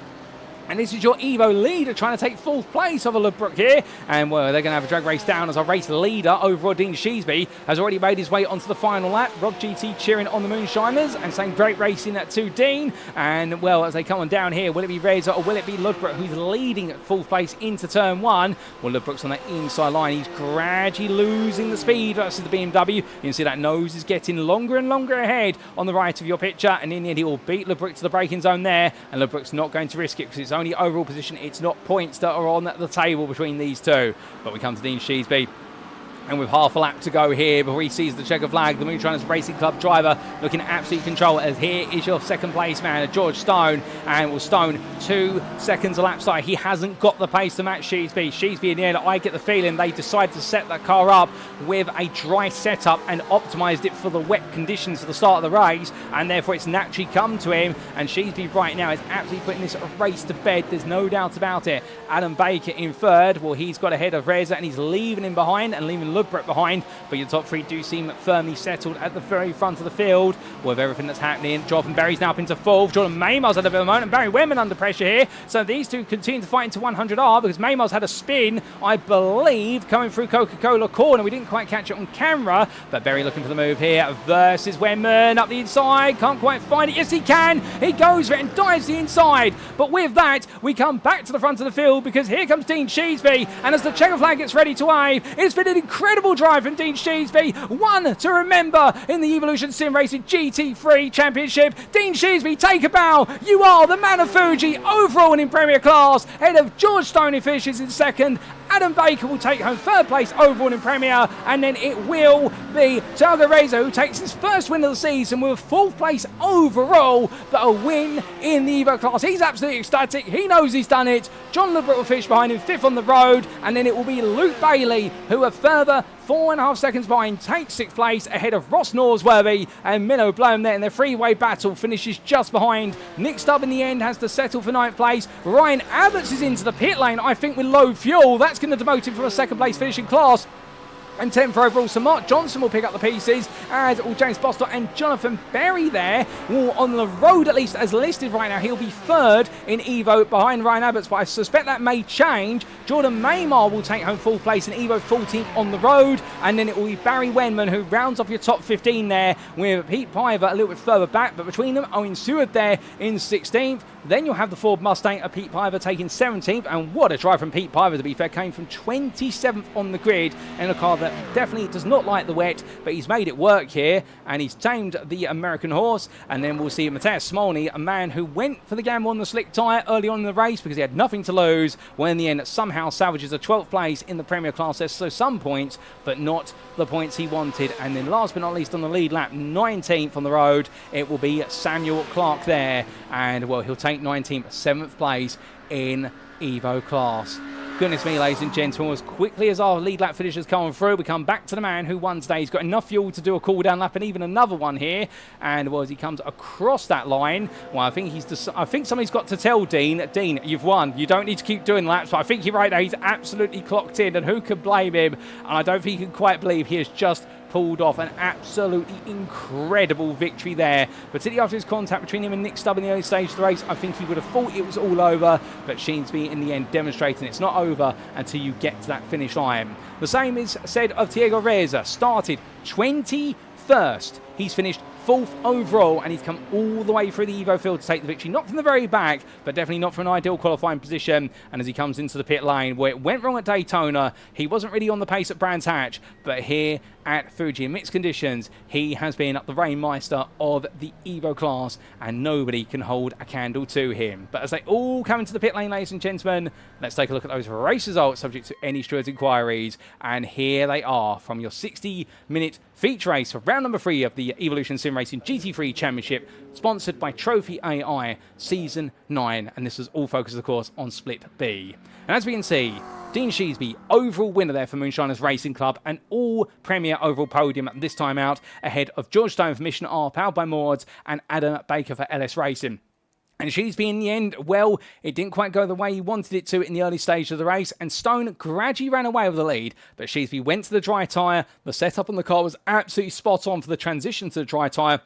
And this is your Evo leader trying to take 4th place over Ludbrook here. And well, they're going to have a drag race down as our race leader overall, Dean Sheesby, has already made his way onto the final lap. Rob GT cheering on the Moonshiners and saying great racing to Dean. And well, as they come on down here, will it be Reza or will it be Ludbrook who's leading at 4th place into turn 1? Well, Ludbrook's on that inside line. He's gradually losing the speed versus the BMW. You can see that nose is getting longer and longer ahead on the right of your picture. And in the end, he will beat Ludbrook to the braking zone there. And Ludbrook's not going to risk it because it's only overall position. It's not points that are on the table between these two. But we come to Dean Sheesby. And with half a lap to go here before he sees the checker flag, the Moonshiners Racing Club driver looking absolute control. As here is your second place man, George Stone. And will Stone 2 seconds a lap side. He hasn't got the pace to match Sheesby. Sheesby in the end, I get the feeling they decided to set that car up with a dry setup and optimised it for the wet conditions at the start of the race. And therefore it's naturally come to him. And Sheesby right now is absolutely putting this race to bed. There's no doubt about it. Adam Baker in third. Well, he's got ahead of Reza and he's leaving him behind and leaving Ludbrook behind, but your top three do seem firmly settled at the very front of the field with everything that's happening. Jonathan Berry's now up into fourth. Jordan Maymiles had a bit of a moment, and Barry Webman under pressure here. So these two continue to fight into 100R because Maymiles had a spin, I believe, coming through Coca-Cola corner. We didn't quite catch it on camera, but Berry looking for the move here versus Webman up the inside. Can't quite find it. Yes, he can. He goes for it and dives the inside. But with that, we come back to the front of the field because here comes Dean Sheesby, and as the checker flag gets ready to wave, it's been an incredible drive from Dean Sheesby, one to remember in the Evolution Sim Racing GT3 Championship. Dean Sheesby, take a bow. You are the man of Fuji overall and in Premier Class, ahead of George Stone, who finishes in second. Adam Baker will take home third place overall in Premier, and then it will be Thiago Reza who takes his first win of the season with fourth place overall, but a win in the Evo class. He's absolutely ecstatic. He knows he's done it. John LeBrook will finish behind him, fifth on the road, and then it will be Luke Bailey who are further 4.5 seconds behind, takes sixth place ahead of Ross Norsworthy, and Minnow Blown there in the freeway battle finishes just behind. Nick Stubb in the end has to settle for ninth place. Ryan Abbots is into the pit lane, I think with low fuel. That's going to demote him from a second place finishing class. And 10th for overall, so Mark Johnson will pick up the pieces, as will James Bostock and Jonathan Berry there. Will, on the road at least as listed right now, he'll be third in Evo behind Ryan Abbots, but I suspect that may change. Jordan Maymar will take home fourth place in Evo, 14th on the road, and then it will be Barry Wenman who rounds off your top 15 there with Pete Piver a little bit further back, but between them, Owen Seward there in 16th. Then you'll have the Ford Mustang of Pete Piver taking 17th, and what a drive from Pete Piver, to be fair, came from 27th on the grid in a car that definitely does not like the wet, but he's made it work here, and he's tamed the American horse. And then we'll see Mateusz Smolny, a man who went for the gamble on the slick tyre early on in the race because he had nothing to lose, well, in the end somehow salvages a 12th place in the Premier Class. So some points, but not the points he wanted. And then last but not least on the lead lap, 19th on the road, it will be Samuel Clark there, and well, he'll take 19th, 7th place in Evo class. Goodness me, ladies and gentlemen, as quickly as our lead lap finishers come through, we come back to the man who won today. He's got enough fuel to do a cool down lap and even another one here. And well, as he comes across that line, well, I think somebody's got to tell Dean, you've won. You don't need to keep doing laps. But I think you're right there. He's absolutely clocked in, and who could blame him? And I don't think he can quite believe he has just pulled off an absolutely incredible victory there. Particularly after his contact between him and Nick Stubb in the early stage of the race, I think he would have thought it was all over, but Sheensby in the end demonstrating it's not over until you get to that finish line. The same is said of Thiago Reza. Started 21st. He's finished 4th overall, and he's come all the way through the Evo field to take the victory. Not from the very back, but definitely not from an ideal qualifying position. And as he comes into the pit lane, where it went wrong at Daytona, he wasn't really on the pace at Brands Hatch, but here at Fuji in mixed conditions, he has been up the Rainmeister of the Evo class, and nobody can hold a candle to him. But as they all come into the pit lane, ladies and gentlemen, let's take a look at those race results subject to any stewards' inquiries. And here they are from your 60-minute feature race for round number 3 of the Evolution Sim Racing GT3 Championship, sponsored by Trophy AI Season 9. And this is all focused, of course, on Split B. And as we can see, Dean Sheesby, overall winner there for Moonshiners Racing Club, and all Premier overall podium this time out, ahead of George Stone for Mission R, powered by Mords, and Adam Baker for LS Racing. And Sheesby in the end, well, it didn't quite go the way he wanted it to in the early stage of the race, and Stone gradually ran away with the lead, but Sheesby went to the dry tyre. The setup on the car was absolutely spot on for the transition to the dry tyre,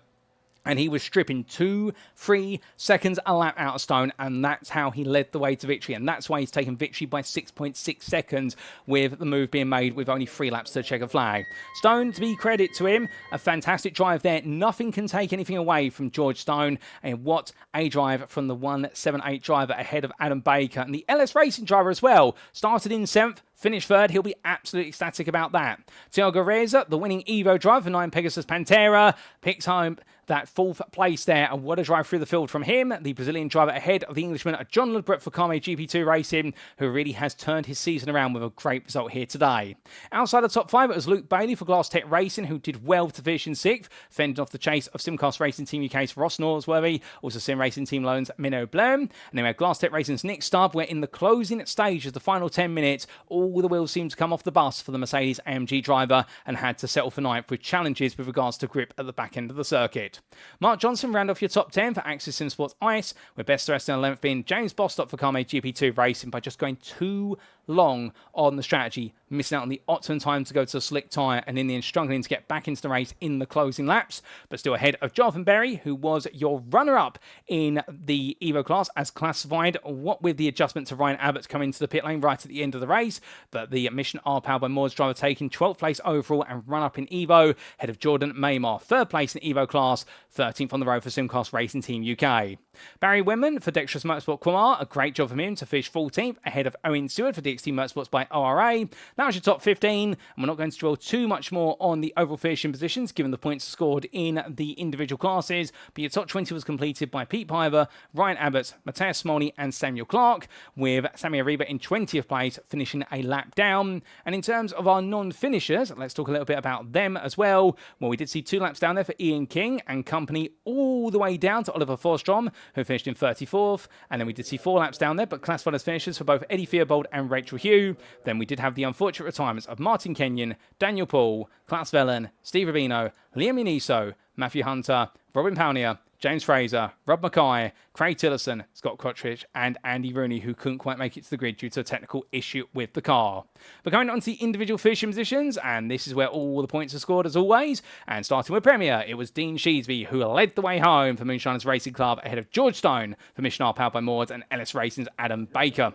and he was stripping 2-3 seconds a lap out of Stone, and that's how he led the way to victory. And that's why he's taken victory by 6.6 seconds, with the move being made with only 3 laps to check a flag. Stone, to be credit to him, a fantastic drive there. Nothing can take anything away from George Stone, and what a drive from the 178 driver ahead of Adam Baker. And the LS Racing driver as well started in 7th, finished third. He'll be absolutely ecstatic about that. Thiago Reza, the winning Evo driver for 9 Pegasus Pantera, picks home that 4th place there, and what a drive through the field from him. The Brazilian driver ahead of the Englishman John Lebrett for Kame GP2 Racing, who really has turned his season around with a great result here today. Outside the top 5, it was Luke Bailey for Glass Tech Racing, who did well to finish in 6th, fending off the chase of Simcast Racing Team UK's Ross Norsworthy, also Sim Racing Team Loans Minnow Blum, and then we had Glass Tech Racing's Nick Stubb, where in the closing stage of the final 10 minutes, all the wheels seemed to come off the bus for the Mercedes AMG driver and had to settle for 9th with challenges with regards to grip at the back end of the circuit. Mark Johnson round off your top 10 for Axis Sim Sports Ice, with best rest in 11th being James Bostock for Kame GP2 Racing by just going too long on the strategy, missing out on the optimum time to go to a slick tyre and in the end struggling to get back into the race in the closing laps, but still ahead of Jonathan Berry, who was your runner-up in the Evo class as classified, what with the adjustment to Ryan Abbott coming into the pit lane right at the end of the race, but the Mission R powered by Moore's driver taking 12th place overall and run-up in Evo, ahead of Jordan Maymar, 3rd place in Evo class, 13th on the road for Simcast Racing Team UK. Barry Winman for Dexterous Motorsport Quamar, a great job from him to finish 14th, ahead of Owen Stewart for DXT Motorsports by ORA. That was your top 15, and we're not going to dwell too much more on the overall finishing positions, given the points scored in the individual classes, but your top 20 was completed by Pete Piver, Ryan Abbott, Mateusz Smolny, and Samuel Clark, with Sammy Ariba in 20th place, finishing a lap down. And in terms of our non-finishers, let's talk a little bit about them as well. Well, we did see 2 laps down there for Ian King and company, all the way down to Oliver Forstrom, who finished in 34th, and then we did see 4 laps down there, but classified as finishers for both Eddie Theobald and Rachel Hugh. Then we did have the unfortunate retirements of Martin Kenyon, Daniel Paul, Klaus Vellen, Steve Rubino, Liam Iniso, Matthew Hunter, Robin Paunier, James Fraser, Rob Mackay, Craig Tillotson, Scott Cottridge, and Andy Rooney, who couldn't quite make it to the grid due to a technical issue with the car. But going on to the individual finishing positions, and this is where all the points are scored as always, and starting with Premier, it was Dean Sheesby who led the way home for Moonshiners Racing Club ahead of George Stone for Mission R powered by Maud and Ellis Racing's Adam Baker.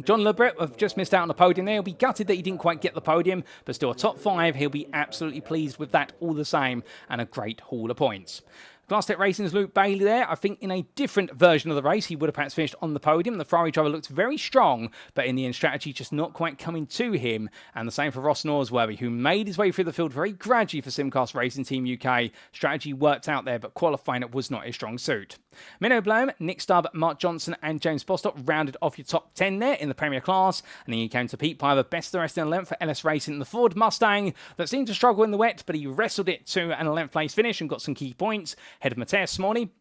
John Lebrett have just missed out on the podium there. He'll be gutted that he didn't quite get the podium, but still a top 5. He'll be absolutely pleased with that all the same, and a great haul of points. Glass Tech Racing's Luke Bailey there. I think in a different version of the race, he would have perhaps finished on the podium. The Ferrari driver looked very strong, but in the end, strategy just not quite coming to him. And the same for Ross Norsworthy, who made his way through the field very gradually for Simcast Racing Team UK. Strategy worked out there, but qualifying it was not his strong suit. Minnow Blum, Nick Stubb, Mark Johnson, and James Bostock rounded off your top 10 there in the Premier class. And then you came to Pete Piver, best of the rest in 11th for LS Racing in the Ford Mustang that seemed to struggle in the wet, but he wrestled it to an 11th place finish and got some key points. Head of Mateusz Smolny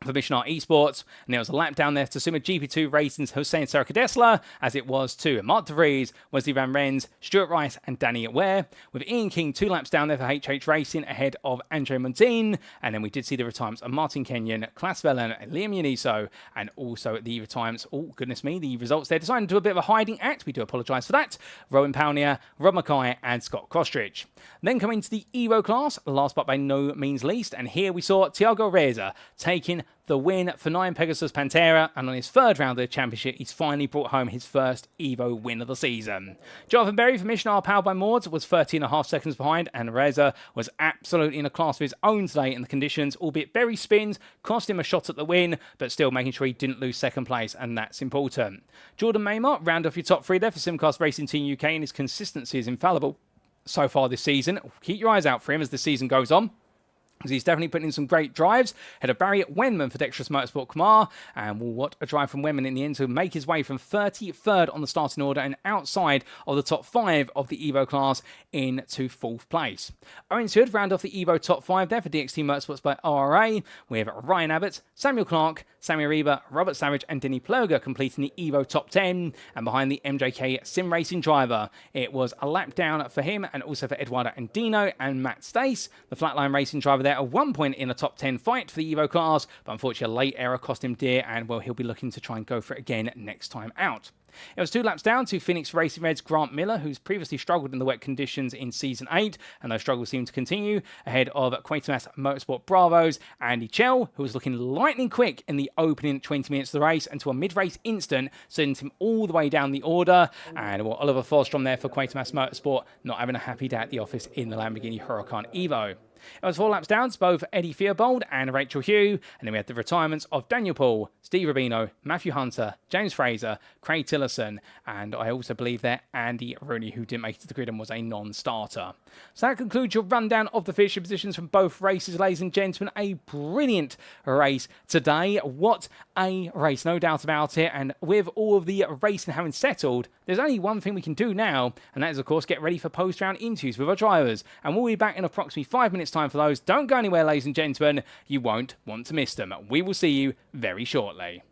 for Mission R Esports, and there was a lap down there to Suma GP2 Racing's Hossein Sarkadesla, as it was to Mark De Vries, Wesley Van Rens, Stuart Rice, and Danny Ware, with Ian King 2 laps down there for HH Racing ahead of Andre Montine, and then we did see the retirements of Martin Kenyon, Klaus Vellen, and Liam Yaniso, and also the retirements, oh goodness me, the results there decided to do a bit of a hiding act, we do apologise for that, Rowan Paunier, Rob Mackay, and Scott Crosstridge. Then coming to the Evo class, last but by no means least, and here we saw Thiago Reza taking the win for 9 Pegasus Pantera, and on his 3rd round of the championship, he's finally brought home his first Evo win of the season. Jonathan Berry for Mission R powered by Maud was 13.5 seconds behind, and Reza was absolutely in a class of his own today in the conditions, albeit Berry's spins cost him a shot at the win, but still making sure he didn't lose 2nd place, and that's important. Jordan Maymar round off your top 3 there for Simcast Racing Team UK, and his consistency is infallible so far this season. Keep your eyes out for him as the season goes on, because he's definitely putting in some great drives. Had a Barry Wenman for Dexterous Motorsport Kumar, and what a drive from Wenman in the end to make his way from 33rd on the starting order and outside of the top 5 of the Evo class into 4th place. Owen Stewart round off the Evo top 5 there for DXT Motorsports by ORA, with Ryan Abbott, Samuel Clark, Sammy Reba, Robert Savage, and Denny Ploger completing the Evo top 10, and behind the MJK Sim Racing driver, it was a lap down for him, and also for Eduardo Andino and Matt Stace, the Flatline Racing driver there, at one point in a top 10 fight for the Evo class, but unfortunately a late error cost him dear, and well, he'll be looking to try and go for it again next time out. It was 2 laps down to Phoenix Racing Red's Grant Miller, who's previously struggled in the wet conditions in Season 8, and those struggles seem to continue, ahead of Quatermass Motorsport Bravo's Andy Chell, who was looking lightning quick in the opening 20 minutes of the race, until a mid-race instant sent him all the way down the order, and well, Oliver Forstrom there for Quatermass Motorsport, not having a happy day at the office in the Lamborghini Huracan Evo. It was 4 laps down to both Eddie Theobald and Rachel Hugh, and then we had the retirements of Daniel Paul, Steve Rubino, Matthew Hunter, James Fraser, Craig Tillotson, and I also believe that Andy Rooney, who didn't make it to the grid and was a non-starter. So that concludes your rundown of the finish positions from both races, ladies and gentlemen. A brilliant race today. What a race, no doubt about it. And with all of the racing having settled, there's only one thing we can do now, and that is, of course, get ready for post-round interviews with our drivers. And we'll be back in approximately 5 minutes' time for those. Don't go anywhere, ladies and gentlemen. You won't want to miss them. We will see you very shortly.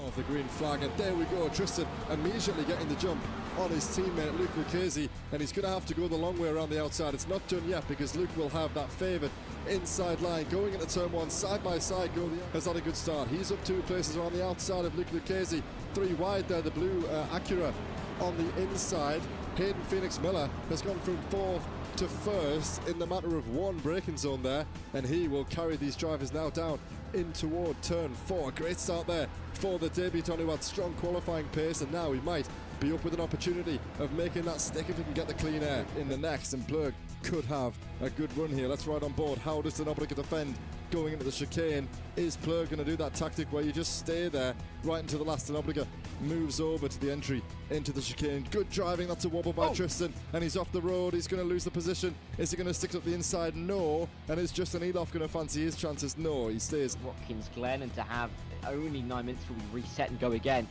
Of the green flag, and there we go. Tristan immediately getting the jump on his teammate Luke Lucchese, and he's going to have to go the long way around the outside. It's not done yet because Luke will have that favoured inside line going into turn one, side by side. Has had a good start. He's up 2 places around the outside of Luke Lucchese, 3 wide there. The blue Acura on the inside. Hayden Phoenix Miller has gone from 4th to 1st in the matter of 1 braking zone there, and he will carry these drivers now down in toward turn 4. Great start there for the debutant, who had strong qualifying pace, and now he might be up with an opportunity of making that stick if he can get the clean air in the next, and Plug could have a good run here. Let's ride on board. How does the Noblica defend going into the chicane? Is Plug going to do that tactic where you just stay there right until the last Noblica moves over to the entry into the chicane? Good driving. That's a wobble by Tristan, and he's off the road. He's going to lose the position. Is he going to stick up the inside? No. And is Justin Eloff going to fancy his chances? No, he stays. Watkins Glen, and to have only 9 minutes till we reset and go again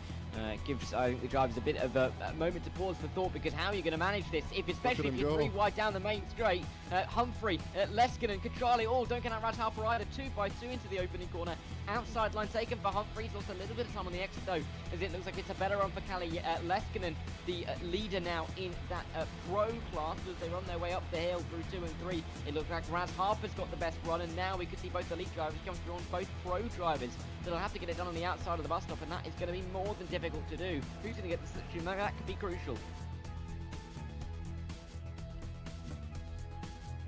gives the drivers a bit of a moment to pause for thought, because how are you going to manage this especially if you're 3 wide down the main straight? Humphrey, Leskinen, Katrali all don't get out Raj Harper either. 2 by 2 into the opening corner. Outside line taken for Humphrey. He's lost a little bit of time on the exit though, as it looks like it's a better run for Kalle Leskinen, the leader now in that pro class, as they run their way up the hill through 2 and 3. It looks like Raz Harper's got the best run, and now we could see both elite drivers come through on both pro drivers. So they'll have to get it done on the outside of the bus stop, and that is going to be more than difficult to do. Who's going to get the slipstream? That could be crucial.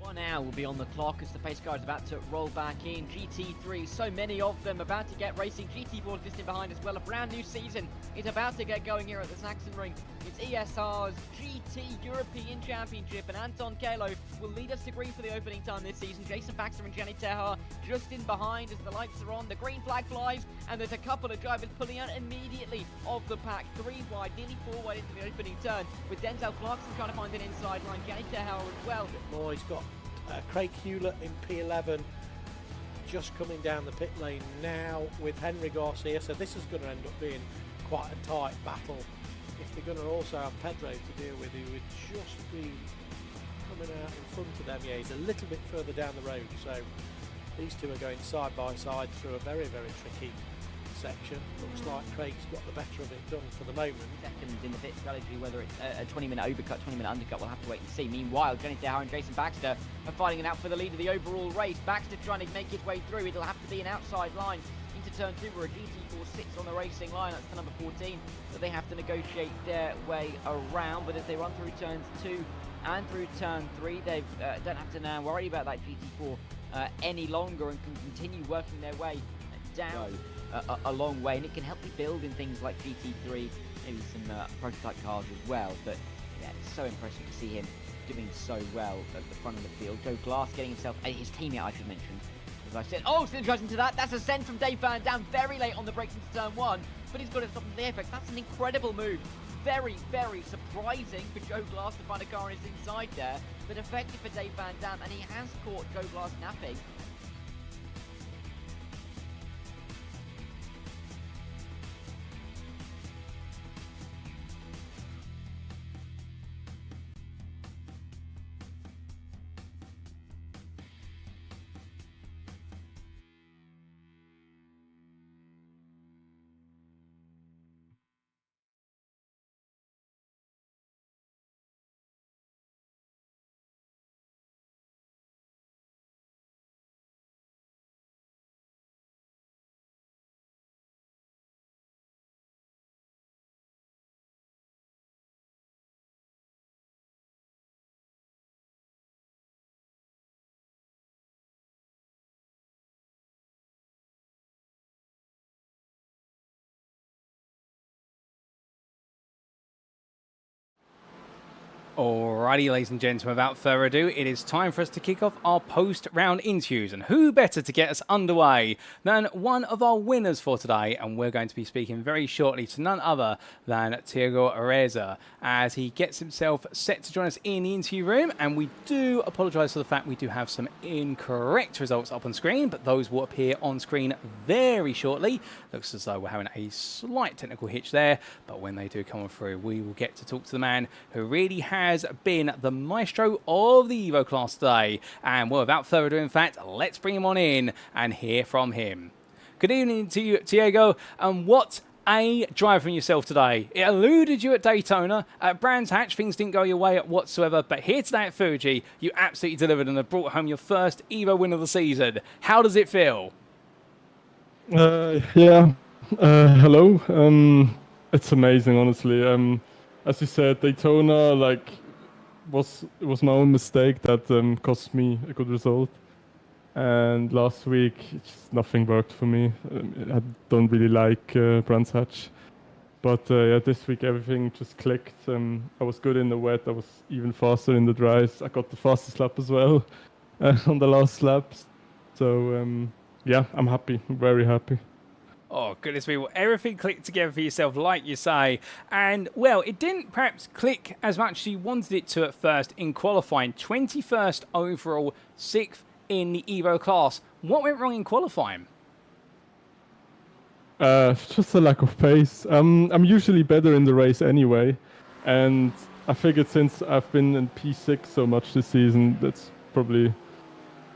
One hour will be on the clock as the pace car is about to roll back in. GT3, so many of them about to get racing. GT4 is just in behind as well. A brand new season is about to get going here at the Saxon Ring. It's ESR's GT European Championship, and Anton Kalo will lead us to green for the opening time this season. Jason Baxter and Jenny Tehar just in behind as the lights are on. The green flag flies, and there's a couple of drivers pulling out immediately of the pack. 3 wide, nearly 4 wide into the opening turn, with Denzel Clarkson trying to find an inside line. Jenny Tehar as well. More, he's got Craig Hewlett in P11 just coming down the pit lane now with Henry Garcia, so this is going to end up being quite a tight battle. If they're going to also have Pedro to deal with, who would just be coming out in front of them. Yeah, he's a little bit further down the road, so these two are going side by side through a very, very tricky section. Looks like Craig's got the better of it done for the moment. Seconds in the pit strategy, whether it's a 20-minute overcut, 20-minute undercut, we'll have to wait and see. Meanwhile, Jenny Tehar and Jason Baxter are fighting it out for the lead of the overall race. Baxter trying to make his way through. It'll have to be an outside line into turn 2 where a GT4 sits on the racing line. That's the number 14 that they have to negotiate their way around. But as they run through turns 2 and through turn 3, they don't have to now worry about that GT4 any longer, and can continue working their way down a long way, and it can help you build in things like GT3, maybe some prototype cars as well. But yeah, it's so impressive to see him doing so well at the front of the field. Joe Glass getting himself, his teammate I should mention, as I said. Oh, still judging to that. That's a send from Dave Van Dam very late on the brakes into turn 1, but he's got it stopped in the apex. That's an incredible move. Very, very surprising for Joe Glass to find a car on his inside there, but effective for Dave Van Dam, and he has caught Joe Glass napping. Alrighty, ladies and gentlemen, without further ado, it is time for us to kick off our post-round interviews. And who better to get us underway than one of our winners for today? And we're going to be speaking very shortly to none other than Thiago Areza as he gets himself set to join us in the interview room. And we do apologise for the fact we do have some incorrect results up on screen, but those will appear on screen very shortly. Looks as though we're having a slight technical hitch there, but when they do come through, we will get to talk to the man who really has been the maestro of the Evo class today. And well, without further ado, in fact, let's bring him on in and hear from him. Good evening to you, Thiago, and what a drive from yourself today. It eluded you at Daytona. At Brands Hatch, things didn't go your way whatsoever, but here today at Fuji, you absolutely delivered and have brought home your first Evo win of the season. How does it feel? Hello. It's amazing, honestly. As you said, Daytona, it was my own mistake that cost me a good result. And last week, just nothing worked for me. I don't really like Brands Hatch. But this week everything just clicked. I was good in the wet. I was even faster in the dries. I got the fastest lap as well on the last laps. So I'm happy. Very happy. Oh, goodness me. Well, everything clicked together for yourself, like you say. And, well, it didn't perhaps click as much as you wanted it to at first in qualifying. 21st overall, 6th in the Evo class. What went wrong in qualifying? Just a lack of pace. I'm usually better in the race anyway. And I figured since I've been in P6 so much this season, that's probably,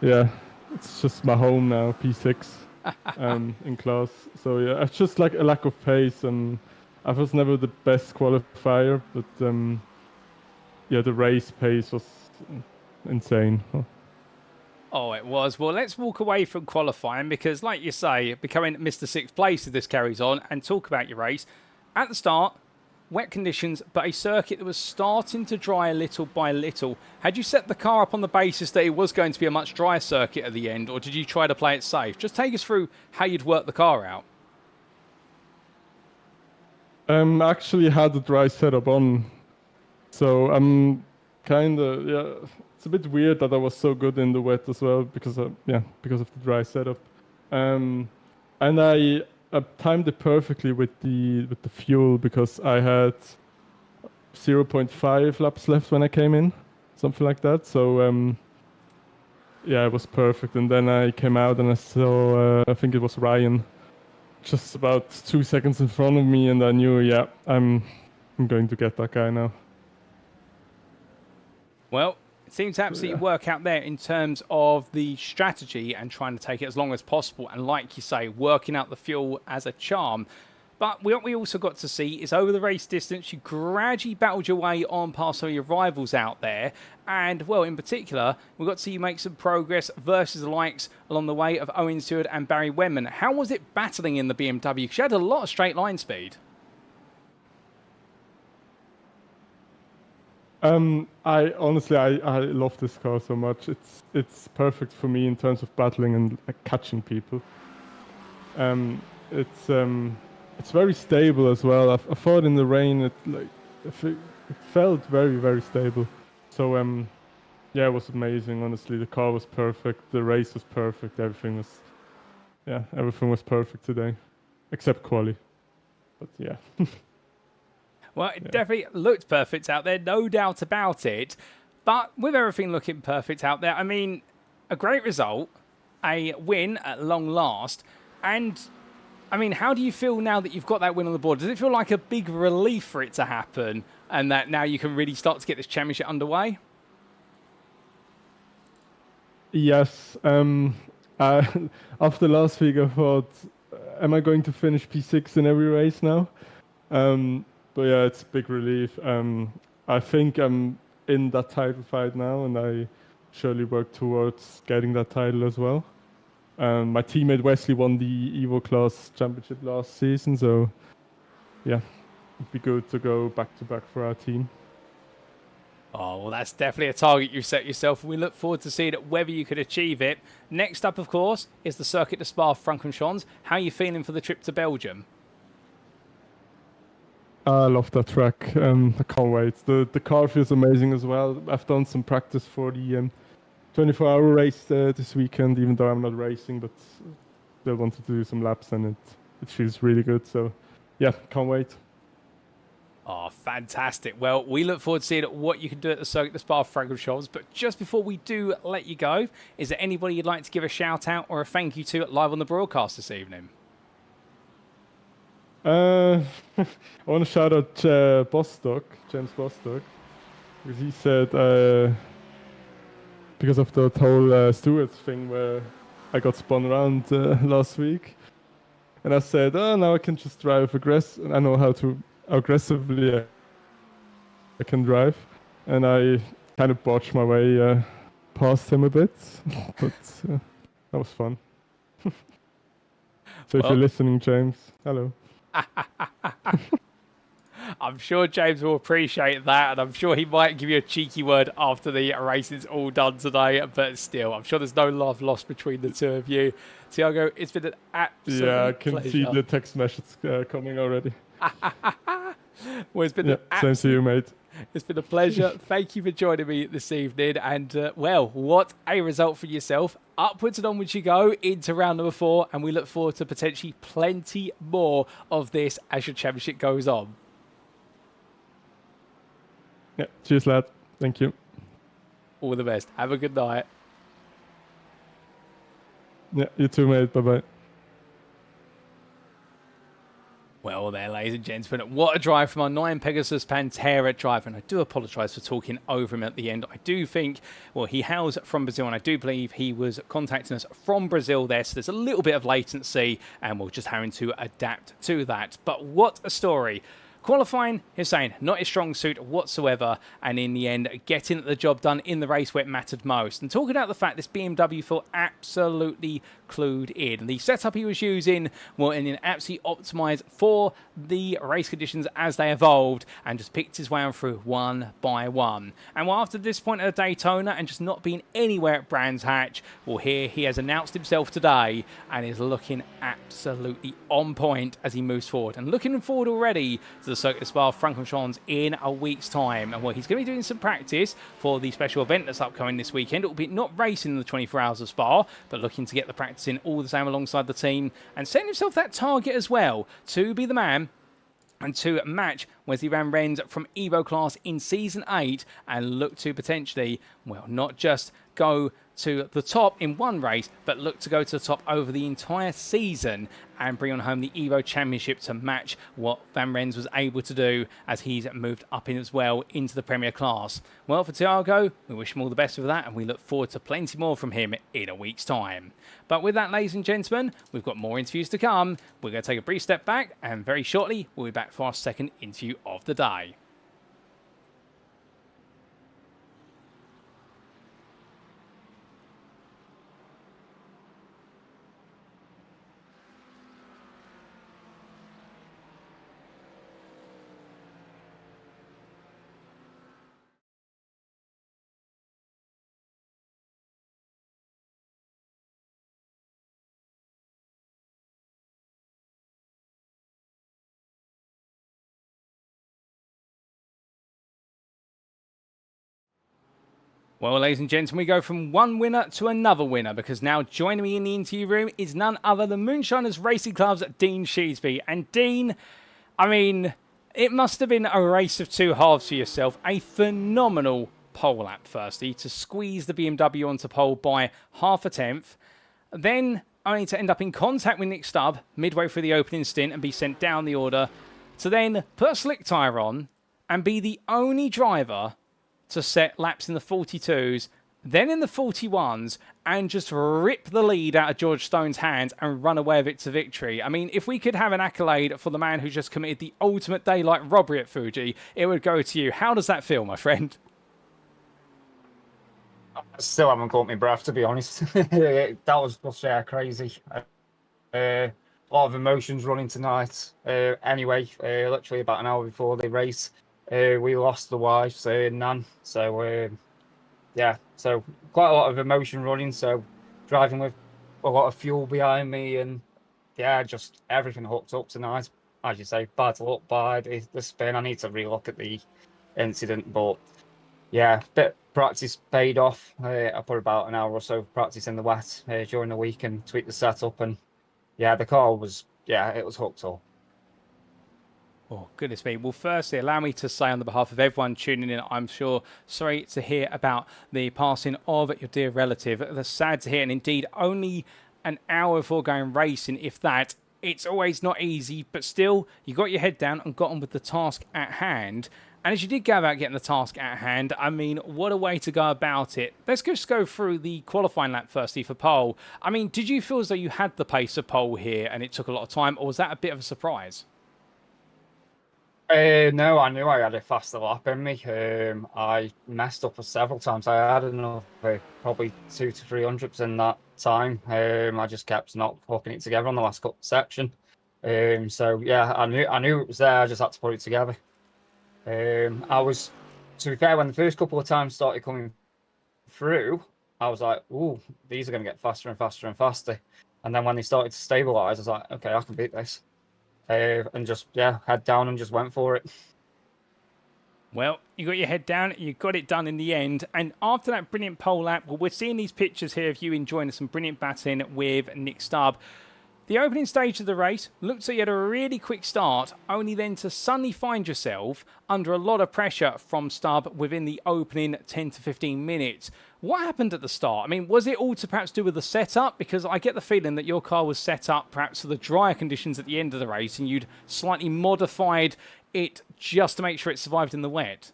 it's just my home now, P6. In class. So it's just like a lack of pace. I was never the best qualifier, but the race pace was insane. Oh, it was. Well, let's walk away from qualifying because, like you say, becoming Mr. Sixth Place if this carries on, and talk about your race. At the start, wet conditions, but a circuit that was starting to dry little by little. Had you set the car up on the basis that it was going to be a much drier circuit at the end, or did you try to play it safe? Just take us through how you'd work the car out. I actually had the dry setup on, so I'm it's a bit weird that I was so good in the wet as well because of the dry setup. And I timed it perfectly with the fuel because I had 0.5 laps left when I came in, something like that. So it was perfect. And then I came out and I saw I think it was Ryan, just about 2 seconds in front of me, and I knew I'm going to get that guy now. Well, it seems to absolutely work out there in terms of the strategy and trying to take it as long as possible. And like you say, working out the fuel as a charm. But what we also got to see is over the race distance, you gradually battled your way on past some of your rivals out there. And, well, in particular, we got to see you make some progress versus the likes along the way of Owen Stewart and Barry Webman. How was it battling in the BMW? Because you had a lot of straight line speed. I honestly love this car so much. It's perfect for me in terms of battling and catching people. It's very stable as well. I thought in the rain it felt very, very stable. So it was amazing. Honestly, the car was perfect. The race was perfect. Everything was perfect today, except quali. But yeah. Well, it definitely looked perfect out there, no doubt about it. But with everything looking perfect out there, I mean, a great result, a win at long last. And, I mean, how do you feel now that you've got that win on the board? Does it feel like a big relief for it to happen and that now you can really start to get this championship underway? Yes. After last week, I thought, am I going to finish P6 in every race now? But yeah, it's a big relief. I think I'm in that title fight now, and I surely work towards getting that title as well. My teammate Wesley won the Evo Class Championship last season, so yeah, it'd be good to go back-to-back for our team. Oh, well, that's definitely a target you set yourself, and we look forward to seeing whether you could achieve it. Next up, of course, is the Circuit de Spa-Francorchamps. How are you feeling for the trip to Belgium? I love that track. I can't wait. The car feels amazing as well. I've done some practice for the 24-hour race this weekend, even though I'm not racing, but still wanted to do some laps, and it feels really good. So, yeah, can't wait. Oh, fantastic. Well, we look forward to seeing what you can do at the circuit, the Spa-Francorchamps. But just before we do let you go, is there anybody you'd like to give a shout out or a thank you to live on the broadcast this evening? I want to shout out Bostock, James Bostock, because he said because of the whole stewards thing where I got spun around last week, and I said, oh, now I can just drive aggressive. I know how aggressively I can drive, and I kind of botched my way past him a bit, but that was fun. So if you're listening, James, hello. I'm sure James will appreciate that, and I'm sure he might give you a cheeky word after the racing's all done today, but still, I'm sure there's no love lost between the two of you. Tiago, it's been an absolute Yeah, I can pleasure. see the text messages coming already. Well, it's been same to you, mate. It's been a pleasure. Thank you for joining me this evening. And, well, what a result for yourself. Upwards and onwards you go into round number 4. And we look forward to potentially plenty more of this as your championship goes on. Yeah, cheers, lad. Thank you. All the best. Have a good night. Yeah, you too, mate. Bye-bye. Well there, ladies and gentlemen, what a drive from our 9 Pegasus Pantera driver, and I do apologise for talking over him at the end. I do think, well, he hails from Brazil, and I do believe he was contacting us from Brazil there, so there's a little bit of latency, and we're just having to adapt to that. But what a story. Qualifying, he's saying, not his strong suit whatsoever, and in the end, getting the job done in the race where it mattered most. And talking about the fact this BMW felt absolutely clued in. The setup he was using, well, and absolutely optimised for the race conditions as they evolved, and just picked his way on through one by one. And well, after this point at Daytona, and just not being anywhere at Brands Hatch, well, here he has announced himself today, and is looking absolutely on point as he moves forward. And looking forward already to the Circuit Spa-Francorchamps in a week's time. And well, he's going to be doing some practice for the special event that's upcoming this weekend. It will be not racing in the 24 hours of Spa, but looking to get the practice in all the same alongside the team, and setting himself that target as well to be the man and to match Wesley Van Rens from Evo class in Season 8, and look to potentially, well, not just go to the top in one race, but look to go to the top over the entire season and bring on home the Evo Championship to match what Van Rens was able to do as he's moved up in as well into the Premier class. Well, for Tiago, we wish him all the best with that, and we look forward to plenty more from him in a week's time. But with that, ladies and gentlemen, we've got more interviews to come. We're going to take a brief step back, and very shortly, we'll be back for our second interview of the day. Well, ladies and gentlemen, we go from one winner to another winner, because now joining me in the interview room is none other than Moonshiners Racing Club's Dean Sheesby. And Dean, I mean, it must have been a race of two halves for yourself. A phenomenal pole lap, firstly, to squeeze the BMW onto pole by half a tenth. Then only to end up in contact with Nick Stubb midway through the opening stint and be sent down the order, to then put a slick tyre on and be the only driver to set laps in the 42s, then in the 41s, and just rip the lead out of George Stone's hands and run away with it to victory. I mean, if we could have an accolade for the man who just committed the ultimate daylight robbery at Fuji, it would go to you. How does that feel, my friend? I still haven't caught my breath, to be honest. That was just crazy. A lot of emotions running tonight. Anyway, literally about an hour before the race, we lost the wife, Nan. So, yeah, so quite a lot of emotion running. So, driving with a lot of fuel behind me, and yeah, just everything hooked up tonight. as you say, bad luck by the spin. I need to relook at the incident, but yeah, bit practice paid off. I put about an hour or so of practice in the wet during the week and tweaked the setup, and yeah, the car was it was hooked up. Oh, goodness me. Well, firstly, allow me to say on the behalf of everyone tuning in, I'm sure sorry to hear about the passing of your dear relative. That's sad to hear, and indeed only an hour before going racing, if that. It's always not easy, but still, you got your head down and got on with the task at hand. And as you did go about getting the task at hand, I mean, what a way to go about it. Let's just go through the qualifying lap firstly for pole. I mean, did you feel as though you had the pace of pole here and it took a lot of time, or was that a bit of a surprise? No, I knew I had a faster lap in me. I messed up several times. I had another probably 200 to 300s in that time. I just kept not hooking it together on the last section. So yeah, I knew it was there. I just had to put it together. I was, to be fair, when the first couple of times started coming through, I was like, "Ooh, these are going to get faster and faster and faster." And then when they started to stabilize, I was like, "Okay, I can beat this." And just, head down and just went for it. Well, you got your head down, you got it done in the end. And after that brilliant pole lap, well, we're seeing these pictures here of you enjoying some brilliant batting with Nick Stubb. The opening stage of the race looks like you had a really quick start, only then to suddenly find yourself under a lot of pressure from Stubb within the opening 10 to 15 minutes. What happened at the start? I mean, was it all to perhaps do with the setup? Because I get the feeling that your car was set up perhaps for the drier conditions at the end of the race and you'd slightly modified it just to make sure it survived in the wet.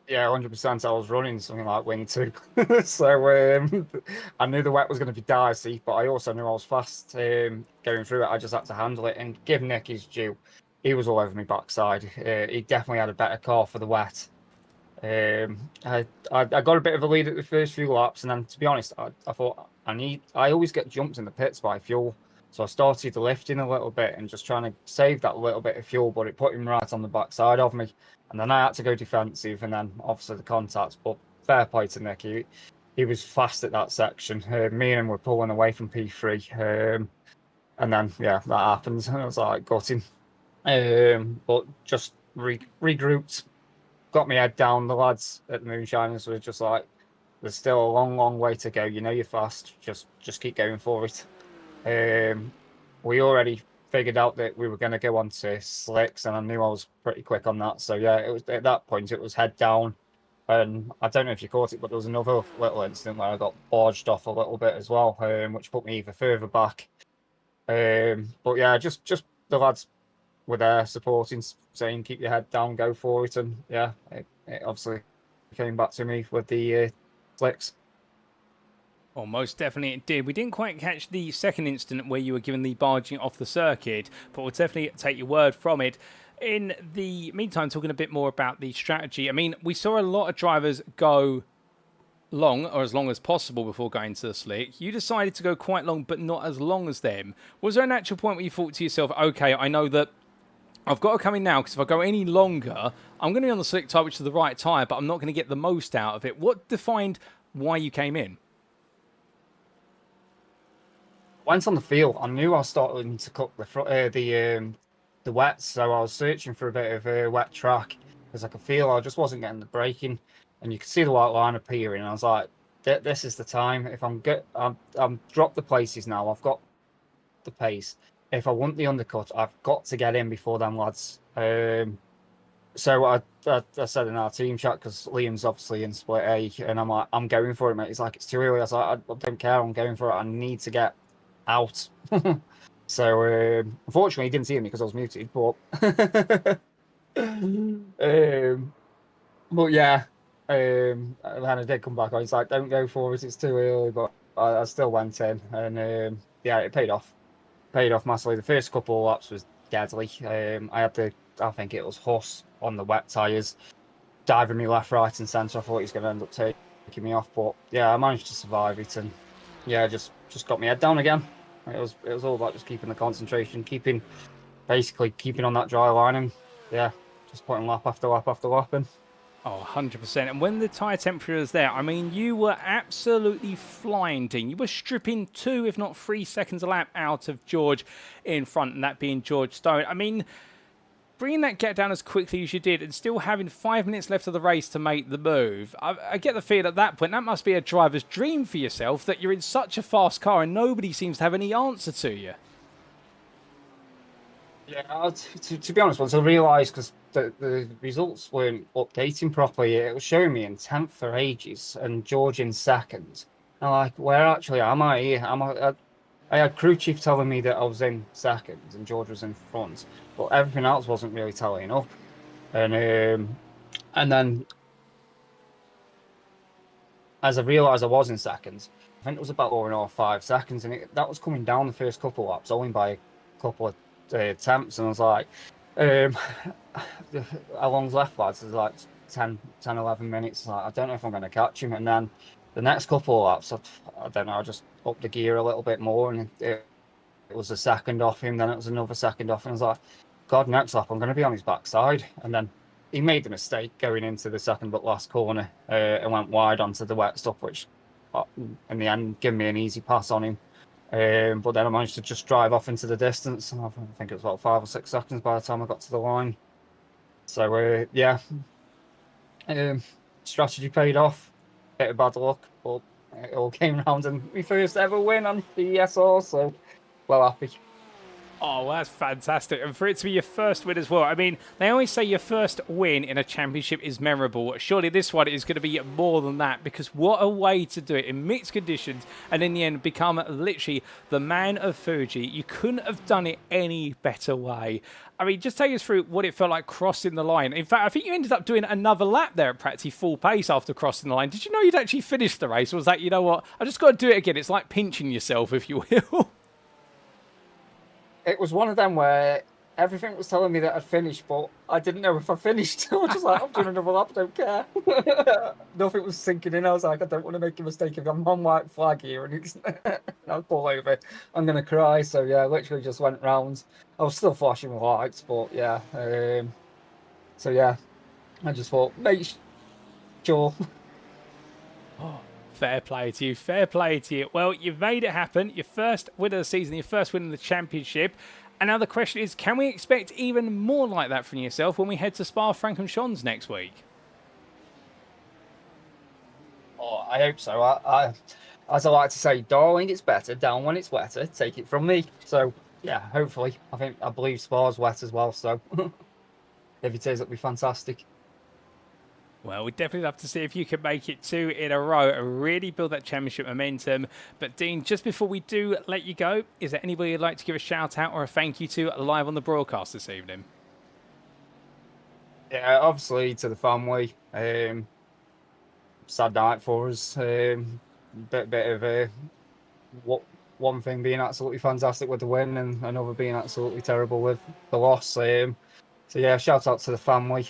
Yeah, 100%. I was running something like Wing 2. So I knew the wet was going to be dicey, but I also knew I was fast going through it. I just had to handle it and give Nick his due. He was all over my backside. He definitely had a better car for the wet. I got a bit of a lead at the first few laps, and then, to be honest, I thought I always get jumped in the pits by fuel. So I started lifting a little bit and just trying to save that little bit of fuel, but it put him right on the backside of me. And then I had to go defensive, and then obviously the contact. But fair play to Nick. He was fast at that section. Me and him were pulling away from P3. And then, that happened. And I was like, gutting. But just regrouped, got my head down. The lads at the Moonshiners were just like, there's still a long, long way to go. You know you're fast. Just keep going for it. We already figured out that we were going to go on to slicks, and I knew I was pretty quick on that. So it was at that point it was head down, and I don't know if you caught it, but there was another little incident where I got barged off a little bit as well, which put me even further back. But yeah, just the lads were there supporting, saying keep your head down, go for it, and it obviously came back to me with the slicks. Well, most definitely it did. We didn't quite catch the second incident where you were given the barging off the circuit, but we'll definitely take your word from it. In the meantime, talking a bit more about the strategy, I mean, we saw a lot of drivers go long, or as long as possible before going to the slick. You decided to go quite long, but not as long as them. Was there an actual point where you thought to yourself, okay, I know that I've got to come in now, because if I go any longer, I'm going to be on the slick tyre, which is the right tyre, but I'm not going to get the most out of it. What defined why you came in? Went on the field. I knew I was starting to cut the wet, so I was searching for a bit of a wet track because I could feel I just wasn't getting the braking, and you could see the white line appearing. And I was like, "This is the time. If I'm dropped the places now. I've got the pace. If I want the undercut, I've got to get in before them lads." So I said in our team chat, because Liam's obviously in split A, and I'm like, "I'm going for it, mate." He's like, "It's too early." I was like, "I don't care. I'm going for it. I need to get out." So unfortunately he didn't see me because I was muted, but and I did come back on. He's like, "Don't go for it, it's too early," but I still went in, and it paid off massively. The first couple of laps was deadly. I think it was Huss on the wet tyres diving me left, right and centre. I thought he was going to end up taking me off, but I managed to survive it, and just got my head down again. It was all about just keeping the concentration, keeping on that dry line, and just putting lap after lap after lap in. Oh, 100%. And when the tyre temperature was there, I mean, you were absolutely flying, Dean. You were stripping 2, if not 3 seconds a lap out of George in front, and that being George Stone. I mean, bringing that gap down as quickly as you did and still having 5 minutes left of the race to make the move, I get the feel at that point that must be a driver's dream for yourself, that you're in such a fast car and nobody seems to have any answer to you. Yeah, to be honest, once I realised, because the results weren't updating properly, it was showing me in 10th for ages and George in 2nd. I'm like, where actually am I here? I had crew chief telling me that I was in 2nd and George was in front, but everything else wasn't really tallying up. And then as I realised I was in 2nd, I think it was about 4 or 5 seconds, and that was coming down the first couple of laps, only by a couple of attempts, and I was like, how long's left, lads? It's like 10, 11 minutes. Like, I don't know if I'm going to catch him. And then the next couple of laps, I don't know, I just upped the gear a little bit more, and it was a second off him, then it was another second off, and I was like, God, next lap I'm going to be on his backside. And then he made the mistake going into the second but last corner and went wide onto the wet stuff, which in the end gave me an easy pass on him. But then I managed to just drive off into the distance, and I think it was about 5 or 6 seconds by the time I got to the line. So yeah, strategy paid off. Bit of bad luck, but it all came round, and my first ever win on the ESR, so well happy. Oh, well, that's fantastic. And for it to be your first win as well. I mean, they always say your first win in a championship is memorable. Surely this one is going to be more than that, because what a way to do it in mixed conditions and in the end become literally the man of Fuji. You couldn't have done it any better way. I mean, just take us through what it felt like crossing the line. In fact, I think you ended up doing another lap there at practically full pace after crossing the line. Did you know you'd actually finished the race? Or was that, you know what, I just got to do it again? It's like pinching yourself, if you will. It was one of them where everything was telling me that I'd finished, but I didn't know if I finished. I was just like, I'm doing another lap, I don't care. Nothing was sinking in. I was like, I don't want to make a mistake. If I'm on white flag here and I'll pull over, I'm going to cry. So yeah, I literally just went round. I was still flashing my lights, but yeah. So yeah, I just thought, make sure. Oh, fair play to you, fair play to you. Well, you've made it happen. Your first win of the season, your first win in the championship. And now the question is, can we expect even more like that from yourself when we head to Spa-Francorchamps next week? Oh, I hope so. I, as I like to say, darling, it's better. Down when it's wetter. Take it from me. So, yeah, hopefully. I believe Spa's wet as well. So, if it is, it'll be fantastic. Well, we'd definitely love to see if you can make it 2 in a row and really build that championship momentum. But Dean, just before we do let you go, is there anybody you'd like to give a shout out or a thank you to live on the broadcast this evening? Yeah, obviously to the family. Sad night for us. Bit of one thing being absolutely fantastic with the win and another being absolutely terrible with the loss. So yeah, shout out to the family.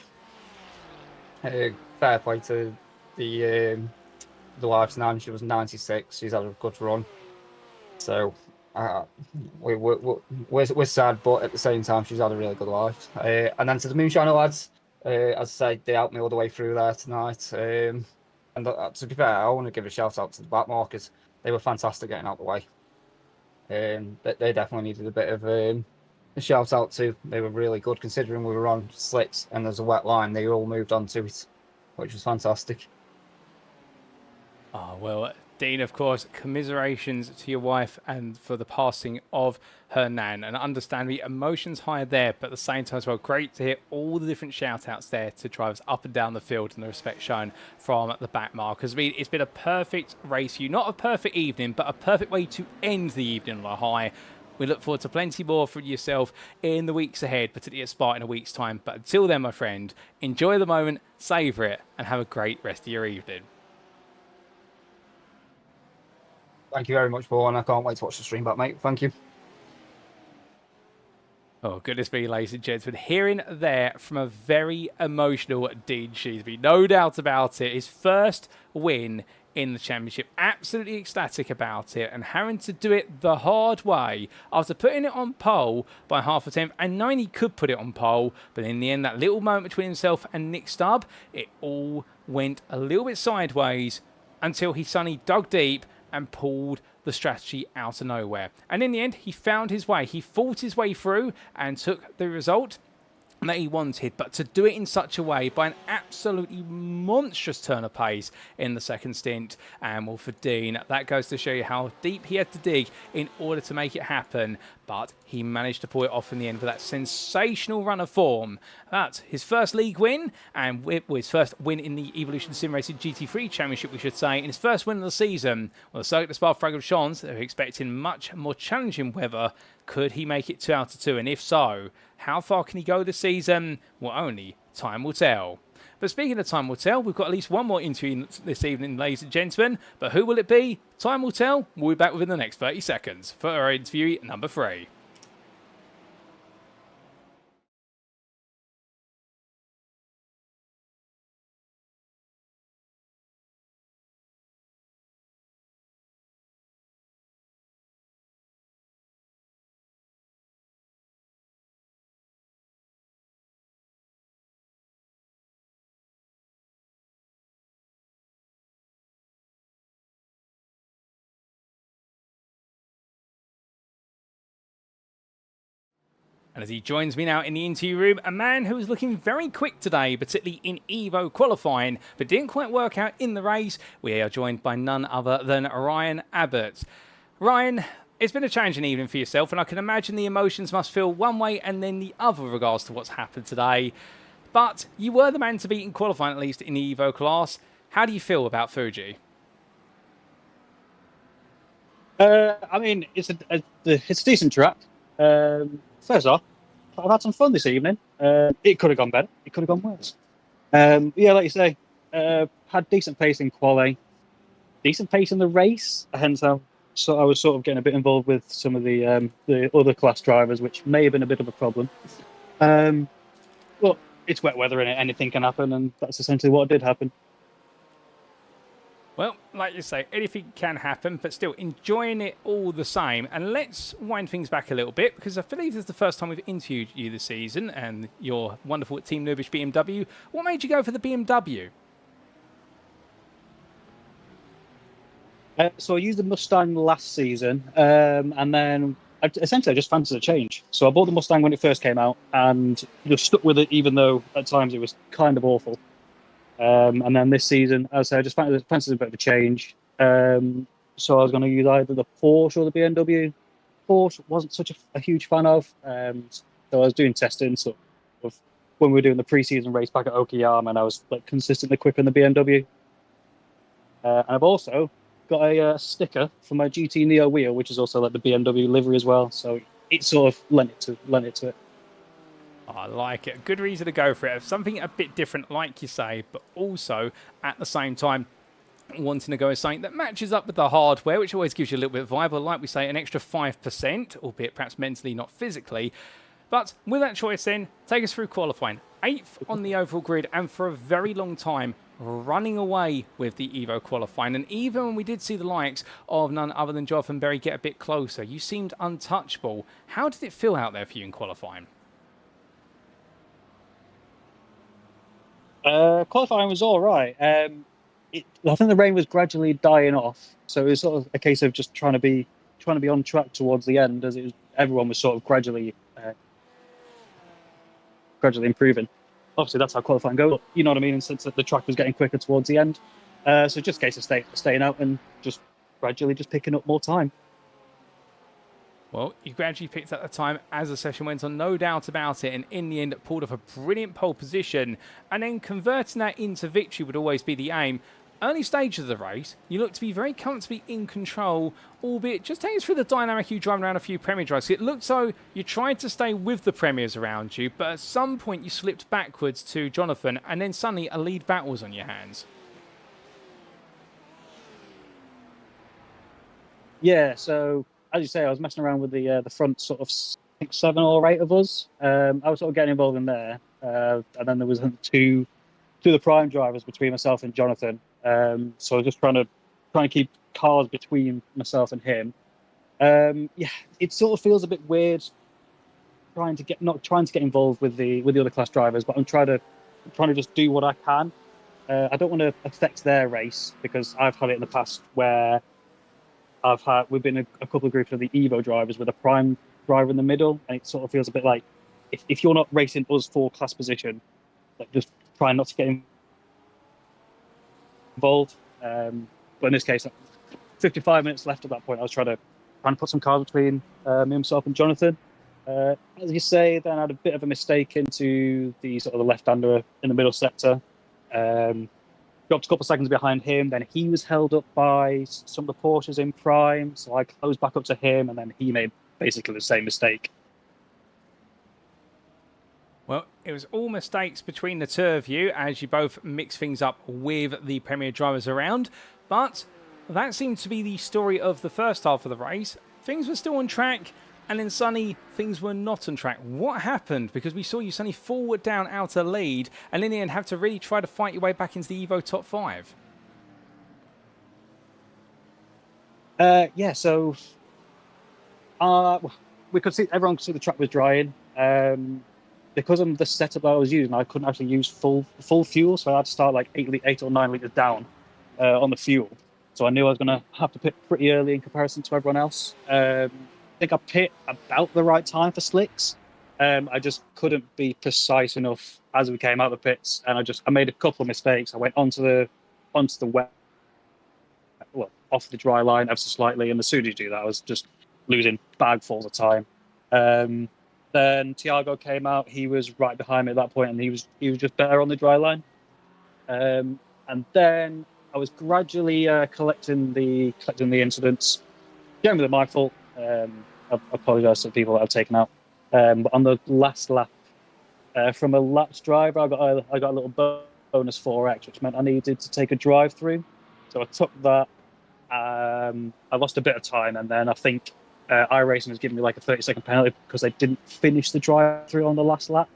Fair play to the wife's nan. She was 96. She's had a good run. So we're sad, but at the same time, she's had a really good life. And then to the Moonshiner lads, as I say, they helped me all the way through there tonight. And to be fair, I want to give a shout out to the backmarkers. They were fantastic getting out the way. They definitely needed a bit of a shout out too. They were really good considering we were on slicks and there's a wet line. They all moved on to it, which was fantastic. Oh, well, Dean, of course, commiserations to your wife and for the passing of her nan. And I understand the emotions high there, but at the same time as well, great to hear all the different shout-outs there to drivers up and down the field and the respect shown from the back markers. I mean, it's been a perfect race for you. Not a perfect evening, but a perfect way to end the evening on a high. We look forward to plenty more from yourself in the weeks ahead, particularly at Spa in a week's time. But until then, my friend, enjoy the moment, savour it, and have a great rest of your evening. Thank you very much, Paul, and I can't wait to watch the stream back, mate. Thank you. Oh, goodness me, ladies and gentlemen. Hearing there from a very emotional Dean Sheasby. No doubt about it. His first win in the championship. Absolutely ecstatic about it and having to do it the hard way after putting it on pole by half a tenth and knowing he could put it on pole. But in the end, that little moment between himself and Nick Stubb, it all went a little bit sideways until he suddenly dug deep and pulled the strategy out of nowhere. And in the end, he found his way. He fought his way through and took the result that he wanted, but to do it in such a way by an absolutely monstrous turn of pace in the second stint. And well, for Dean, that goes to show you how deep he had to dig in order to make it happen, but he managed to pull it off in the end with that sensational run of form. That's his first league win, and his first win in the Evolution Sim Racing GT3 Championship, we should say, and his first win of the season. Well, the circuit Spa-Francorchamps, they're expecting much more challenging weather. Could he make it 2 out of 2? And if so, how far can he go this season? Well, only time will tell. But speaking of time will tell, we've got at least one more interview this evening, ladies and gentlemen. But who will it be? Time will tell. We'll be back within the next 30 seconds for our interview number 3. And as he joins me now in the interview room, a man who was looking very quick today, particularly in Evo qualifying, but didn't quite work out in the race. We are joined by none other than Ryan Abbott. Ryan, it's been a challenging evening for yourself, and I can imagine the emotions must feel one way and then the other with regards to what's happened today. But you were the man to beat in qualifying, at least in the Evo class. How do you feel about Fuji? I mean, it's a decent track. First off, I've had some fun this evening. It could have gone better. It could have gone worse. Yeah, like you say, had decent pace in quali, decent pace in the race. Hence, I was sort of getting a bit involved with some of the other class drivers, which may have been a bit of a problem. But it's wet weather and anything can happen, and that's essentially what did happen. Well, like you say, anything can happen, but still enjoying it all the same. And let's wind things back a little bit, because I believe this is the first time we've interviewed you this season, and you're wonderful at Team Noobish BMW. What made you go for the BMW? So I used the Mustang last season, and then I just fancied a change. So I bought the Mustang when it first came out, and just stuck with it, even though at times it was kind of awful. And then this season, as I said, I just fancied a bit of a change. So I was going to use either the Porsche or the BMW. Porsche wasn't such a huge fan of. So I was doing testing sort of when we were doing the pre-season race back at Okayama, and I was like consistently quick on the BMW. And I've also got a sticker for my GT Neo wheel, which is also like the BMW livery as well. So it sort of lent it to it. I like it. A good reason to go for it. Something a bit different, like you say, but also at the same time wanting to go with something that matches up with the hardware, which always gives you a little bit of vibe, or like we say, an extra 5%, albeit perhaps mentally, not physically. But with that choice then, take us through qualifying. 8th on the overall grid, and for a very long time, running away with the Evo qualifying. And even when we did see the likes of none other than Jonathan Berry get a bit closer, you seemed untouchable. How did it feel out there for you in qualifying? Qualifying was all right. I think the rain was gradually dying off, so it was sort of a case of just trying to be on track towards the end, as everyone was sort of gradually improving. Obviously, that's how qualifying goes. You know what I mean? And since the track was getting quicker towards the end, so just a case of staying out and just gradually just picking up more time. Well, you gradually picked up the time as the session went on, no doubt about it, and in the end pulled off a brilliant pole position, and then converting that into victory would always be the aim. Early stages of the race, you looked to be very comfortably in control, albeit just take us through the dynamic you driving around a few Premier drives. It looked so you tried to stay with the Premiers around you, but at some point you slipped backwards to Jonathan, and then suddenly a lead battle was on your hands. Yeah, so as you say, I was messing around with the front sort of 6, 7 or 8 of us. I was sort of getting involved in there, and then there was two of the prime drivers between myself and Jonathan. So I was just trying to trying to keep cars between myself and him. Yeah, it sort of feels a bit weird not trying to get involved with the other class drivers, but I'm trying to just do what I can. I don't want to affect their race, because I've had it in the past where we've been a couple of groups of the Evo drivers with a prime driver in the middle, and it sort of feels a bit like if you're not racing us for class position, like, just try not to get involved. But in this case, 55 minutes left at that point, I was trying to put some cars between me, himself, and Jonathan. As you say, then I had a bit of a mistake into the sort of the left-hander in the middle sector. Dropped a couple of seconds behind him. Then he was held up by some of the Porsches in prime, so I closed back up to him, and then he made basically the same mistake. Well, it was all mistakes between the two of you as you both mixed things up with the Premier drivers around, but that seemed to be the story of the first half of the race. Things were still on track, and then suddenly things were not on track. What happened? Because we saw you suddenly forward down out a lead, and in the end have to really try to fight your way back into the Evo top 5. Yeah, so everyone could see the track was drying. Because of the setup that I was using, I couldn't actually use full fuel, so I had to start like 8 or 9 litres down on the fuel. So I knew I was going to have to pit pretty early in comparison to everyone else. I think I pit about the right time for slicks. I just couldn't be precise enough as we came out of the pits, and I made a couple of mistakes. I went onto the wet, off the dry line ever so slightly, and as soon as you do that, I was just losing bagfuls of time. Then Tiago came out. He was right behind me at that point, and he was just better on the dry line. And then I was gradually collecting the incidents. Generally, my fault. I apologise to the people that I've taken out. But on the last lap, from a laps driver, I got a little bonus 4x, which meant I needed to take a drive through. So I took that. I lost a bit of time, and then I think iRacing was giving me like a 30-second penalty because I didn't finish the drive through on the last lap.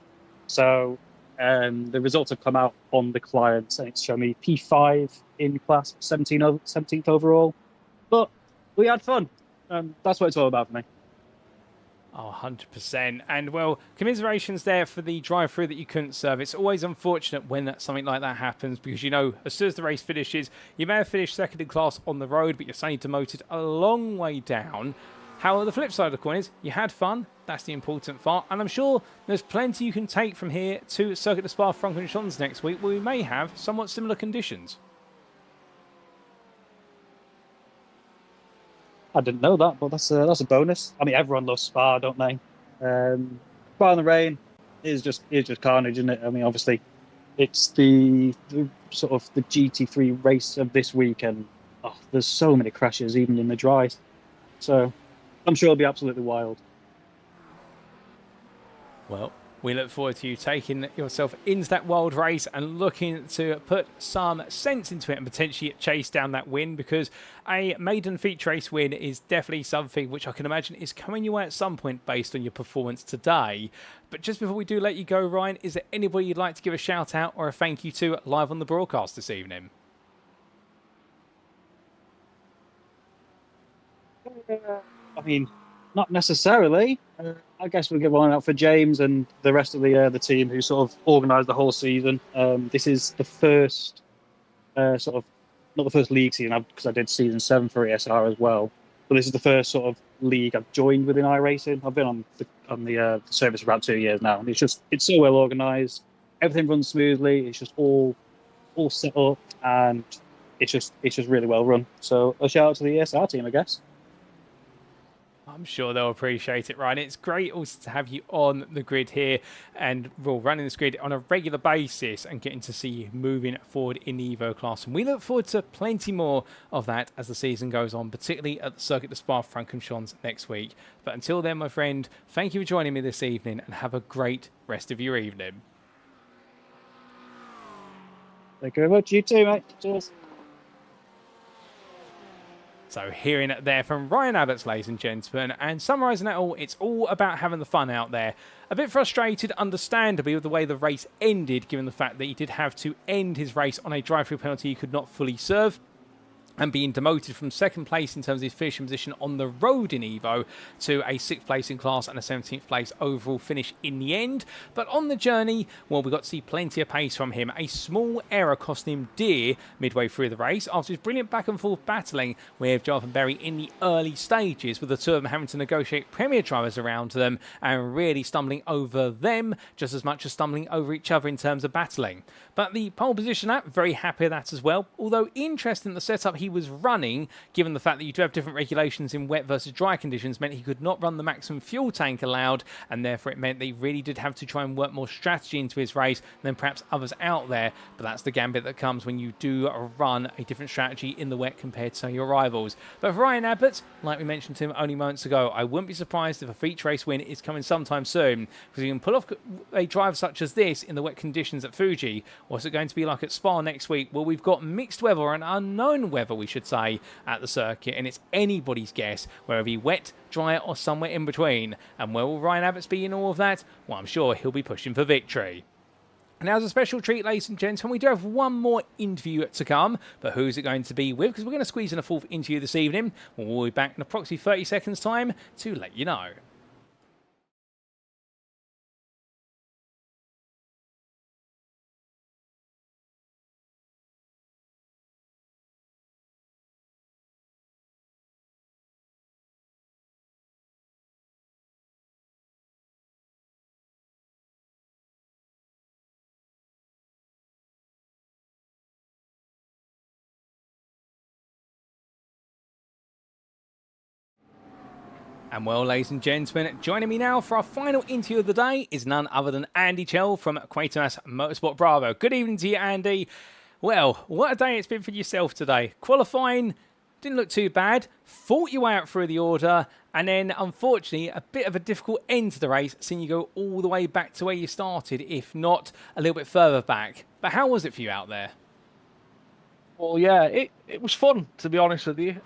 So the results have come out on the client, and it's shown me P5 in class, 17th overall. But we had fun. That's what it's all about for me. Oh, 100%. And, well, commiserations there for the drive-through that you couldn't serve. It's always unfortunate when something like that happens because, you know, as soon as the race finishes, you may have finished second in class on the road, but you're suddenly demoted a long way down. However, the flip side of the coin is you had fun. That's the important part. And I'm sure there's plenty you can take from here to Circuit de Spa-Francorchamps next week, where we may have somewhat similar conditions. I didn't know that, but that's a bonus. I mean, everyone loves Spa, don't they? Spa in the rain is just carnage, isn't it? I mean, obviously, it's the sort of the GT3 race of this week, and there's so many crashes even in the dry. So I'm sure it'll be absolutely wild. Well, we look forward to you taking yourself into that wild race and looking to put some sense into it and potentially chase down that win, because a maiden feature race win is definitely something which I can imagine is coming your way at some point based on your performance today. But just before we do let you go, Ryan, is there anybody you'd like to give a shout out or a thank you to live on the broadcast this evening? I mean, not necessarily. I guess we'll give one out for James and the rest of the team who sort of organised the whole season. This is the first not the first league season, because I did season 7 for ESR as well. But this is the first sort of league I've joined within iRacing. I've been on the service for about 2 years now, and it's so well organised. Everything runs smoothly. It's just all set up, and it's just really well run. So a shout out to the ESR team, I guess. I'm sure they'll appreciate it, Ryan. It's great also to have you on the grid here, and we're running this grid on a regular basis and getting to see you moving forward in the Evo class. And we look forward to plenty more of that as the season goes on, particularly at the Circuit de Spa-Francorchamps next week. But until then, my friend, thank you for joining me this evening, and have a great rest of your evening. Thank you very much. You too, mate. Cheers. So hearing it there from Ryan Abbots, ladies and gentlemen, and summarising it all, it's all about having the fun out there. A bit frustrated, understandably, with the way the race ended, given the fact that he did have to end his race on a drive-through penalty he could not fully serve. and being demoted from second place in terms of his finishing position on the road in Evo to a 6th place in class and a 17th place overall finish in the end. But on the journey, well, we got to see plenty of pace from him. A small error cost him dear midway through the race after his brilliant back and forth battling with Jonathan Berry in the early stages, with the two of them having to negotiate Premier drivers around them and really stumbling over them just as much as stumbling over each other in terms of battling. But the pole position app, very happy with that as well. Although interesting, the setup he was running, given the fact that you do have different regulations in wet versus dry conditions, meant he could not run the maximum fuel tank allowed, and therefore it meant that he really did have to try and work more strategy into his race than perhaps others out there. But that's the gambit that comes when you do run a different strategy in the wet compared to your rivals. But for Ryan Abbott, like we mentioned to him only moments ago, I wouldn't be surprised if a feature race win is coming sometime soon, because you can pull off a drive such as this in the wet conditions at Fuji. What's it going to be like at Spa next week? Well, we've got mixed weather, or an unknown weather we should say, at the circuit, and it's anybody's guess whether it be wet, dry or somewhere in between. And where will Ryan Abbott be in all of that? Well, I'm sure he'll be pushing for victory. Now, as a special treat, ladies and gentlemen, we do have one more interview to come, but who's it going to be with? Because we're going to squeeze in a 4th interview this evening. We'll be back in approximately 30 seconds time to let you know. And well, ladies and gentlemen, joining me now for our final interview of the day is none other than Andy Chell from Quatermass Motorsport Bravo. Good evening to you, Andy. Well, what a day it's been for yourself today. Qualifying didn't look too bad, fought your way out through the order, and then, unfortunately, a bit of a difficult end to the race, seeing you go all the way back to where you started, if not a little bit further back. But how was it for you out there? Well, yeah, it was fun, to be honest with you.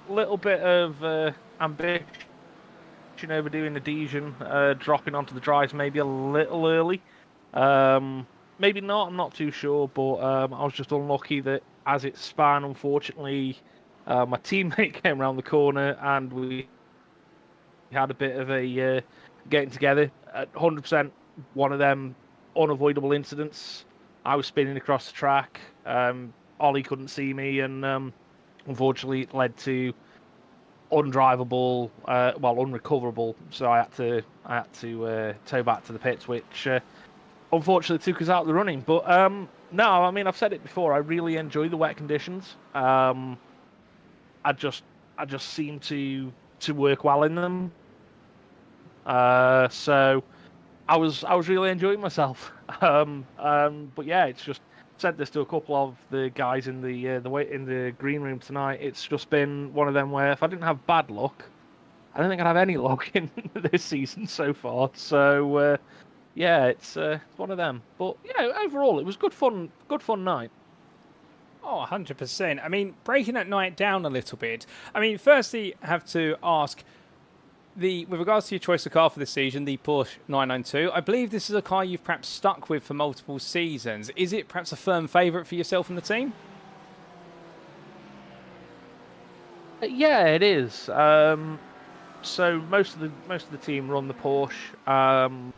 Little bit of ambition over doing the Dijon, dropping onto the dries maybe a little early. Maybe not, I'm not too sure, but I was just unlucky that as it span, unfortunately, my teammate came around the corner and we had a bit of a getting together. 100% one of them unavoidable incidents. I was spinning across the track. Ollie couldn't see me, and unfortunately it led to undrivable, unrecoverable. So I had to tow back to the pits, which unfortunately took us out of the running. But no, I mean, I've said it before. I really enjoy the wet conditions. I just seem to work well in them. So I was really enjoying myself. But yeah, it's just said this to a couple of the guys in the green room tonight. It's just been one of them where if I didn't have bad luck, I don't think I'd have any luck in this season so far. So yeah, it's one of them. But yeah, overall it was good fun night. Oh, 100%. I mean, breaking that night down a little bit. I mean, firstly, I have to ask, with regards to your choice of car for this season, the Porsche 992, I believe this is a car you've perhaps stuck with for multiple seasons. Is it perhaps a firm favourite for yourself and the team? Yeah, it is. So most of the team run the Porsche.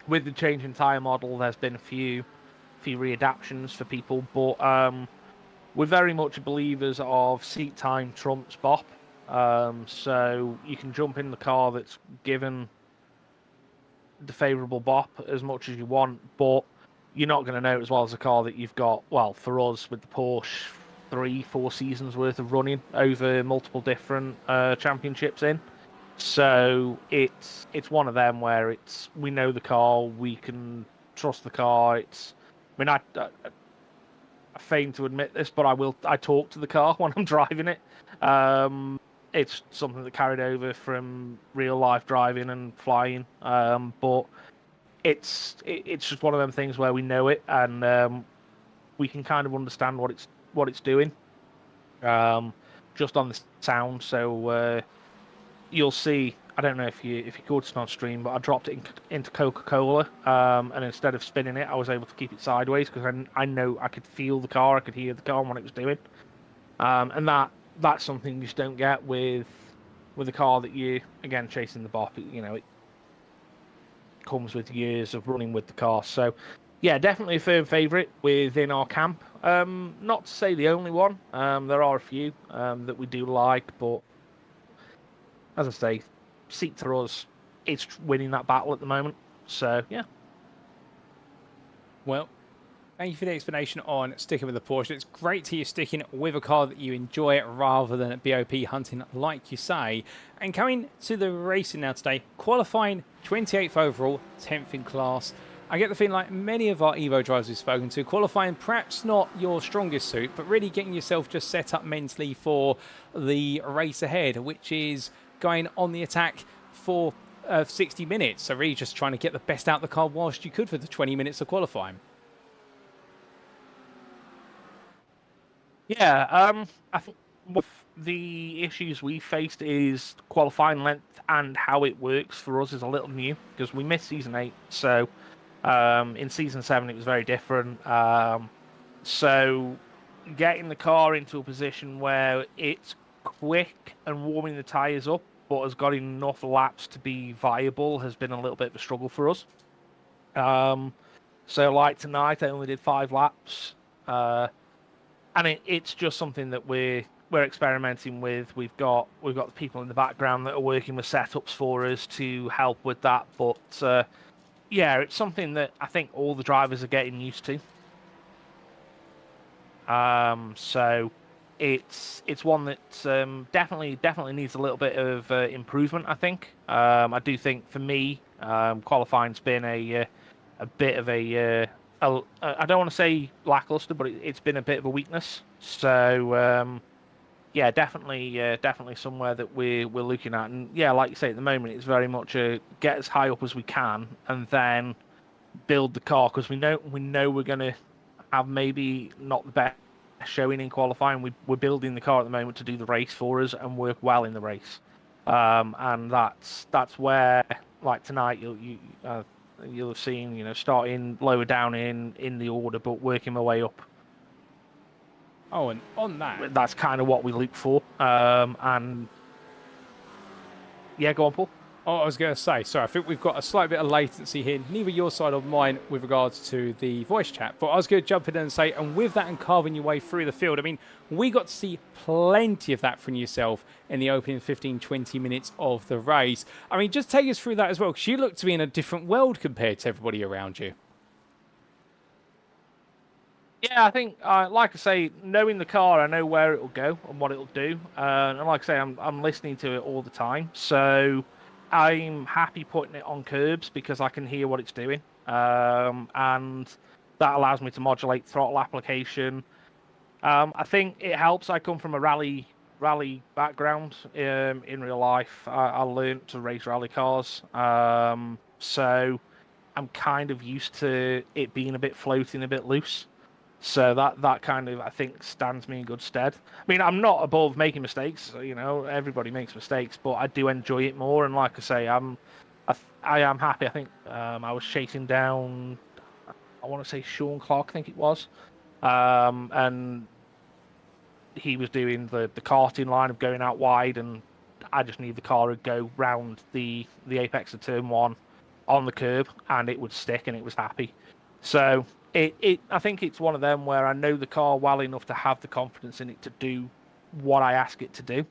With the change in tyre model, there's been a few readaptations for people, but we're very much believers of seat time trumps bop. So you can jump in the car that's given the favourable bop as much as you want, but you're not going to know as well as a car that you've got, well, for us with the Porsche, 3-4 seasons worth of running over multiple different championships in. So it's one of them where we know the car, we can trust the car. I fail to admit this, but I talk to the car when I'm driving it. It's something that carried over from real life driving and flying, but it's just one of them things where we know it and we can kind of understand what it's doing, just on the sound. So you'll see. I don't know if you caught it on stream, but I dropped it into Coca-Cola, and instead of spinning it, I was able to keep it sideways because I know I could feel the car, I could hear the car and what it was doing. And that's something you just don't get with a car that you, again, chasing the BOP. It comes with years of running with the car. So, yeah, definitely a firm favourite within our camp. Not to say the only one. There are a few that we do like, but as I say, seat to us, it's winning that battle at the moment. So, yeah. Well, thank you for the explanation on sticking with the Porsche. It's great to hear you sticking with a car that you enjoy rather than BOP hunting, like you say. And coming to the racing now today, qualifying 28th overall, 10th in class. I get the feeling like many of our Evo drivers we've spoken to, qualifying perhaps not your strongest suit, but really getting yourself just set up mentally for the race ahead, which is going on the attack for 60 minutes. So really just trying to get the best out of the car whilst you could for the 20 minutes of qualifying. Yeah, I think the issues we faced is qualifying length and how it works for us is a little new because we missed season 8. So in season 7 it was very different. So getting the car into a position where it's quick and warming the tyres up but has got enough laps to be viable has been a little bit of a struggle for us. So like tonight I only did 5 laps. And it's just something that we're experimenting with. We've got the people in the background that are working with setups for us to help with that. But yeah, it's something that I think all the drivers are getting used to. So it's one that definitely needs a little bit of improvement. I think. I do think for me, qualifying's been a bit of a I don't want to say lackluster, but it's been a bit of a weakness. So yeah, definitely somewhere that we're looking at. And yeah, like you say, at the moment it's very much a get as high up as we can and then build the car because we know we're going to have maybe not the best showing in qualifying. We're building the car at the moment to do the race for us and work well in the race. And that's where, like tonight, you'll have seen, starting lower down in the order, but working my way up. Oh, and on that, that's kind of what we look for. And yeah, go on, Paul. Oh, I was going to say, sorry, I think we've got a slight bit of latency here, neither your side or mine with regards to the voice chat. But I was going to jump in and say, and with that and carving your way through the field, I mean, we got to see plenty of that from yourself in the opening 15, 20 minutes of the race. I mean, just take us through that as well, because you look to be in a different world compared to everybody around you. Yeah, I think, like I say, knowing the car, I know where it'll go and what it'll do. And like I say, I'm listening to it all the time. So I'm happy putting it on curbs because I can hear what it's doing. And that allows me to modulate throttle application. I think it helps. I come from a rally background in real life. I learned to race rally cars. So I'm kind of used to it being a bit floating, a bit loose. So that kind of, I think, stands me in good stead. I mean, I'm not above making mistakes. Everybody makes mistakes, but I do enjoy it more. And like I say, I am happy. I think I was chasing down, I want to say Sean Clark, I think it was. And he was doing the karting line of going out wide, and I just need the car to go round the apex of turn 1 on the curb, and it would stick, and it was happy. So I think it's one of them where I know the car well enough to have the confidence in it to do what I ask it to do,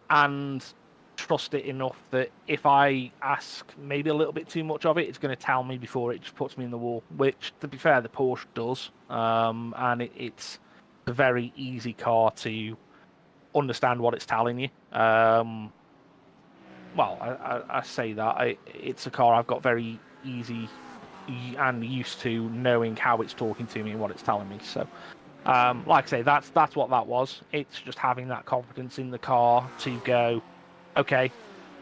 and trust it enough that if I ask maybe a little bit too much of it, it's going to tell me before it just puts me in the wall. Which, to be fair, the Porsche does, and it's a very easy car to understand what it's telling you. Well, I say that it's a car I've got very easy and used to knowing how it's talking to me and what it's telling me. So, like I say, that's what that was. It's just having that confidence in the car to go, okay,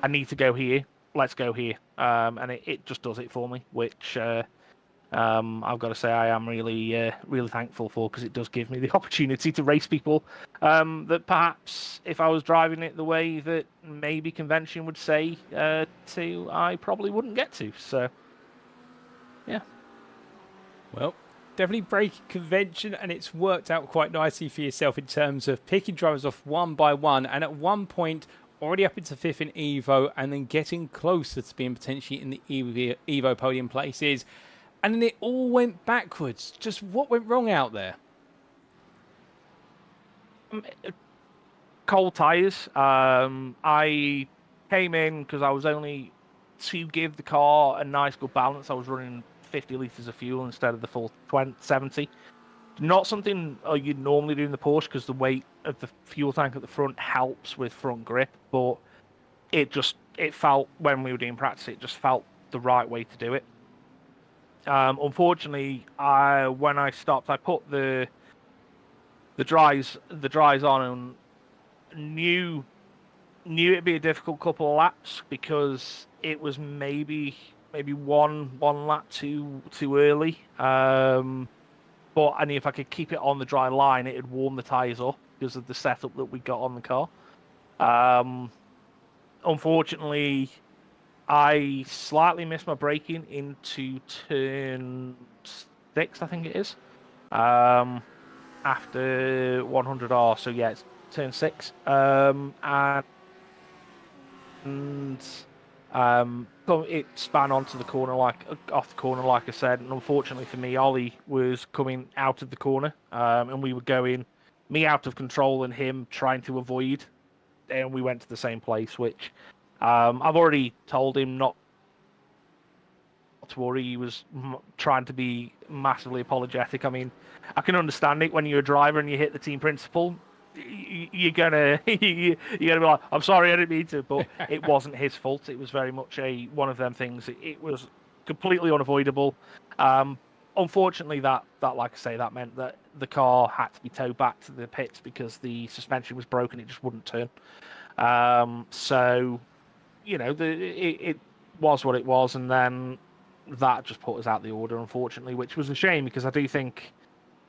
I need to go here. Let's go here. And it just does it for me, which I've got to say I am really thankful for, because it does give me the opportunity to race people that perhaps if I was driving it the way that maybe convention would say I probably wouldn't get to. So, yeah. Well, definitely breaking convention, and it's worked out quite nicely for yourself in terms of picking drivers off one by one, and at one point already up into 5th in Evo, and then getting closer to being potentially in the Evo podium places, and then it all went backwards. Just what went wrong out there? Cold tyres. I came in because I was only to give the car a nice good balance. I was running 50 litres of fuel instead of the full 70. Not something you'd normally do in the Porsche because the weight of the fuel tank at the front helps with front grip, but it felt, when we were doing practice, it just felt the right way to do it. Unfortunately, when I stopped, I put the dries on and knew it'd be a difficult couple of laps because it was maybe one lap too early. But I knew if I could keep it on the dry line, it'd warm the tyres up because of the setup that we got on the car. Unfortunately, I slightly missed my braking into turn 6, I think it is. After 100R, so yeah, it's turn 6. It span onto the corner, off the corner, like I said. And unfortunately for me, Ollie was coming out of the corner, and we were going, me out of control and him trying to avoid, and we went to the same place, which I've already told him not to worry. He was trying to be massively apologetic. I mean, I can understand it when you're a driver and you hit the team principal. You're gonna be like, I'm sorry, I didn't mean to, but it wasn't his fault. It was very much one of them things. It was completely unavoidable. Unfortunately, that like I say, that meant that the car had to be towed back to the pits because the suspension was broken. It just wouldn't turn. So, it was what it was, and then that just put us out the order, unfortunately, which was a shame because I do think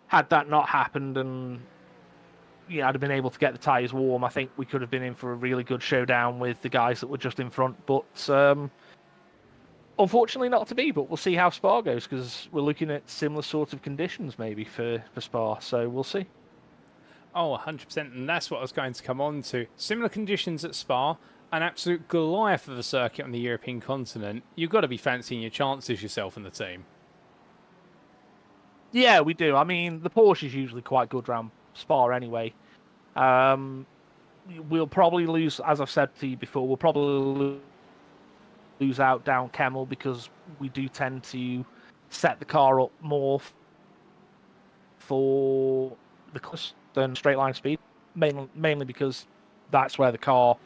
had that not happened and I'd have been able to get the tyres warm, I think we could have been in for a really good showdown with the guys that were just in front. But unfortunately not to be, but we'll see how Spa goes because we're looking at similar sort of conditions maybe for Spa, so we'll see. Oh, 100%, and that's what I was going to come on to. Similar conditions at Spa, an absolute Goliath of a circuit on the European continent. You've got to be fancying your chances yourself and the team. Yeah, we do. I mean, the Porsche is usually quite good around Spa anyway. We'll probably lose, as I've said to you before, we'll probably lose out down Kemmel because we do tend to set the car up more for the course than straight line speed, mainly because that's where the car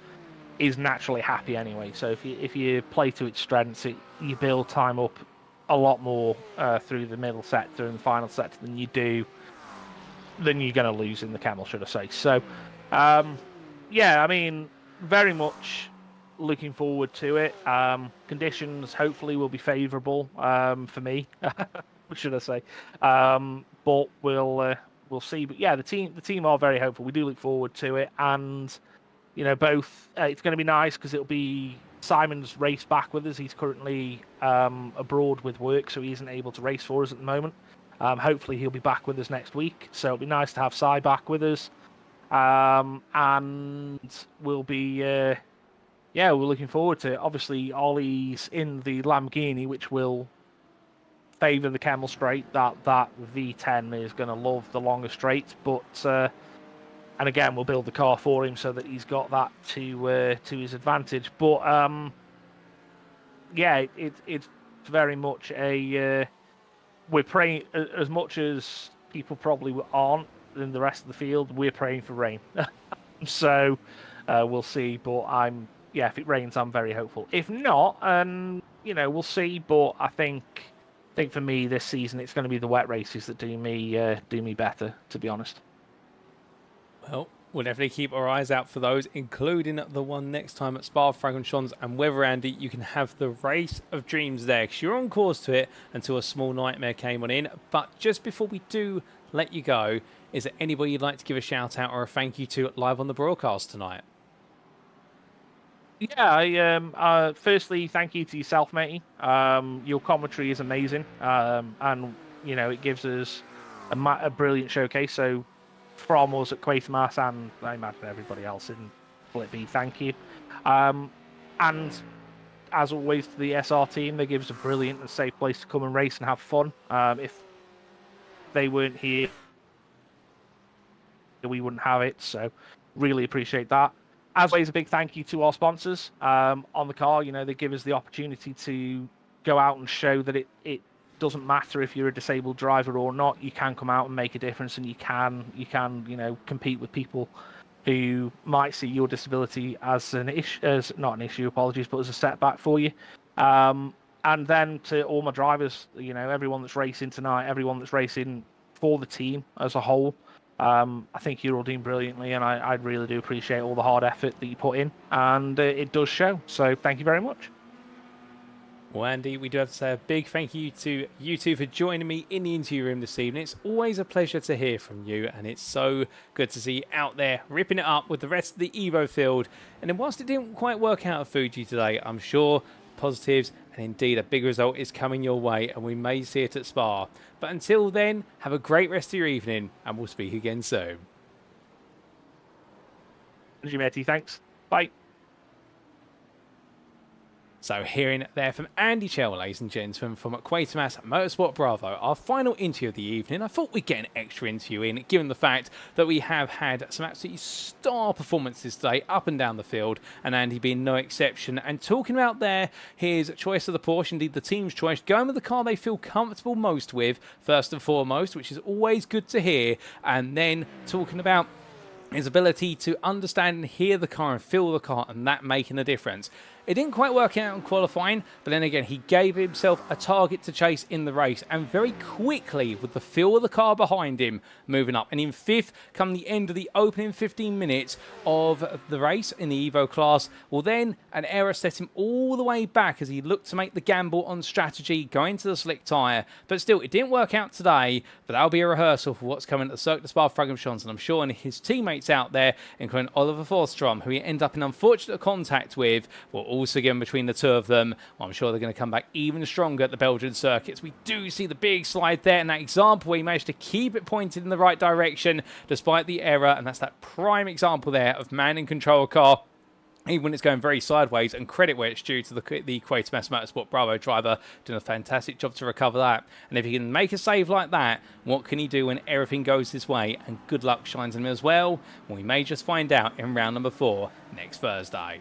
is naturally happy anyway. So if you play to its strengths, you build time up a lot more through the middle sector and the final sector than you're going to lose in the Kemmel, should I say. So, yeah, I mean, very much looking forward to it. Conditions hopefully will be favourable for me, should I say. But we'll see. But yeah, the team are very hopeful. We do look forward to it, and both. It's going to be nice because it'll be Simon's race back with us. He's currently abroad with work, so he isn't able to race for us at the moment. Hopefully he'll be back with us next week, so it'll be nice to have Si back with us. And we'll be, we're looking forward to it. Obviously, Ollie's in the Lamborghini, which will favour the Kemmel straight. That V10 is going to love the longer straight, but and again, we'll build the car for him so that he's got that to his advantage. But it's very much a. We're praying as much as people probably aren't in the rest of the field. We're praying for rain, so we'll see. But if it rains, I'm very hopeful. If not, we'll see. But I think for me this season, it's going to be the wet races that do me better, to be honest. Well, we'll definitely keep our eyes out for those, including the one next time at Spa-Francorchamps, and whether, Andy, you can have the race of dreams there, because you're on course to it until a small nightmare came on in. But just before we do let you go, is there anybody you'd like to give a shout out or a thank you to live on the broadcast tonight? Yeah, firstly, thank you to yourself, matey. Your commentary is amazing, and it gives us a brilliant showcase. So from us at Quatermass, and I imagine everybody else in Split B, thank you. And as always, to the SR team, they give us a brilliant and safe place to come and race and have fun. If they weren't here, we wouldn't have it. So really appreciate that. As always, a big thank you to our sponsors on the car. They give us the opportunity to go out and show that it doesn't matter if you're a disabled driver or not. You can come out and make a difference, and you can compete with people who might see your disability as not an issue, apologies, but as a setback for you. And then to all my drivers, everyone that's racing tonight, everyone that's racing for the team as a whole, I think you're all doing brilliantly, and I really do appreciate all the hard effort that you put in, and it does show. So thank you very much. Well, Andy, we do have to say a big thank you to you two for joining me in the interview room this evening. It's always a pleasure to hear from you, and it's so good to see you out there ripping it up with the rest of the Evo field. And then whilst it didn't quite work out at Fuji today, I'm sure positives and indeed a big result is coming your way, and we may see it at Spa. But until then, have a great rest of your evening, and we'll speak again soon. Thank you, Matty. Thanks. Bye. So hearing there from Andy Chell, ladies and gentlemen, from Quatermass Motorsport Bravo, our final interview of the evening. I thought we'd get an extra interview in, given the fact that we have had some absolutely star performances today up and down the field, and Andy being no exception. And talking about there his choice of the Porsche, indeed the team's choice, going with the car they feel comfortable most with, first and foremost, which is always good to hear, and then talking about his ability to understand and hear the car and feel the car, and that making a difference. It didn't quite work out in qualifying, but then again, he gave himself a target to chase in the race, and very quickly, with the feel of the car behind him, moving up. And in fifth, come the end of the opening 15 minutes of the race in the Evo class, well then, an error set him all the way back as he looked to make the gamble on strategy, going to the slick tyre. But still, it didn't work out today, but that'll be a rehearsal for what's coming at the Cirque du Spa-Francorchamps, and I'm sure and his teammates out there, including Oliver Forstrom, who he ended up in unfortunate contact with, will also again between the two of them. Well, I'm sure they're going to come back even stronger at the Belgian circuits. We do see the big slide there, and that example where he managed to keep it pointed in the right direction despite the error, and that's that prime example there of man in control of car, even when it's going very sideways, and credit where it's due to the Quatermass Motorsport Bravo driver doing a fantastic job to recover that. And if he can make a save like that, what can he do when everything goes his way? And good luck shines on him as well. We may just find out in round number 4 next Thursday.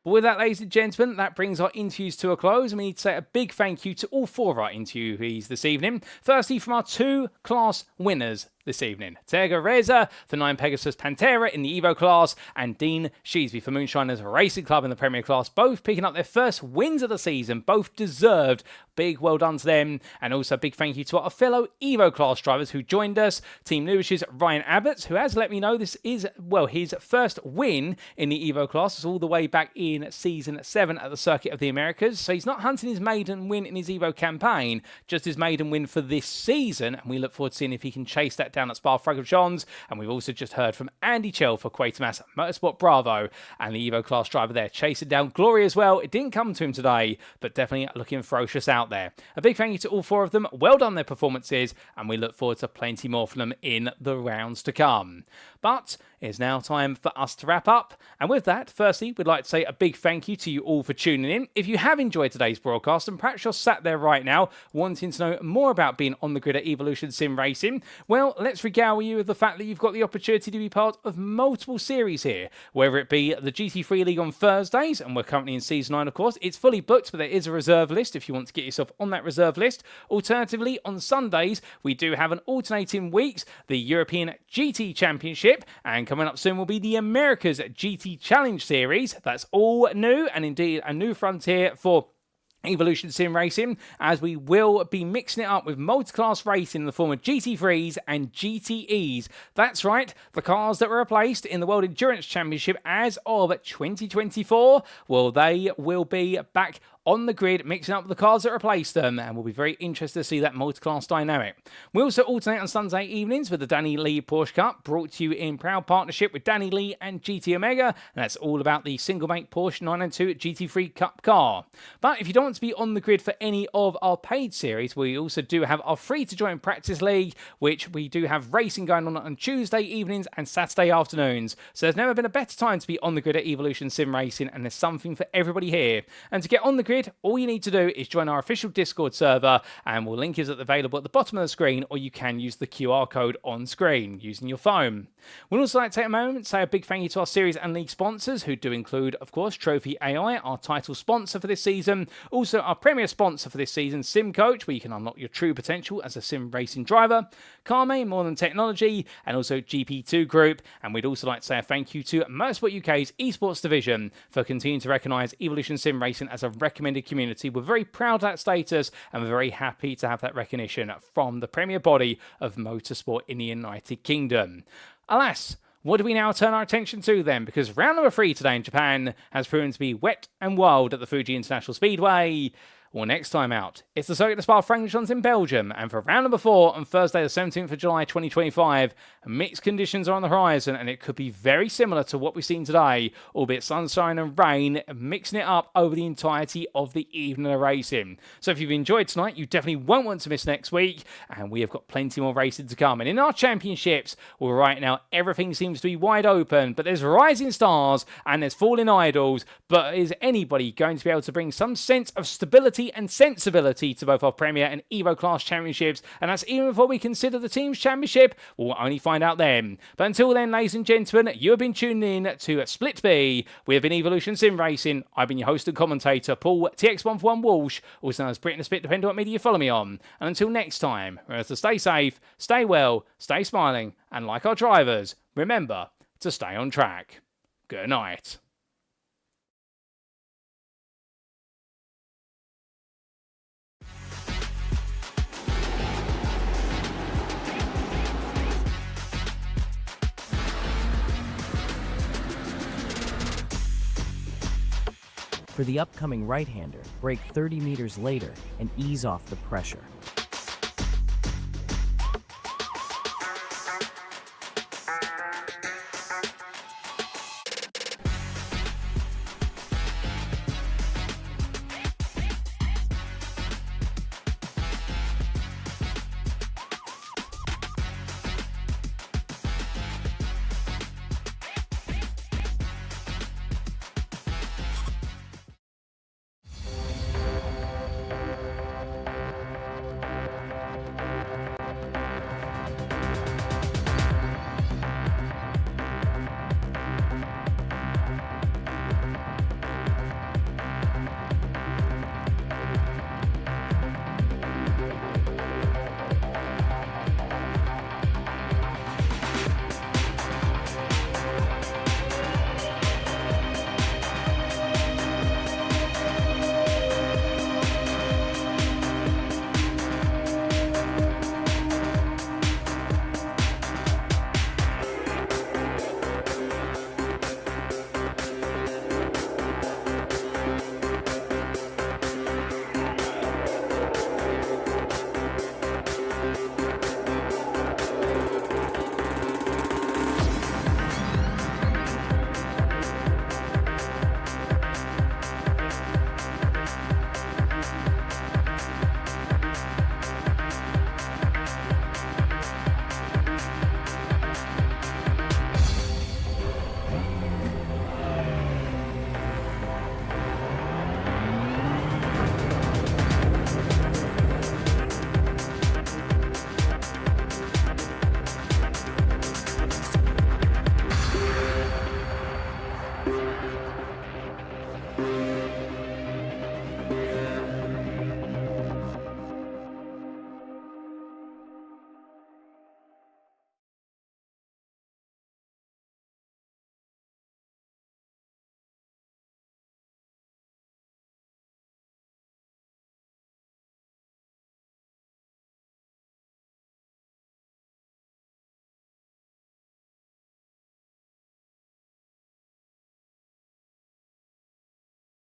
But with that, ladies and gentlemen, that brings our interviews to a close. And we need to say a big thank you to all 4 of our interviewees this evening. Firstly, from our 2 class winners this evening, Terga Reza for 9 Pegasus Pantera in the Evo class, and Dean Sheesby for Moonshiners Racing Club in the Premier class, both picking up their first wins of the season, both deserved. Big well done to them, and also a big thank you to our fellow Evo class drivers who joined us. Team Lewish's Ryan Abbott, who has let me know this is, well, his first win in the Evo class. It's all the way back in season 7 at the Circuit of the Americas, so he's not hunting his maiden win in his Evo campaign, just his maiden win for this season, and we look forward to seeing if he can chase that down at Spa-Francorchamps. And we've also just heard from Andy Chell for Quatermass Motorsport Bravo, and the Evo class driver there chasing down glory as well. It didn't come to him today, but definitely looking ferocious out there. A big thank you to all 4 of them. Well done their performances, and we look forward to plenty more from them in the rounds to come. But it's now time for us to wrap up. And with that, firstly, we'd like to say a big thank you to you all for tuning in. If you have enjoyed today's broadcast, and perhaps you're sat there right now wanting to know more about being on the grid at Evolution Sim Racing, well, let's regale you with the fact that you've got the opportunity to be part of multiple series here, whether it be the GT3 League on Thursdays, and we're currently in Season 9, of course. It's fully booked, but there is a reserve list if you want to get yourself on that reserve list. Alternatively, on Sundays, we do have an alternating weeks, the European GT Championship, and coming up soon will be the America's GT Challenge Series. That's all new, and indeed a new frontier for Evolution Sim Racing, as we will be mixing it up with multi-class racing in the form of GT3s and GTEs. That's right, the cars that were replaced in the World Endurance Championship as of 2024, well, they will be back on the grid, mixing up the cars that replace them, and we'll be very interested to see that multi-class dynamic. We also alternate on Sunday evenings with the Danny Lee Porsche Cup, brought to you in proud partnership with Danny Lee and GT Omega, and that's all about the single-make Porsche 992 GT3 Cup car. But if you don't want to be on the grid for any of our paid series, we also do have our free-to-join practice league, which we do have racing going on Tuesday evenings and Saturday afternoons. So there's never been a better time to be on the grid at Evolution Sim Racing, and there's something for everybody here. And to get on the grid, all you need to do is join our official Discord server, and we'll link is available at the bottom of the screen, or you can use the QR code on screen using your phone. We'd also like to take a moment to say a big thank you to our series and league sponsors, who do include, of course, Trophy AI, our title sponsor for this season, also our premier sponsor for this season, Sim Coach, where you can unlock your true potential as a sim racing driver, Carme, More Than Technology, and also GP2 Group. And we'd also like to say a thank you to Motorsport UK's esports division for continuing to recognise Evolution Sim Racing as a recommended community. We're very proud of that status, and we're very happy to have that recognition from the premier body of motorsport in the United Kingdom. Alas, what do we now turn our attention to then? Because round number 3 today in Japan has proven to be wet and wild at the Fuji International Speedway. Well, next time out, it's the Circuit de Spa-Francorchamps in Belgium, and for round number 4 on Thursday the 17th of July 2025, mixed conditions are on the horizon, and it could be very similar to what we've seen today, albeit sunshine and rain, mixing it up over the entirety of the evening of racing. So if you've enjoyed tonight, you definitely won't want to miss next week, and we have got plenty more racing to come. And in our championships, well, right now, everything seems to be wide open, but there's rising stars, and there's falling idols, but is anybody going to be able to bring some sense of stability and sensibility to both our Premier and Evo Class Championships? And that's even before we consider the Teams Championship. We'll only find out then. But until then, ladies and gentlemen, you have been tuning in to Split B. We have been Evolution Sim Racing. I've been your host and commentator, Paul TX141 Walsh, also known as Britain Split, depending on what media you follow me on. And until next time, remember to stay safe, stay well, stay smiling, and like our drivers, remember to stay on track. Good night. For the upcoming right-hander, brake 30 meters later and ease off the pressure.